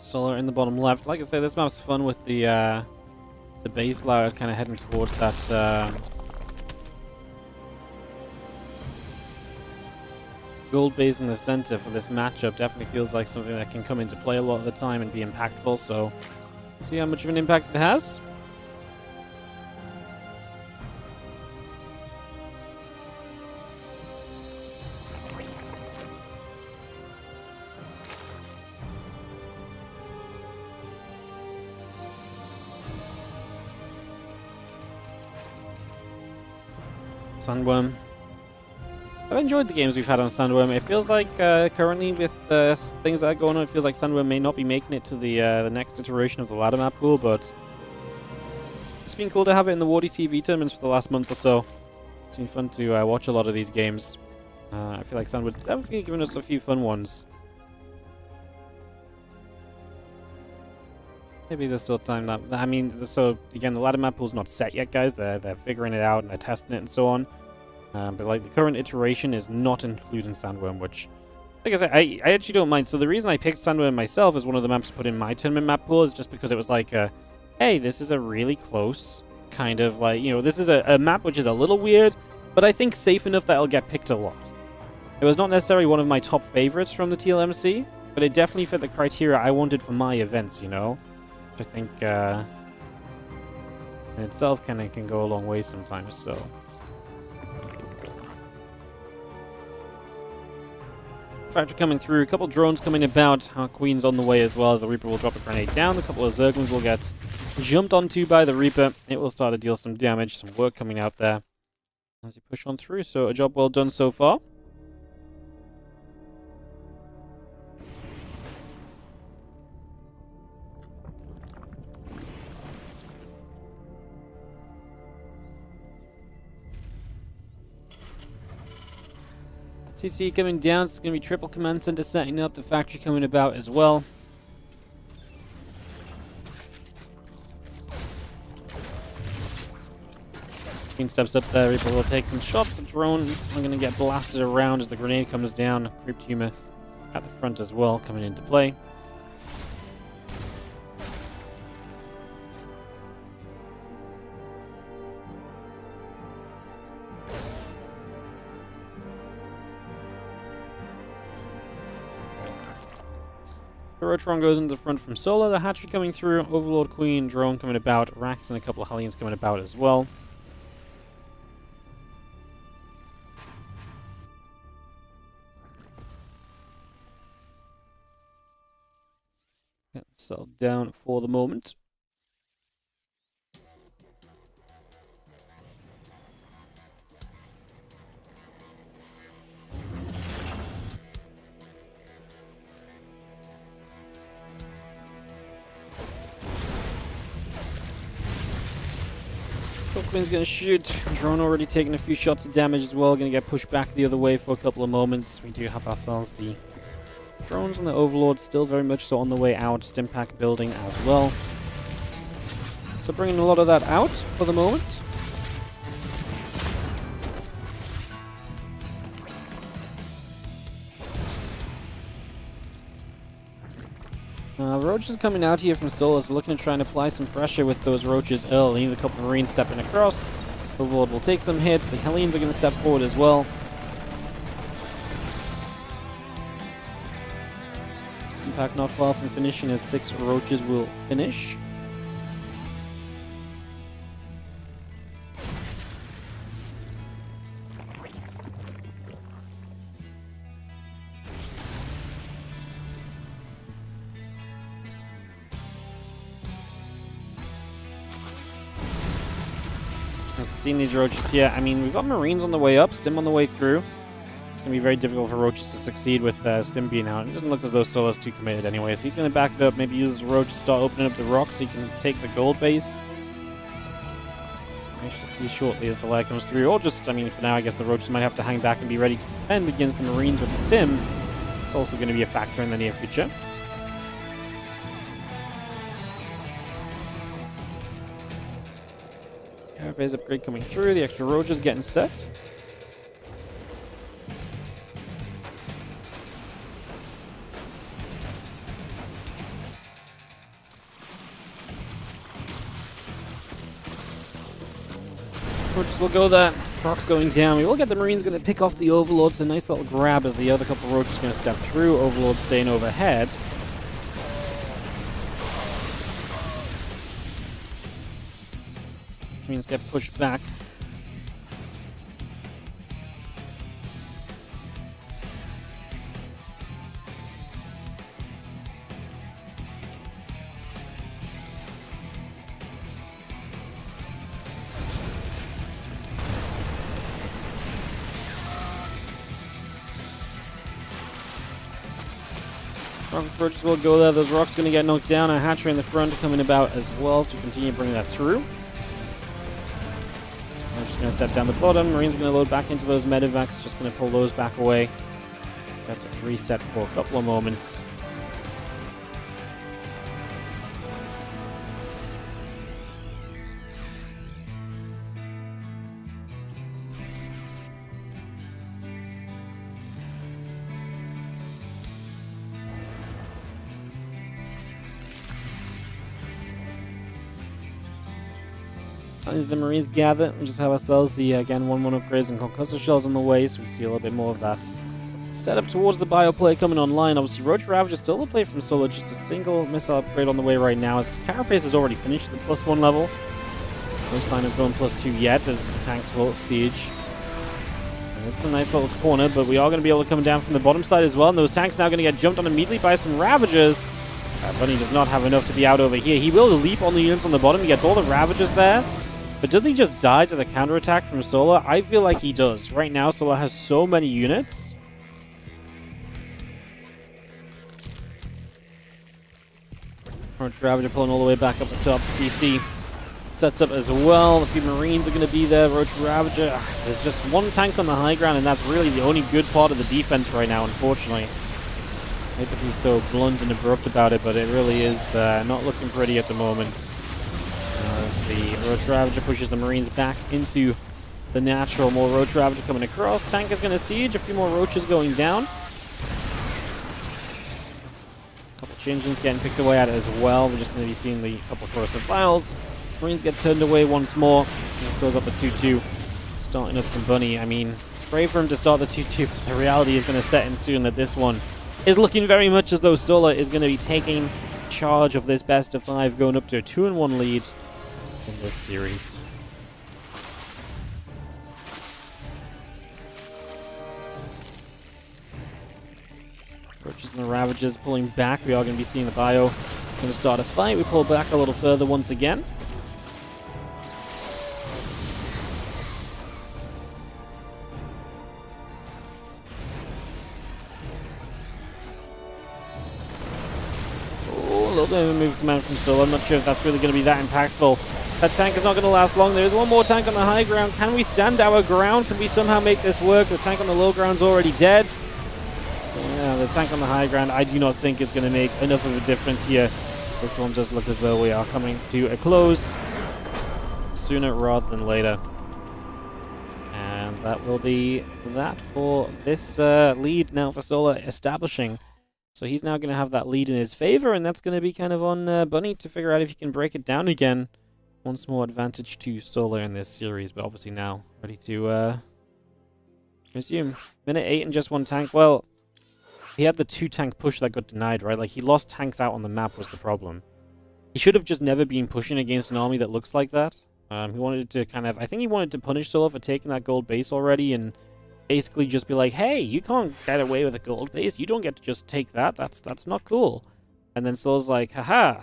Solar in the bottom left. Like I say, this map's fun with the base layer kind of heading towards that gold base in the center for this matchup. Definitely feels like something that can come into play a lot of the time and be impactful. So, see how much of an impact it has. Sandworm. I've enjoyed the games we've had on Sandworm. It feels like currently with things that are going on, it feels like Sandworm may not be making it to the next iteration of the ladder map pool, but it's been cool to have it in the WardiTV tournaments for the last month or so. It's been fun to watch a lot of these games. I feel like Sandworm's definitely given us a few fun ones. Maybe there's still time that... I mean, so again, the ladder map pool's not set yet, guys. They're figuring it out and they're testing it and so on. But like the current iteration is not including Sandworm, which, like I said, I actually don't mind. So the reason I picked Sandworm myself as one of the maps to put in my tournament map pool is just because it was like, hey, this is a really close kind of like, you know, this is a map which is a little weird, but I think safe enough that it'll get picked a lot. It was not necessarily one of my top favorites from the TLMC, but it definitely fit the criteria I wanted for my events, you know? Which I think in itself kind of can go a long way sometimes, so... Factory coming through, a couple drones coming about. Our Queen's on the way as well, as the Reaper will drop a grenade down. A couple of Zerglings will get jumped onto by the Reaper. It will start to deal some damage, some work coming out there as he push on through. So a job well done so far. CC coming down, it's going to be triple command center setting up, the factory coming about as well. Queen steps up there, Reaper will take some shots, the drones are going to get blasted around as the grenade comes down. Creep tumor at the front as well, coming into play. Rotron goes into the front from Solar, the hatchery coming through, Overlord Queen, drone coming about, Rax and a couple of Hellions coming about as well. Get settled down for the moment. Queen's gonna shoot. Drone already taking a few shots of damage as well. Gonna get pushed back the other way for a couple of moments. We do have ourselves the drones and the Overlord still very much so on the way out. Stimpack building as well. So bringing a lot of that out for the moment. Roaches coming out here from Solar, so looking to try and apply some pressure with those Roaches early. A couple of Marines stepping across. Overlord will take some hits. The Hellions are going to step forward as well. Impact not far from finishing as 6 Roaches will finish. Seeing these Roaches here, I mean, we've got Marines on the way up, Stim on the way through. It's going to be very difficult for Roaches to succeed with Stim being out. It doesn't look as though Solar's too committed anyway, so he's going to back it up, maybe use his Roach to start opening up the rock so he can take the gold base. We shall see shortly as the lair comes through, or just, I mean, for now, I guess the Roaches might have to hang back and be ready to defend against the Marines with the Stim. It's also going to be a factor in the near future. Carapace upgrade coming through, the extra Roaches getting set. Roaches will go there. Rock's going down. We will get the Marines going to pick off the Overlord. It's a nice little grab as the other couple of Roaches going to step through. Overlord staying overhead. Marines get pushed back. Rocket approaches will go there. Those rocks going to get knocked down. A hatchery in the front coming about as well, so we continue bringing that through. I'm just going to step down the bottom. Marines are going to load back into those medevacs. Just going to pull those back away. Got to reset for a couple of moments. As the Marines gather, we just have ourselves the, again, 1-1 upgrades and concussor shells on the way, so we see a little bit more of that setup towards the bio play coming online. Obviously, Roach Ravager still a play from Solo, just a single missile upgrade on the way right now, as Carapace has already finished the +1 level. No sign of going +2 yet, as the tanks will siege. And this is a nice little corner, but we are going to be able to come down from the bottom side as well, and those tanks now going to get jumped on immediately by some Ravagers. Bunny does not have enough to be out over here. He will leap on the units on the bottom. He gets all the Ravagers there. But does he just die to the counterattack from Solar? I feel like he does. Right now, Solar has so many units. Roach Ravager pulling all the way back up the top. CC sets up as well. A few Marines are going to be there. Roach Ravager. There's just one tank on the high ground, and that's really the only good part of the defense right now, unfortunately. I hate to be so blunt and abrupt about it, but it really is not looking pretty at the moment. As the Roach Ravager pushes the Marines back into the natural. More Roach Ravager coming across. Tank is going to siege. A few more Roaches going down. A couple Chinchins getting picked away at it as well. We're just going to be seeing the couple corrosive files. Marines get turned away once more. And still got the 2-2 starting up from Bunny. I mean, pray for him to start the 2-2. The reality is going to set in soon that this one is looking very much as though Solar is going to be taking charge of this best of 5, going up to a 2-1 lead in this series. Roaches and the Ravagers pulling back. We are going to be seeing the bio going to start a fight. We pull back a little further once again. Oh, a little bit of a move command from Solo. I'm not sure if that's really going to be that impactful. That tank is not going to last long. There's one more tank on the high ground. Can we stand our ground? Can we somehow make this work? The tank on the low ground is already dead. Yeah, the tank on the high ground I do not think is going to make enough of a difference here. This one does look as though we are coming to a close sooner rather than later. And that will be that for this lead now for Solar establishing. So he's now going to have that lead in his favor, and that's going to be kind of on Bunny to figure out if he can break it down again. Once more advantage to Solar in this series, but obviously now ready to resume. Minute 8 and just one tank. Well, he had the 2-tank push that got denied, right? Like, he lost tanks out on the map was the problem. He should have just never been pushing against an army that looks like that. He wanted to kind of... I think he wanted to punish Solar for taking that gold base already and basically just be like, hey, you can't get away with a gold base. You don't get to just take that. That's not cool. And then Solar's like, haha.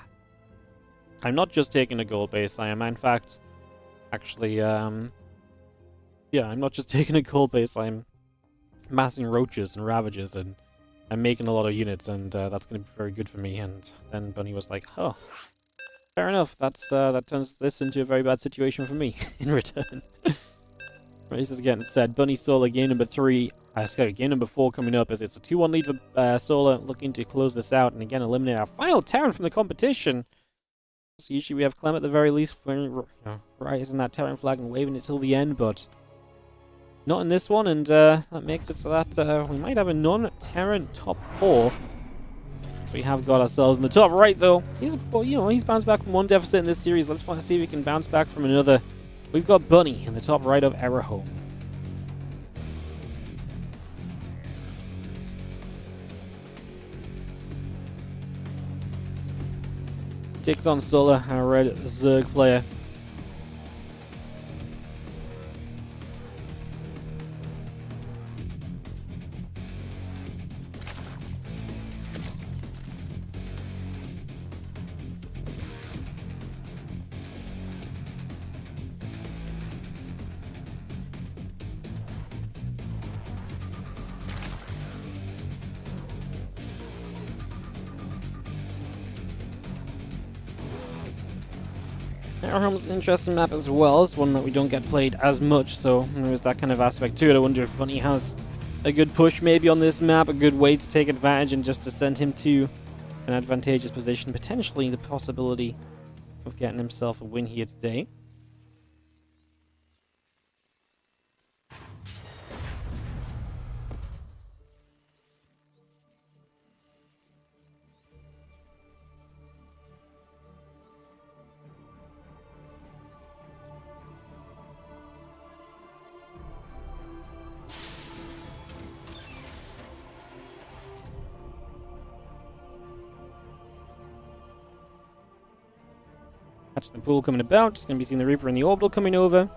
I'm not just taking a gold base. I am, in fact, actually, yeah, I'm not just taking a gold base. I'm massing Roaches and Ravagers, and I'm making a lot of units, and that's going to be very good for me. And then Bunny was like, oh, fair enough. That turns this into a very bad situation for me in return. Race is getting set. Bunny Solar game number 3. Game number 4 coming up as it's a 2-1 lead for Solar, looking to close this out and again eliminate our final Terran from the competition. So usually we have Clem at the very least, rising that Terran flag and waving it till the end, but not in this one, and that makes it so that we might have a non-Terran top 4. So we have got ourselves in the top right, though. He's bounced back from one deficit in this series. Let's see if he can bounce back from another. We've got Bunny in the top right of our home. Takes on Sola, our red Zerg player. Our home's an interesting map as well. It's one that we don't get played as much, so there's that kind of aspect to it. I wonder if Bunny has a good push maybe on this map, a good way to take advantage and just to send him to an advantageous position. Potentially the possibility of getting himself a win here today. Catch the pool coming about. Just going to be seeing the Reaper and the Orbital coming over.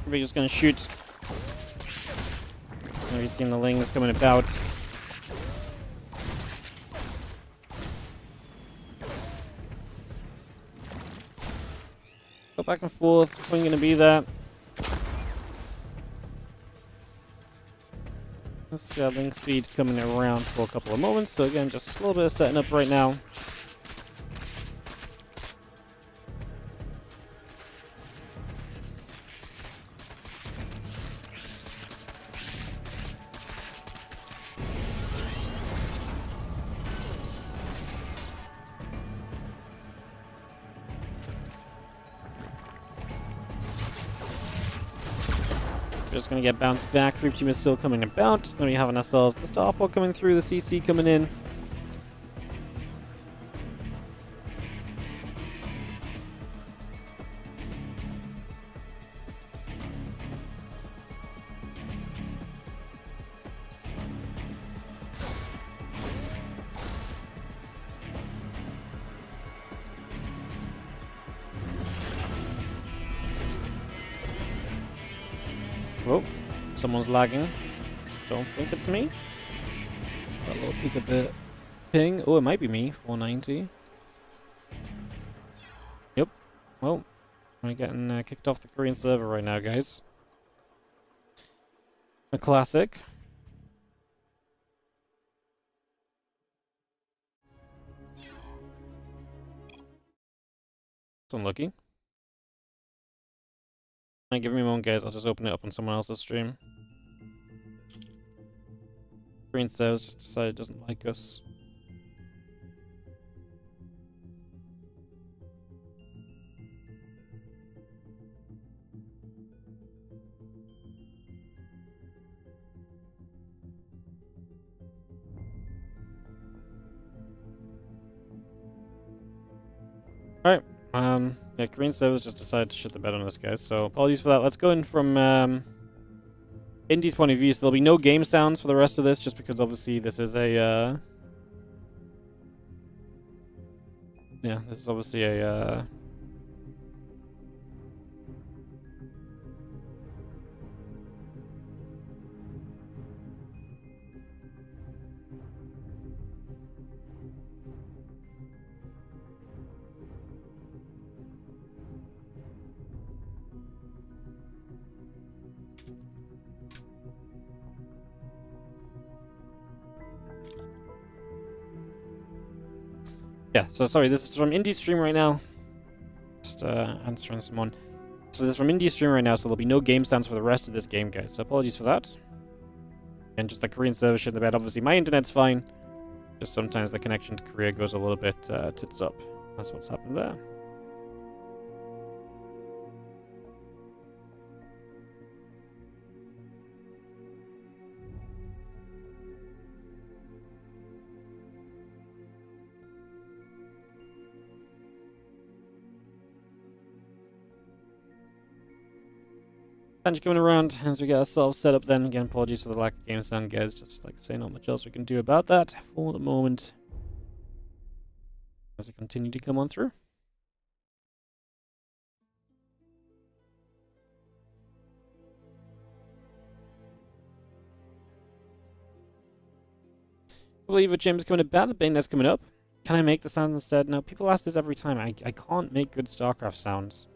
We're just going to shoot. So we've seen the Lings coming about. Go back and forth. When going to be there? Let's see our Ling speed coming around for a couple of moments. So again, just a little bit of setting up right now. Just gonna get bounced back. Creep team is still coming about. Just gonna be having ourselves the starport coming through, the CC coming in. Oh, someone's lagging. Just don't think it's me. Let's have a little peek at the ping. Oh, it might be me. 490. Yep. Well, we're getting kicked off the Korean server right now, guys. A classic. It's unlucky. Give me a moment, guys. I'll just open it up on someone else's stream. Green Sails just decided it doesn't like us. Alright. Yeah, Green Servers just decided to shit the bed on us, guys, so apologies for that. Let's go in from Indy's point of view, so there'll be no game sounds for the rest of this, just because obviously this is a, yeah, this is obviously a, Yeah, so sorry, this is from Indie Stream right now. Just answering someone. So this is from Indie Stream right now, so there'll be no game sounds for the rest of this game, guys. So apologies for that. And just the Korean server shit in the bed. Obviously, my internet's fine. Just sometimes the connection to Korea goes a little bit tits up. That's what's happened there. Thanks for coming around as we get ourselves set up then. Again, apologies for the lack of game sound, guys. Just like I say, not much else we can do about that for the moment. As we continue to come on through. I believe what James coming about, the bane that's coming up. Can I make the sounds instead? No, people ask this every time. I can't make good StarCraft sounds.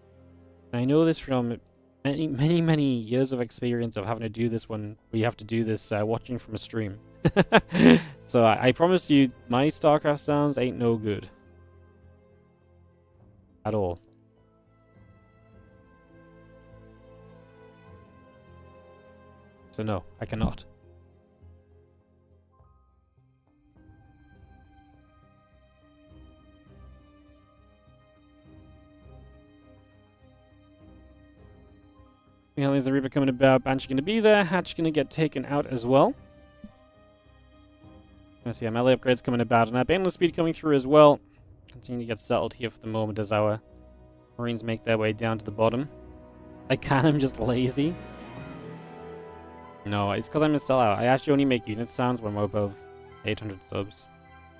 And I know this from many years of experience of having to do this when we have to do this watching from a stream. So I promise you, my StarCraft sounds ain't no good. At all. So no, I cannot. There's the Reaper coming about. Banshee going to be there. Hatch going to get taken out as well. Let's see, melee upgrades coming about. And our Baneless speed coming through as well. Continue to get settled here for the moment as our Marines make their way down to the bottom. I'm just lazy. No, it's because I'm a sellout. I actually only make unit sounds when we're above 800 subs.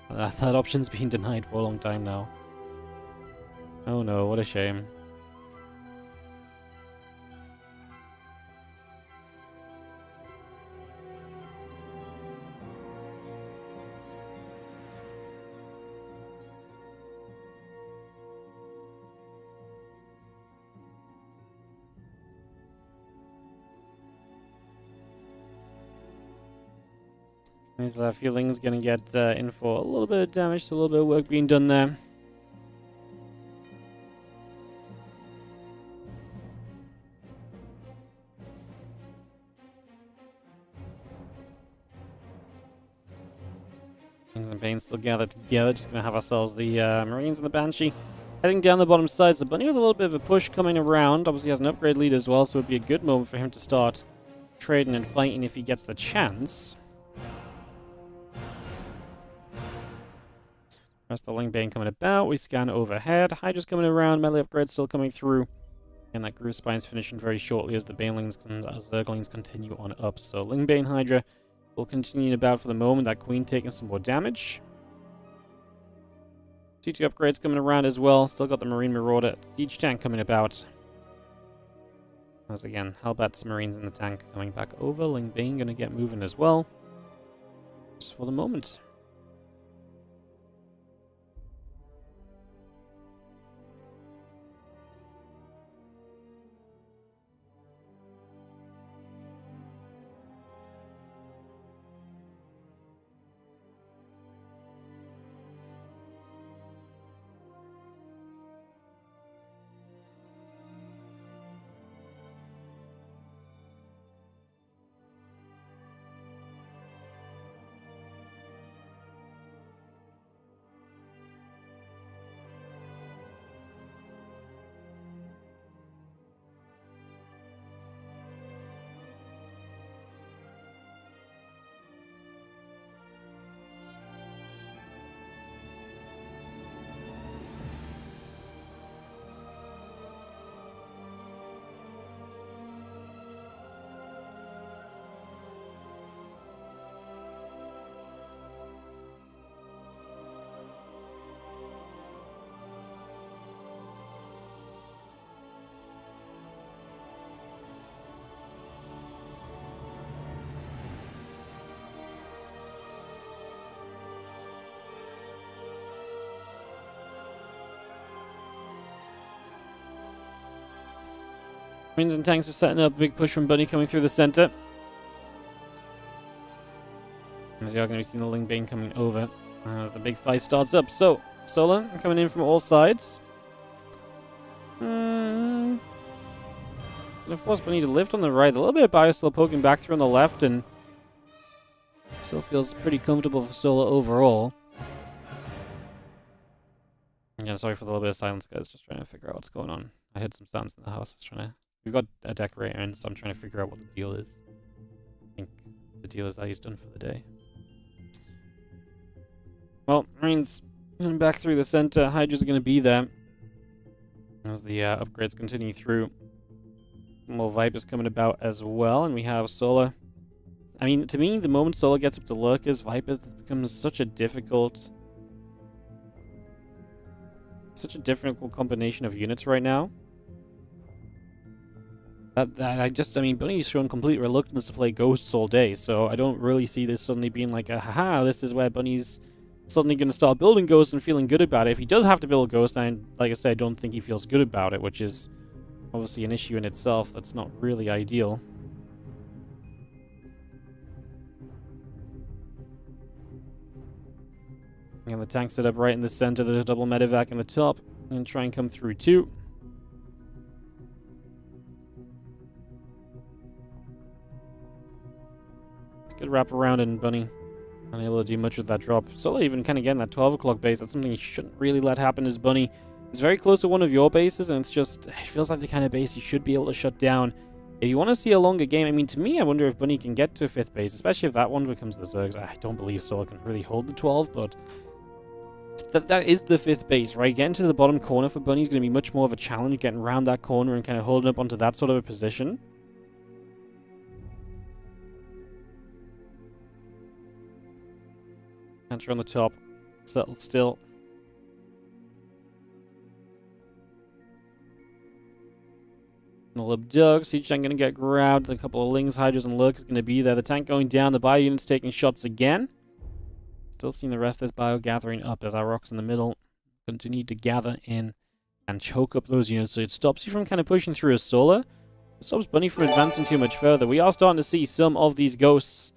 That option's been denied for a long time now. Oh no, what a shame. His feeling's gonna get in for a little bit of damage, so a little bit of work being done there. Kings and Bane still gathered together, just gonna have ourselves the Marines and the Banshee heading down the bottom side. So Bunny with a little bit of a push coming around. Obviously has an upgrade lead as well, so it'd be a good moment for him to start trading and fighting if he gets the chance. Rest of the Ling Bane coming about. We scan overhead. Hydra's coming around. Melee upgrades still coming through. And that Groove Spine's finishing very shortly as the Banelings and Zerglings continue on up. So Ling Bane Hydra will continue about for the moment. That Queen taking some more damage. C2 upgrades coming around as well. Still got the Marine Marauder Siege Tank coming about. As again, Hellbat's Marines in the tank coming back over. Ling Bane going to get moving as well. Just for the moment. Marines and tanks are setting up a big push from Bunny coming through the center. As you are going to be seeing the Ling Bane coming over as the big fight starts up. So, Solar coming in from all sides. Gonna force Bunny to lift on the right. A little bit of bias still poking back through on the left, and still feels pretty comfortable for Solar overall. Yeah, sorry for the little bit of silence, guys. Just trying to figure out what's going on. I heard some sounds in the house. We've got a decorator in, so I'm trying to figure out what the deal is. I think the deal is that he's done for the day. Well, Marines coming back through the center. Hydras are going to be there as the upgrades continue through. More Vipers coming about as well, and we have Solar. I mean, to me, the moment Solar gets up to Lurkers, Vipers, this becomes such a difficult combination of units right now. I mean, Bunny's shown complete reluctance to play Ghosts all day, so I don't really see this suddenly being like, haha, this is where Bunny's suddenly going to start building Ghosts and feeling good about it. If he does have to build Ghosts, and like I said, I don't think he feels good about it, which is obviously an issue in itself. That's not really ideal. And the tank set up right in the center, the double medevac in the top, and try and come through too. Good wrap around, and Bunny unable to do much with that drop. Solar even kind of getting that 12 o'clock base. That's something you shouldn't really let happen as Bunny is very close to one of your bases, and it feels like the kind of base you should be able to shut down. If you want to see a longer game, I mean, to me, I wonder if Bunny can get to a 5th base, especially if that one becomes the Zergs. I don't believe Solar can really hold the 12, but that is the 5th base, right? Getting to the bottom corner for Bunny is going to be much more of a challenge, getting around that corner and kind of holding up onto that sort of a position. Cancer on the top. Settled still. Nullib Dug. Siege tank going to get grabbed. A couple of Lings, Hydras, and Lurk is going to be there. The tank going down. The bio unit's taking shots again. Still seeing the rest of this bio gathering up as our rocks in the middle continue to gather in and choke up those units. So it stops you from kind of pushing through a Solar. It stops Bunny from advancing too much further. We are starting to see some of these Ghosts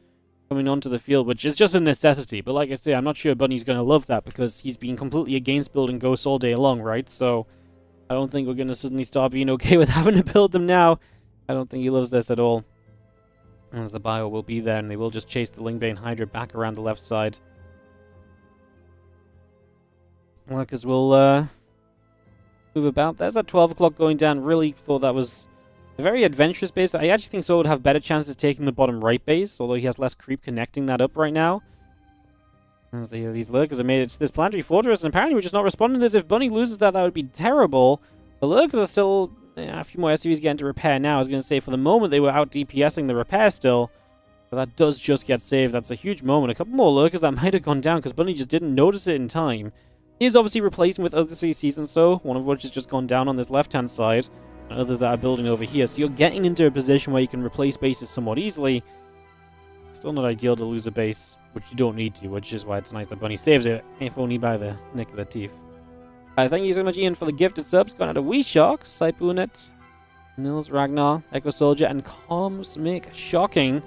coming onto the field, which is just a necessity. But like I say, I'm not sure Bunny's going to love that because he's been completely against building Ghosts all day long, right? So I don't think we're going to suddenly start being okay with having to build them now. I don't think he loves this at all. As the bio will be there, and they will just chase the Lingbane Hydra back around the left side. Lurkers will move about. There's that 12 o'clock going down. Really thought that was a very adventurous base. I actually think Soul would have better chances of taking the bottom right base, although he has less creep connecting that up right now. As these Lurkers have made it to this planetary fortress, and apparently we're just not responding to this. If Bunny loses that, that would be terrible. The Lurkers are still a few more SCVs getting to repair now. I was going to say, for the moment, they were out DPSing the repair still. But that does just get saved. That's a huge moment. A couple more Lurkers that might have gone down because Bunny just didn't notice it in time. He is obviously replacing with other CCs and so, one of which has just gone down on this left-hand side, and others that are building over here. So you're getting into a position where you can replace bases somewhat easily. Still not ideal to lose a base, which you don't need to, which is why it's nice that Bunny saves it, if only by the nick of the teeth. Thank you so much, Ian, for the gifted subs. Gone out of Wee Shark, Saipunet, Nils Ragnar, Echo Soldier, and Cosmic Shocking.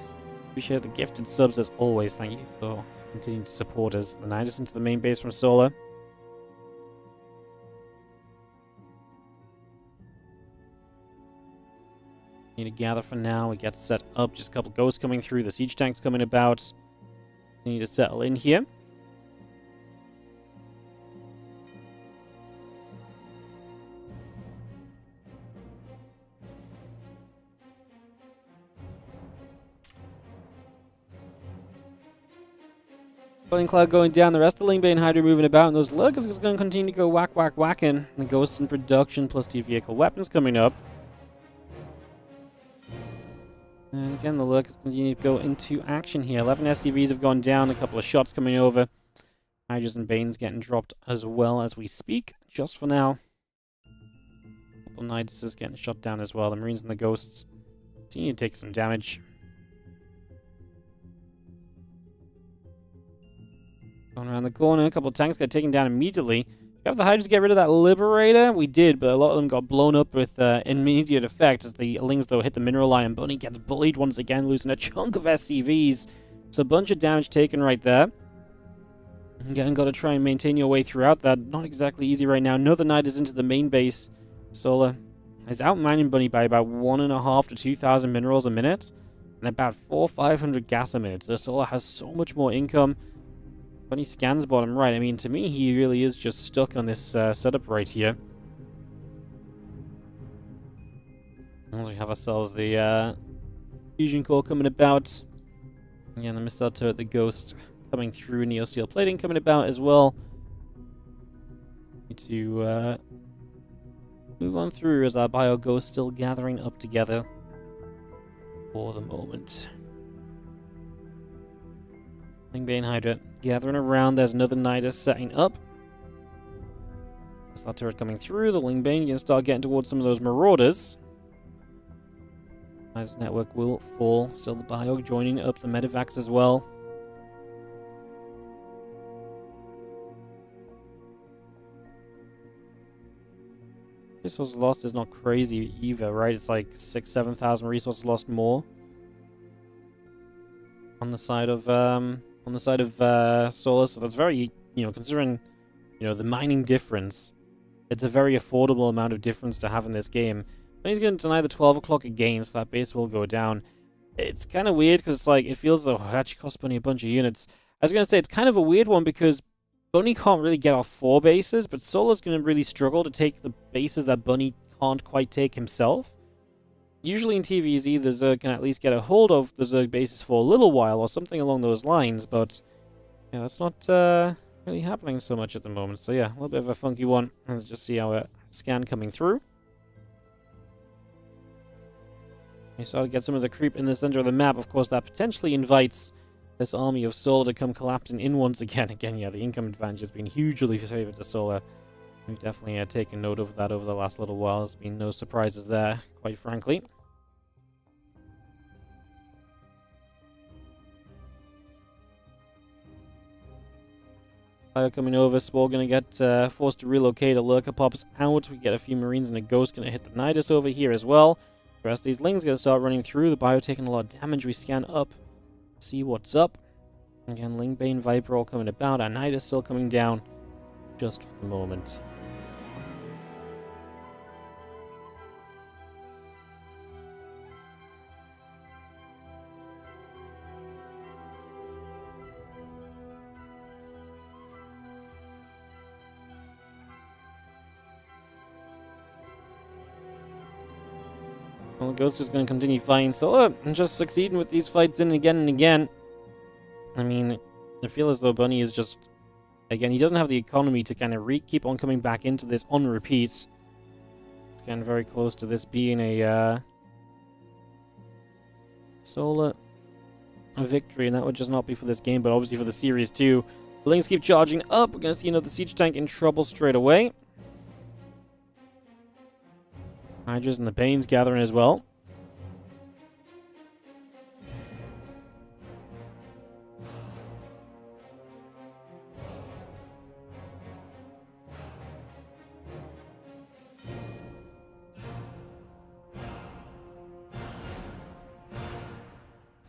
Appreciate the gifted subs as always. Thank you for continuing to support us. The Nidus into the main base from Solar. Need to gather for now. We get set up. Just a couple ghosts coming through. The siege tanks coming about. We need to settle in here. Flame Cloud going down. The rest of the Lingbane Hydra moving about. And those Lurkers is going to continue to go whack, whack, whacking. The ghosts in production plus 2 vehicle weapons coming up. And again, the Lurkers continue to go into action here. 11 SCVs have gone down, a couple of shots coming over. Hydras and Banes getting dropped as well as we speak, just for now. A couple Niduses getting shot down as well. The Marines and the Ghosts continue to take some damage. Going around the corner, a couple of tanks get taken down immediately. We have the Hydras get rid of that Liberator. We did, but a lot of them got blown up with immediate effect as the Lings, though, hit the mineral line, and Bunny gets bullied once again, losing a chunk of SCVs. So a bunch of damage taken right there. Again, got to try and maintain your way throughout that. Not exactly easy right now. Another Knight is into the main base. Solar is out mining Bunny by about 1.5 to 2,000 minerals a minute. And about 400-500 gas a minute. So Solar has so much more income. Bunny scans bottom right. I mean, to me, he really is just stuck on this setup right here. As we have ourselves the fusion core coming about. Yeah, the missile turret, the Ghost coming through. Neo Steel plating coming about as well. Need to move on through as our Bio Ghost still gathering up together for the moment. Lingbane Hydra gathering around. There's another Nidus setting up. Missile turret coming through. The Lingbane gonna start getting towards some of those Marauders. Nidus network will fall. Still the Bio joining up the Medivacs as well. Resources lost is not crazy either, right? It's like 6,000-7,000 resources lost more on the side of Solar. So that's very, considering the mining difference, it's a very affordable amount of difference to have in this game. And he's going to deny the 12 o'clock again, so that base will go down. It's kind of weird because it's like it feels though it actually cost Bunny a bunch of units. I was going to say it's kind of a weird one because Bunny can't really get off 4 bases, but Solar's going to really struggle to take the bases that Bunny can't quite take himself. Usually in TVZ, the Zerg can at least get a hold of the Zerg bases for a little while or something along those lines, but yeah, that's not really happening so much at the moment. So yeah, a little bit of a funky one. Let's just see our scan coming through. We start to get some of the creep in the center of the map. Of course, that potentially invites this army of Solar to come collapsing in once again. Again, yeah, the income advantage has been hugely favored to Solar. We've definitely taken note of that over the last little while. There's been no surprises there, quite frankly. Fire coming over. Spore going to get forced to relocate. A Lurker pops out. We get a few Marines and a Ghost going to hit the Nidus over here as well. The rest of these Lings going to start running through. The Bio taking a lot of damage. We scan up. See what's up. Again, Lingbane, Viper all coming about. Our Nidus still coming down. Just for the moment. Well, Ghost is going to continue fighting Solar and just succeeding with these fights in again and again. I mean, I feel as though Bunny is just... Again, he doesn't have the economy to kind of keep on coming back into this on repeat. It's getting very close to this being a Solar victory, and that would just not be for this game, but obviously for the series too. The Lings keep charging up. We're going to see another siege tank in trouble straight away. Hydras and the Banes gathering as well.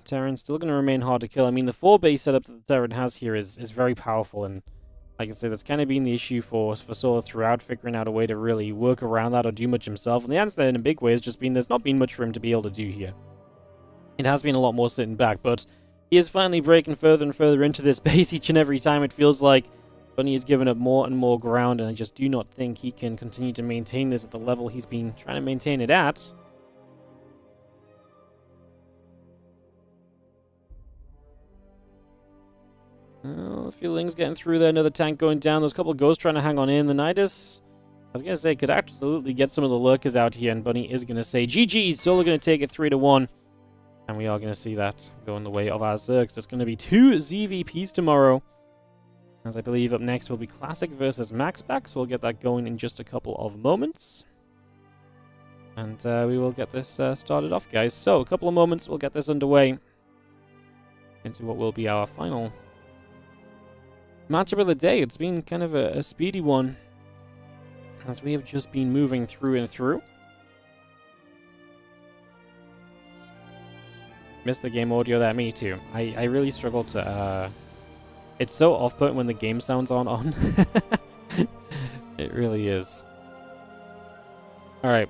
Terran still going to remain hard to kill. I mean, the 4-base setup that the Terran has here is very powerful, and like I say, that's kind of been the issue for Solar throughout, figuring out a way to really work around that or do much himself. And the answer in a big way has just been there's not been much for him to be able to do here. It has been a lot more sitting back, but he is finally breaking further and further into this base each and every time. It feels like Bunny has given up more and more ground, and I just do not think he can continue to maintain this at the level he's been trying to maintain it at. A few Lings getting through there. Another tank going down. There's a couple of Ghosts trying to hang on in. The Nidus, I was going to say, could absolutely get some of the Lurkers out here. And Bunny is going to say, GG's. Solar going to take it 3-1. And we are going to see that go in the way of our Zergs. There's going to be 2 ZVPs tomorrow. As I believe up next will be Classic versus MaxPax. So we'll get that going in just a couple of moments. And we will get this started off, guys. So, a couple of moments. We'll get this underway into what will be our final matchup of the day. It's been kind of a speedy one, as we have just been moving through and through. Missed the game audio there, me too. I really struggled to It's so off-putting when the game sounds aren't on. It really is. Alright.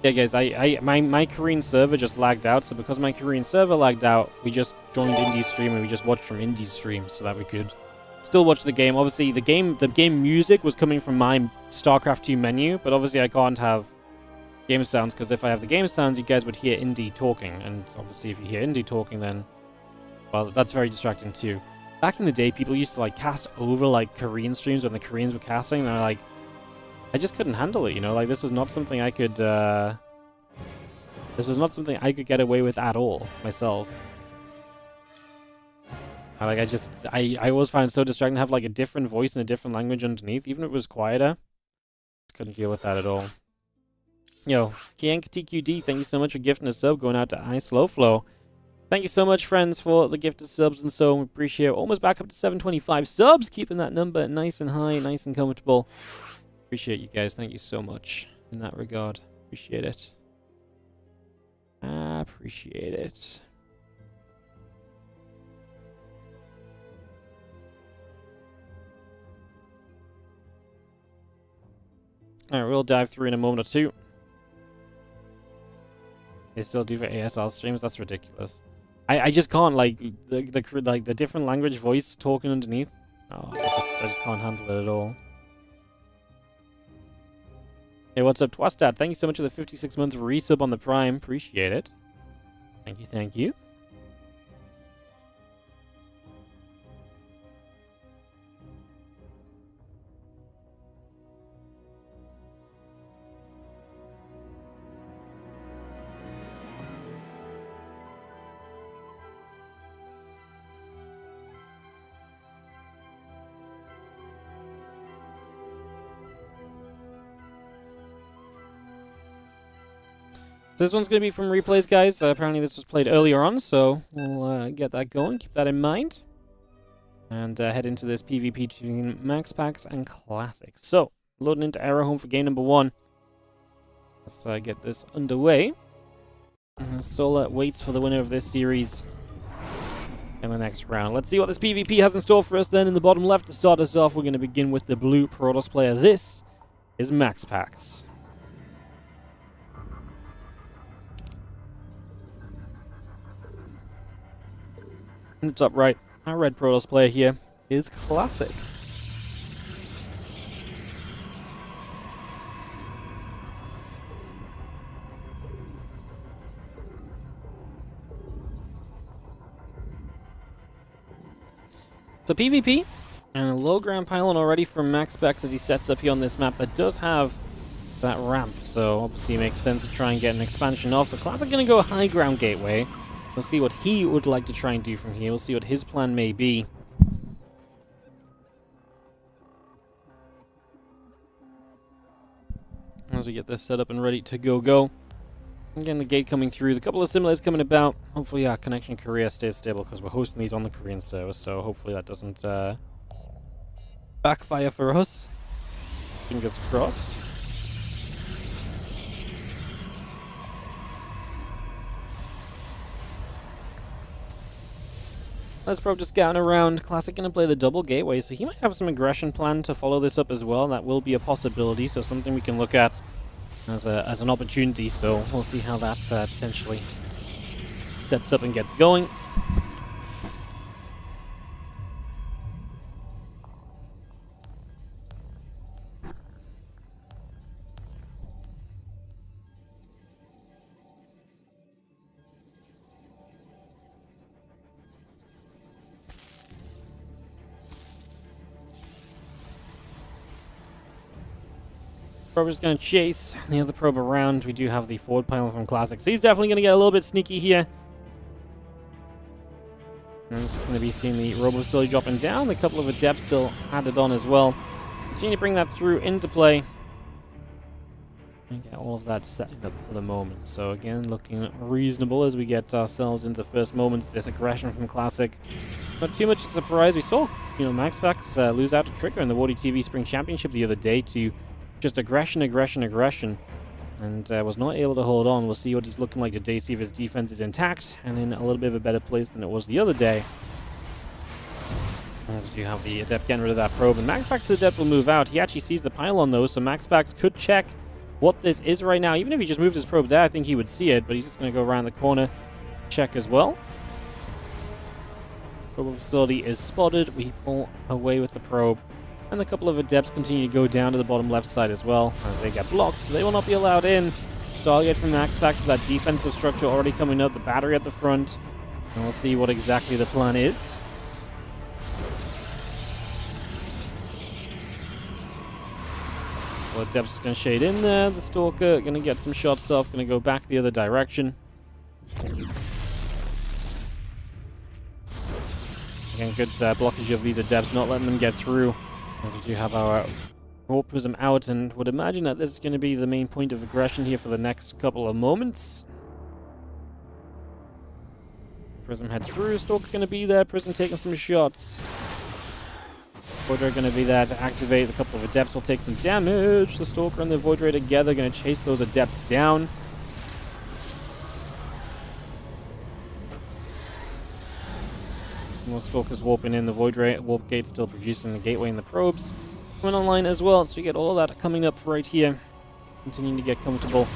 Yeah, guys, my Korean server just lagged out, so because my Korean server lagged out, we just joined Indie's stream and we just watched from Indie's stream so that we could still watch the game. Obviously, the game music was coming from my StarCraft 2 menu, but obviously I can't have game sounds, because if I have the game sounds, you guys would hear Indie talking, and obviously if you hear Indie talking, then, well, that's very distracting too. Back in the day, people used to, like, cast over, like, Korean streams when the Koreans were casting, and they're like, I just couldn't handle it, you know? Like, this was not something I could, this was not something I could get away with at all, myself. Like, I always find it so distracting to have, like, a different voice in a different language underneath, even if it was quieter. Just couldn't deal with that at all. Yo, Kiank TQD, thank you so much for gifting a sub, going out to iSlowFlow. Thank you so much, friends, for the gifted subs and so. We appreciate it. Almost back up to 725 subs, keeping that number nice and high, nice and comfortable. Appreciate you guys. Thank you so much in that regard. Appreciate it. I appreciate it. Alright, we'll dive through in a moment or two. They still do for ASL streams? That's ridiculous. I just can't, like, the different language voice talking underneath. Oh, I just can't handle it at all. Hey, what's up, Twastad? Thank you so much for the 56-month resub on the Prime. Appreciate it. Thank you, thank you. This one's going to be from replays, guys. Apparently this was played earlier on, so we'll get that going. Keep that in mind. And head into this PvP between MaxPax and Classic. So, loading into Arrow Home for game number 1. Let's get this underway. Solar waits for the winner of this series in the next round. Let's see what this PvP has in store for us then. In the bottom left, to start us off, we're going to begin with the blue Protoss player. This is MaxPax. In the top right, our red Protoss player here is Classic. So PvP, and a low ground pylon already from MaxPax as he sets up here on this map that does have that ramp, so obviously it makes sense to try and get an expansion off. But Classic going to go high ground gateway. We'll see what he would like to try and do from here. We'll see what his plan may be. As we get this set up and ready to go. Again, the gate coming through. A couple of simulators coming about. Hopefully our connection Korea stays stable because we're hosting these on the Korean server. So hopefully that doesn't backfire for us. Fingers crossed. Let's probe just scouting around. Classic going to play the double gateway, so he might have some aggression plan to follow this up as well. That will be a possibility, so something we can look at as an opportunity. So we'll see how that potentially sets up and gets going. Prober's going to chase the other probe around. We do have the forward pylon from Classic, so he's definitely going to get a little bit sneaky here. And he's going to be seeing the robo slowly dropping down. A couple of adepts still added on as well. Continue to bring that through into play. And get all of that set up for the moment. So again, looking reasonable as we get ourselves into the first moments of this aggression from Classic. Not too much of a surprise. We saw MaxPax lose out to Trigger in the WardiTV Spring Championship the other day to just aggression, and was not able to hold on. We'll see what he's looking like today, see if his defense is intact and in a little bit of a better place than it was the other day. As we do have the Adept getting rid of that probe, and MaxPax to the Adept will move out. He actually sees the pylon though, so MaxPax could check what this is right now. Even if he just moved his probe there, I think he would see it, but he's just going to go around the corner, check as well. Probe facility is spotted. We pull away with the probe, and a couple of Adepts continue to go down to the bottom left side as well, as they get blocked, so they will not be allowed in. Stargate from MaxPax, so that defensive structure already coming up, the battery at the front, and we'll see what exactly the plan is. Well, Adepts is going to shade in there. The Stalker going to get some shots off, going to go back the other direction. Again, good blockage of these Adepts, not letting them get through, as we do have our Warp Prism out, and would imagine that this is going to be the main point of aggression here for the next couple of moments. Prism heads through, Stalker going to be there, Prism taking some shots. Void Ray going to be there to activate. A couple of Adepts will take some damage. The Stalker and the Void Ray together going to chase those Adepts down. More Stalkers warping in. The Void Ray Warp Gate still producing the gateway and the probes coming online as well. So we get all of that coming up right here. Continuing to get comfortable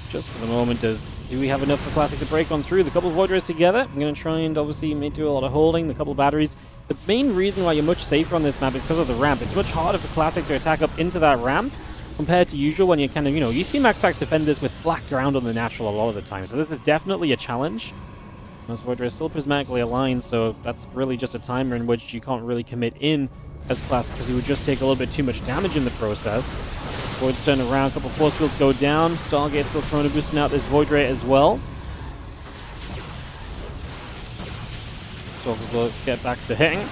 just for the moment. Do we have enough for Classic to break on through? The couple of Void Rays together. I'm going to try and obviously do a lot of holding. The couple of batteries. The main reason why you're much safer on this map is because of the ramp. It's much harder for Classic to attack up into that ramp compared to usual when you kind of, you see MaxPax defend this with flat ground on the natural a lot of the time. So this is definitely a challenge. Those Void Rays still prismatically aligned, so that's really just a timer in which you can't really commit in as Classic because you would just take a little bit too much damage in the process. Void's turn around, a couple force fields go down. Stargate still chrono boosting out this Void Ray as well. Stalkers will get back to hitting.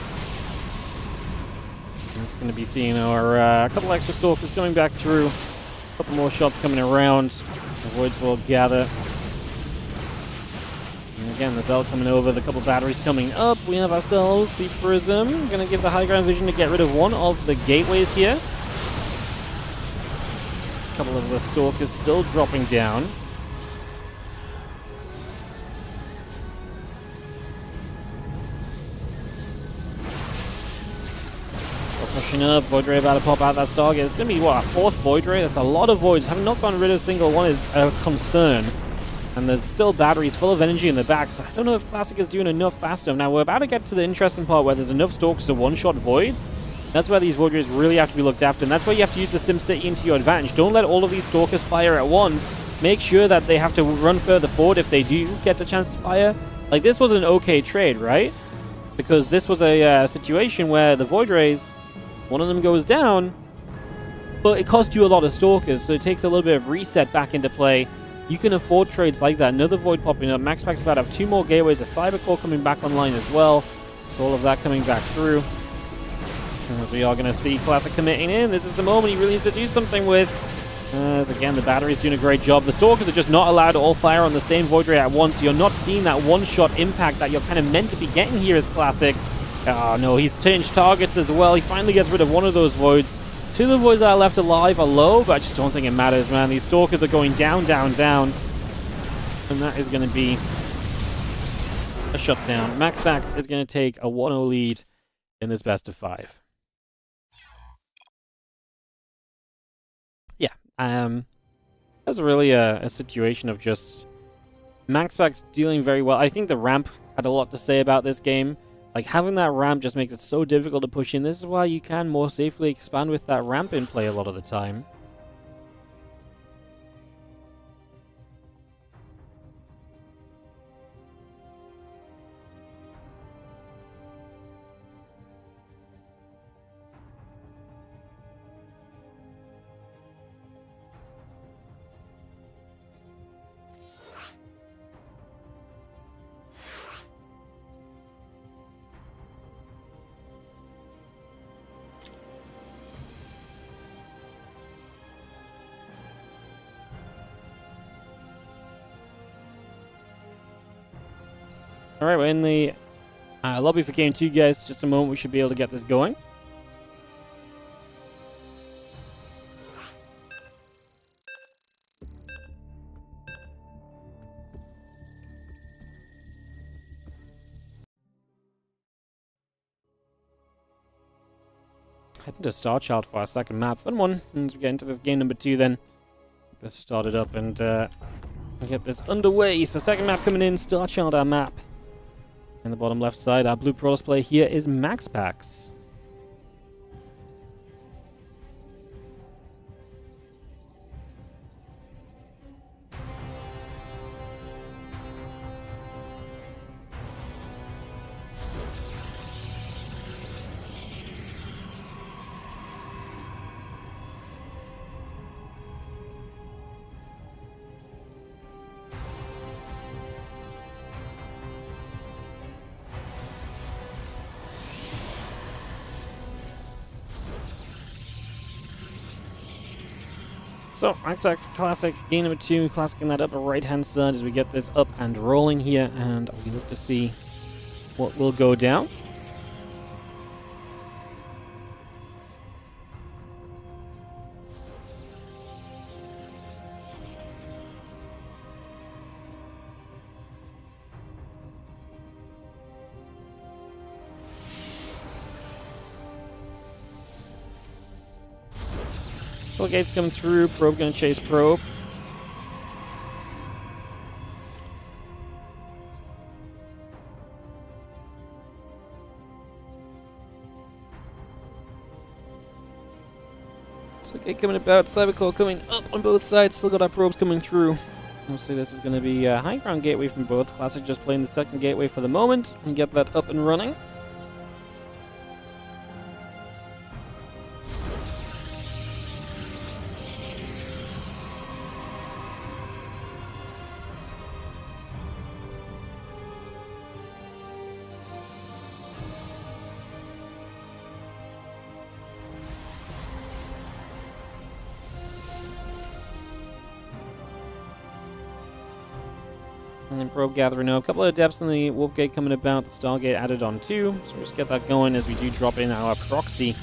It's going to be seeing our couple extra Stalkers coming back through. A couple more shots coming around. The Voids will gather. And again, the Zell coming over, the couple batteries coming up. We have ourselves the Prism. Going to give the high ground vision to get rid of one of the gateways here. A couple of the Stalkers still dropping down. Pushing up, Void Ray about to pop out that Stargate. It's going to be, what, a fourth Void Ray? That's a lot of Voids. Having not gotten rid of a single one is a concern. And there's still batteries full of energy in the back, so I don't know if Classic is doing enough fast enough. Now, we're about to get to the interesting part where there's enough Stalkers to one-shot Voids. That's where these Void Rays really have to be looked after, and that's where you have to use the SimCity into your advantage. Don't let all of these Stalkers fire at once. Make sure that they have to run further forward if they do get the chance to fire. Like, this was an okay trade, right? Because this was a situation where the Void Rays, one of them goes down, but it cost you a lot of Stalkers, so it takes a little bit of reset back into play. You can afford trades like that. Another Void popping up. MaxPax about to have 2 more gateways. A Cyber Core coming back online as well. So all of that coming back through. And as we are going to see Classic committing in, this is the moment he really needs to do something with. As again, the battery's doing a great job. The Stalkers are just not allowed to all fire on the same Void Ray at once. You're not seeing that one-shot impact that you're kind of meant to be getting here as Classic. Oh no, he's changed targets as well. He finally gets rid of one of those Voids. 2 of the Voids that are left alive are low, but I just don't think it matters, man. These Stalkers are going down, down, down. And that is going to be a shutdown. MaxPax is going to take a 1-0 lead in this best of 5. Yeah, that's really a situation of just MaxPax dealing very well. I think the ramp had a lot to say about this game. Like, having that ramp just makes it so difficult to push in. This is why you can more safely expand with that ramp in play a lot of the time. Alright, we're in the Lobby for game 2, guys. Just a moment, we should be able to get this going. Heading to Starchild for our second map. Fun one. As we get into this game number 2 then. Let's start it up and get this underway. So second map coming in, Starchild our map. In the bottom left side, our blue Protoss player here is MaxPax. So, MaxPax Classic, game number 2, Classic in that upper right-hand side as we get this up and rolling here, and we look to see what will go down. Couple gates coming through. Probe gonna chase probe. So gate coming about. Cybercore coming up on both sides. Still got our probes coming through. Obviously this is going to be a high ground gateway from both. Classic just playing the second gateway for the moment and get that up and running. And then probe gathering now. A couple of depths in the warp gate coming about. The Stargate added on too. So we'll just get that going as we do drop in our proxy.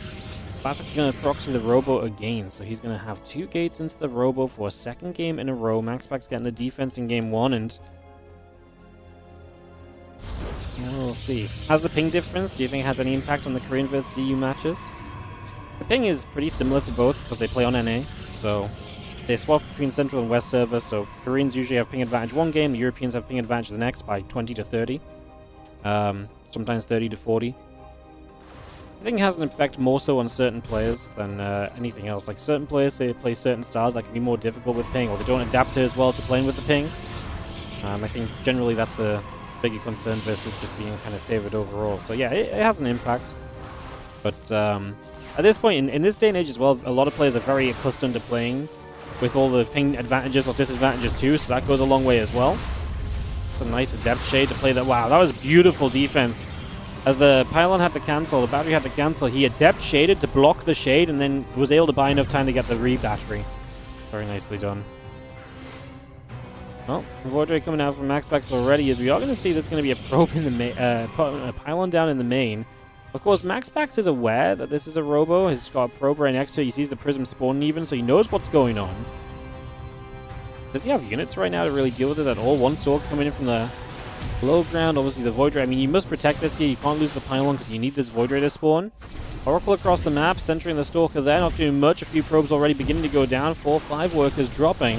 Classic's going to proxy the Robo again. So he's going to have 2 gates into the Robo for a second game in a row. MaxPax getting the defense in game 1 and we'll see. How's the ping difference? Do you think it has any impact on the Korean vs CU matches? The ping is pretty similar for both because they play on NA. So they swap between Central and West servers, so Koreans usually have ping advantage one game, the Europeans have ping advantage the next by 20 to 30. Sometimes 30 to 40. I think it has an effect more so on certain players than anything else. Like certain players say play certain styles that can be more difficult with ping, or they don't adapt to as well to playing with the ping. I think generally that's the bigger concern versus just being kind of favored overall. So yeah, it has an impact. But at this point, in this day and age as well, a lot of players are very accustomed to playing with all the ping advantages or disadvantages too, so that goes a long way as well. It's a nice depth shade to play that. Wow, that was beautiful defense. As the pylon had to cancel, the battery had to cancel, he adept shaded to block the shade and then was able to buy enough time to get the re-battery. Very nicely done. Well, Voidray coming out from MaxPax already, as we are going to see there's going to be a probe in the main, a pylon down in the main. Of course, MaxPax is aware that this is a Robo. He's got a probe right next to it. He sees the Prism spawning even, so he knows what's going on. Does he have units right now to really deal with it at all? One Stalker coming in from the low ground. Obviously, the Void Ray. I mean, you must protect this here. You can't lose the pylon because you need this Void Ray to spawn. Oracle across the map, centering the Stalker there. Not doing much. A few probes already beginning to go down. 4 or 5 workers dropping.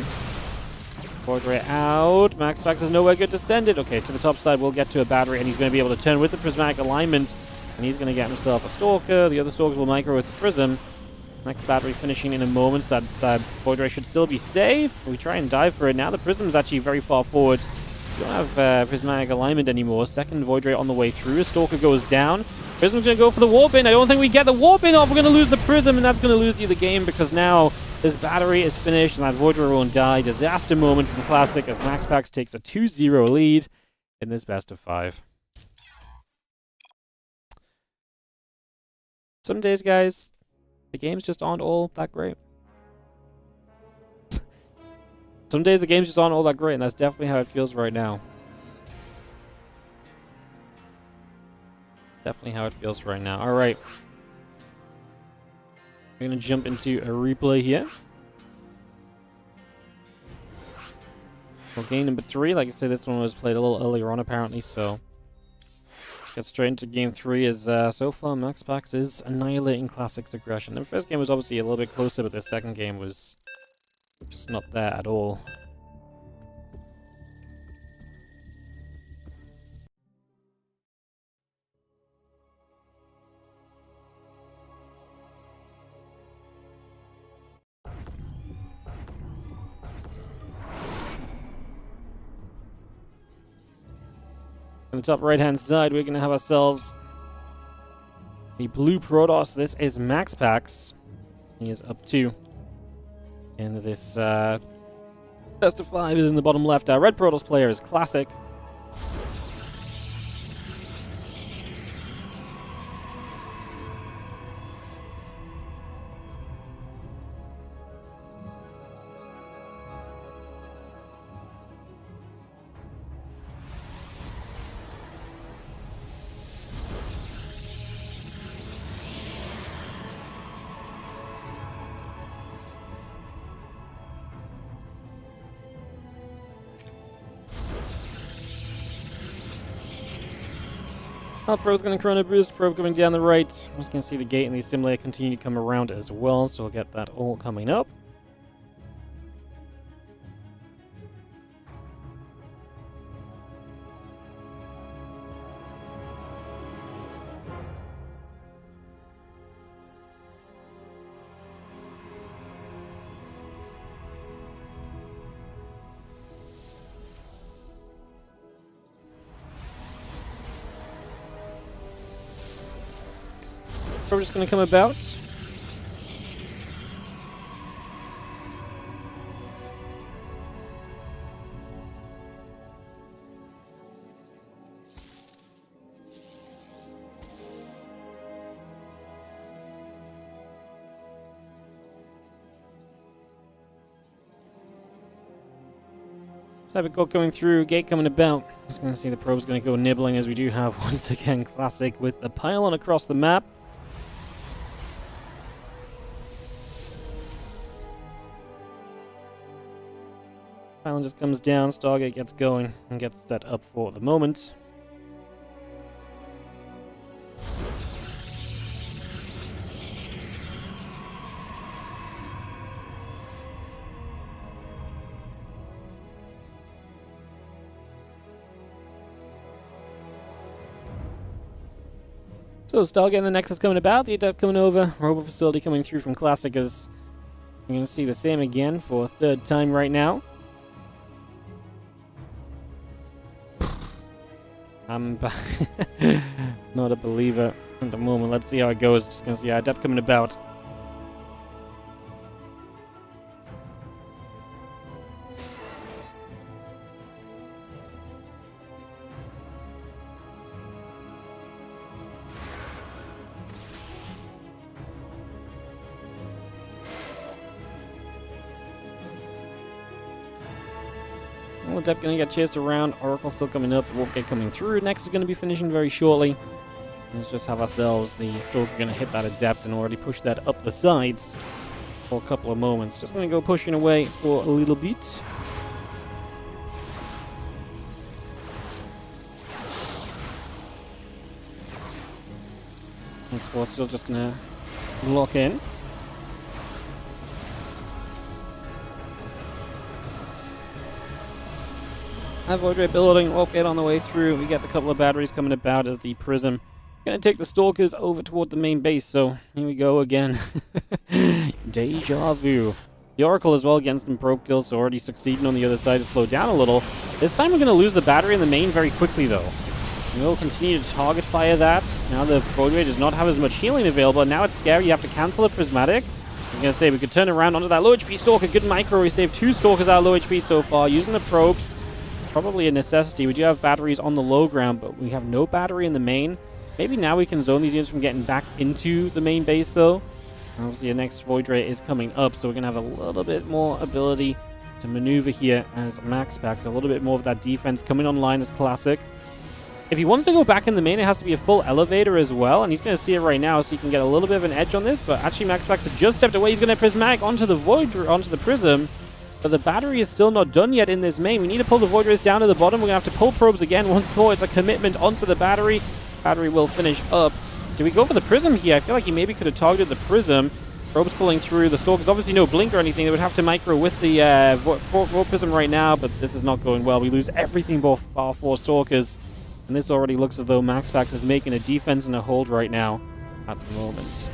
Void Ray out. MaxPax is nowhere good to send it. Okay, to the top side, we'll get to a battery, and he's going to be able to turn with the prismatic alignment. And he's going to get himself a Stalker. The other Stalkers will micro with the Prism. Next battery finishing in a moment. That Void Ray should still be safe. We try and dive for it. Now the Prism is actually very far forward. You don't have prismatic alignment anymore. Second Void Ray on the way through. Stalker goes down. Prism's going to go for the warp in. I don't think we get the warp in off. We're going to lose the Prism, and that's going to lose you the game because now this battery is finished and that Void Ray won't die. Disaster moment from Classic as MaxPax takes a 2-0 lead in this best of 5. Some days, guys, the games just aren't all that great. Some days the games just aren't all that great, and that's definitely how it feels right now. Definitely how it feels right now. Alright. We're going to jump into a replay here. Well, game number 3. Like I said, this one was played a little earlier on apparently, so let's get straight into game 3 as so far MaxPax is annihilating Classic's aggression. The first game was obviously a little bit closer, but the second game was just not there at all. On the top right-hand side, we're going to have ourselves the blue Protoss. This is MaxPax. He is up 2. And this best of 5 is in the bottom left. Our red Protoss player is Classic. Our pro's going to Chrono Boost, probe coming down the right. I'm just going to see the gate and the assimilator continue to come around as well, so we'll get that all coming up. We're just going to come about. Cybercore coming through, gate coming about. Just going to see the probe's going to go nibbling as we do have once again Classic with the pylon across the map. Pylon just comes down, Stargate gets going, and gets set up for the moment. So Stargate and the Nexus coming about, the Adept coming over, Robo Facility coming through from Classic as you're going to see the same again for a third time right now. I'm not a believer at the moment. Let's see how it goes. Just gonna see our Adept coming about. Well, Adept gonna get chased around. Oracle still coming up. Warp Gate coming through. Next is gonna be finishing very shortly. Let's just have ourselves the Stalker gonna hit that Adept and already push that up the sides for a couple of moments. Just gonna go pushing away for a little bit. This force still just gonna lock in. Void Ray building, Warp Gate on the way through. We get a couple of batteries coming about as the Prism gonna take the Stalkers over toward the main base. So here we go again. Deja vu. The Oracle as well against some probe kills, so already succeeding on the other side to slow down a little. This time we're gonna lose the battery in the main very quickly though. We'll continue to target fire that. Now the Void Ray does not have as much healing available, and now it's scary. You have to cancel a Prismatic. I was gonna say we could turn around onto that low HP Stalker. Good micro. We saved 2 Stalkers out of low HP so far. Using the probes. Probably a necessity. We do have batteries on the low ground, but we have no battery in the main. Maybe now we can zone these units from getting back into the main base, though. Obviously, the next Void Ray is coming up, so we're going to have a little bit more ability to maneuver here as MaxPax. A little bit more of that defense coming online as Classic. If he wants to go back in the main, it has to be a full elevator as well, and he's going to see it right now, so he can get a little bit of an edge on this, but actually MaxPax has just stepped away. He's going to prismatic onto the Void, onto the Prism, but the battery is still not done yet in this main. We need to pull the Void Rays down to the bottom. We're going to have to pull probes again once more. It's a commitment onto the battery. Battery will finish up. Do we go for the Prism here? I feel like he maybe could have targeted the Prism. Probes pulling through. The Stalker's obviously no blink or anything. They would have to micro with the Void Prism right now, but this is not going well. We lose everything but our 4 Stalkers. And this already looks as though MaxPax is making a defense and a hold right now at the moment.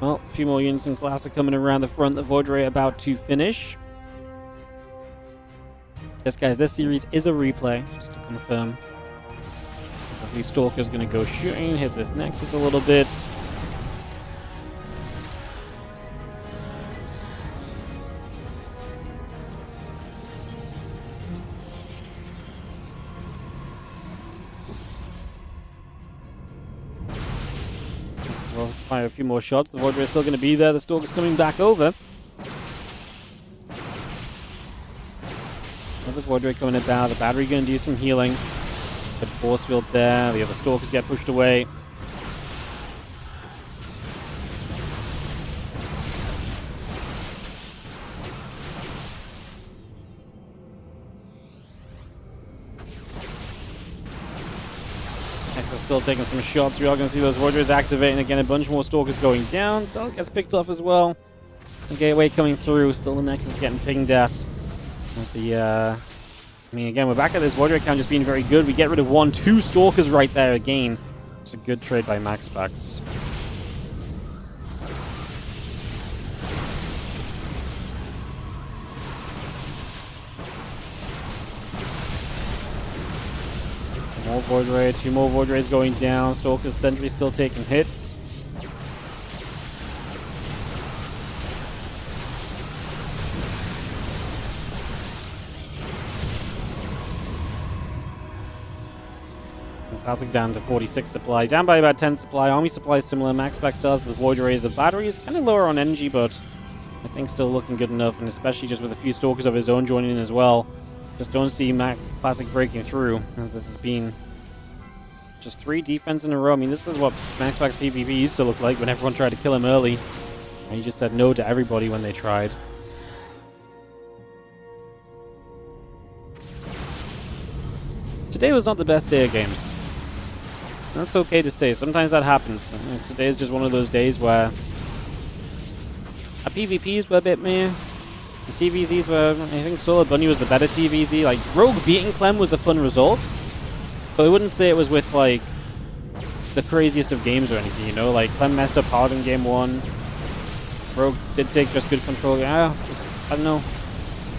Well, a few more units in class are coming around the front. The Void Ray about to finish. Yes, guys, this series is a replay, just to confirm. The Stalker's going to go shooting, hit this Nexus a little bit. We'll fire a few more shots. The Void Ray is still going to be there. The Stalker's coming back over. Another Void Ray coming about. The battery going to do some healing. Good force field there. The other Stalkers get pushed away. Still taking some shots. We are going to see those Void Rays activating again. A bunch more Stalkers going down. So it gets picked off as well. The gateway coming through. Still the Nexus getting pinged at. There's the, I mean, again, we're back at this Void Ray count just being very good. We get rid of 2 Stalkers right there again. It's a good trade by MaxPax. More Void Ray, 2 more Void Rays going down. Stalker's Sentry still taking hits. Classic down to 46 supply. Down by about 10 supply. Army supply is similar. MaxPax does. The Void Rays. The battery is kind of lower on energy, but I think still looking good enough, and especially just with a few Stalkers of his own joining in as well. Just don't see Classic breaking through, as this has been just 3 defense in a row. I mean, this is what MaxPax PvP used to look like when everyone tried to kill him early. And he just said no to everybody when they tried. Today was not the best day of games. That's okay to say. Sometimes that happens. Today is just one of those days where our PvPs were a bit meh. The TVZs were, I think Solar Bunny was the better TVZ. Like, Rogue beating Clem was a fun result, but I wouldn't say it was with, like, the craziest of games or anything, you know? Like, Clem messed up hard in game 1. Rogue did take just good control. Yeah, just, I don't know.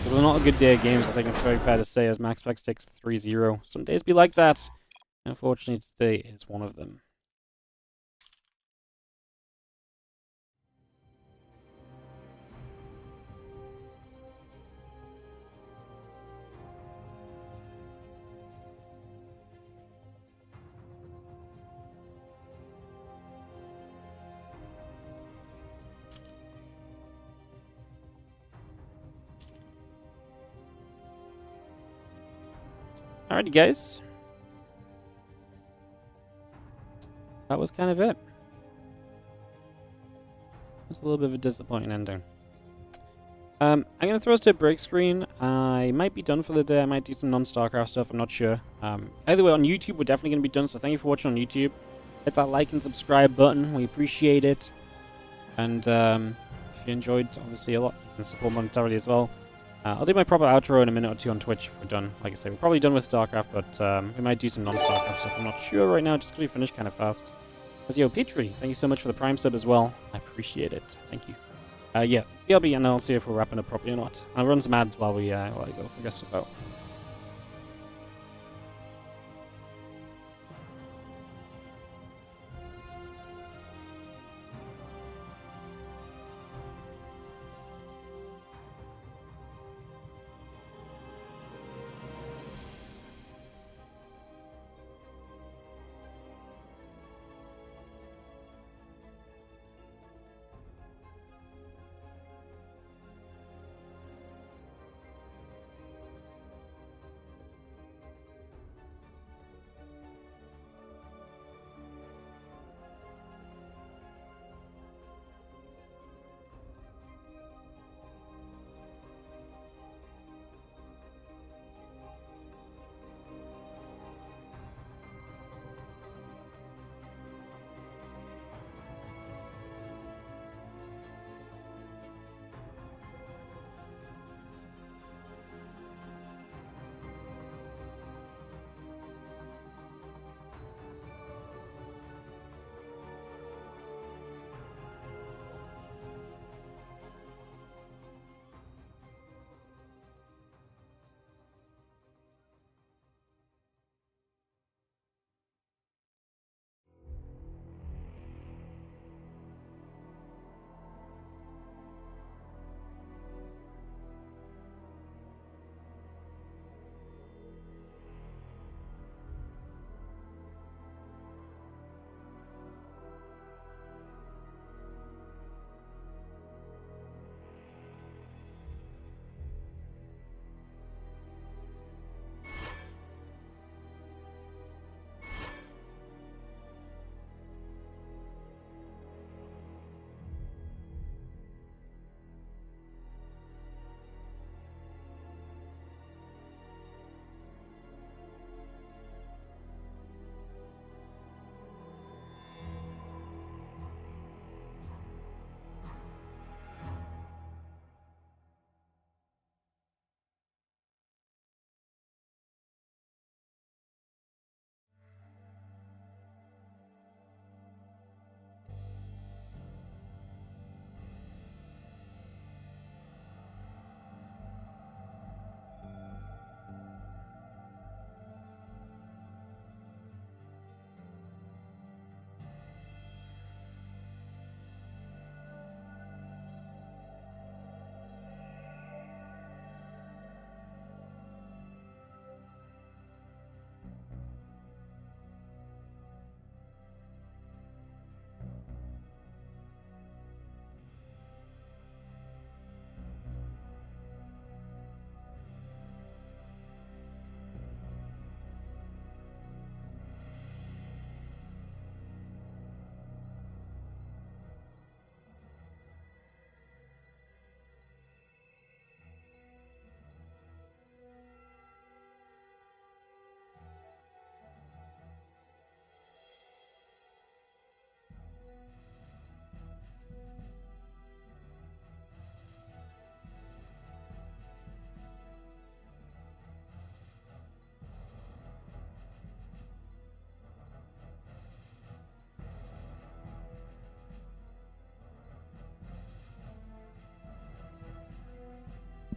It was not a good day of games, I think it's very fair to say, as MaxPax takes 3-0. Some days be like that. Unfortunately, today is one of them. Alrighty, guys. That was kind of it. It's a little bit of a disappointing ending. I'm going to throw us to a break screen. I might be done for the day. I might do some non-StarCraft stuff. I'm not sure. Either way, on YouTube, we're definitely going to be done. So thank you for watching on YouTube. Hit that like and subscribe button. We appreciate it. And if you enjoyed, obviously, a lot, you can support monetarily as well. I'll do my proper outro in a minute or 2 on Twitch if we're done. Like I say, we're probably done with StarCraft, but we might do some non-StarCraft stuff. I'm not sure right now, just because we finished kind of fast. As yo, Petrie, thank you so much for the Prime sub as well. I appreciate it. Thank you. Yeah, BLB, and I'll see if we're wrapping up properly or not. I'll run some ads while I go figure stuff out.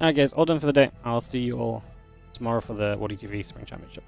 Alright guys, all done for the day. I'll see you all tomorrow for the WardiTV Spring Championship.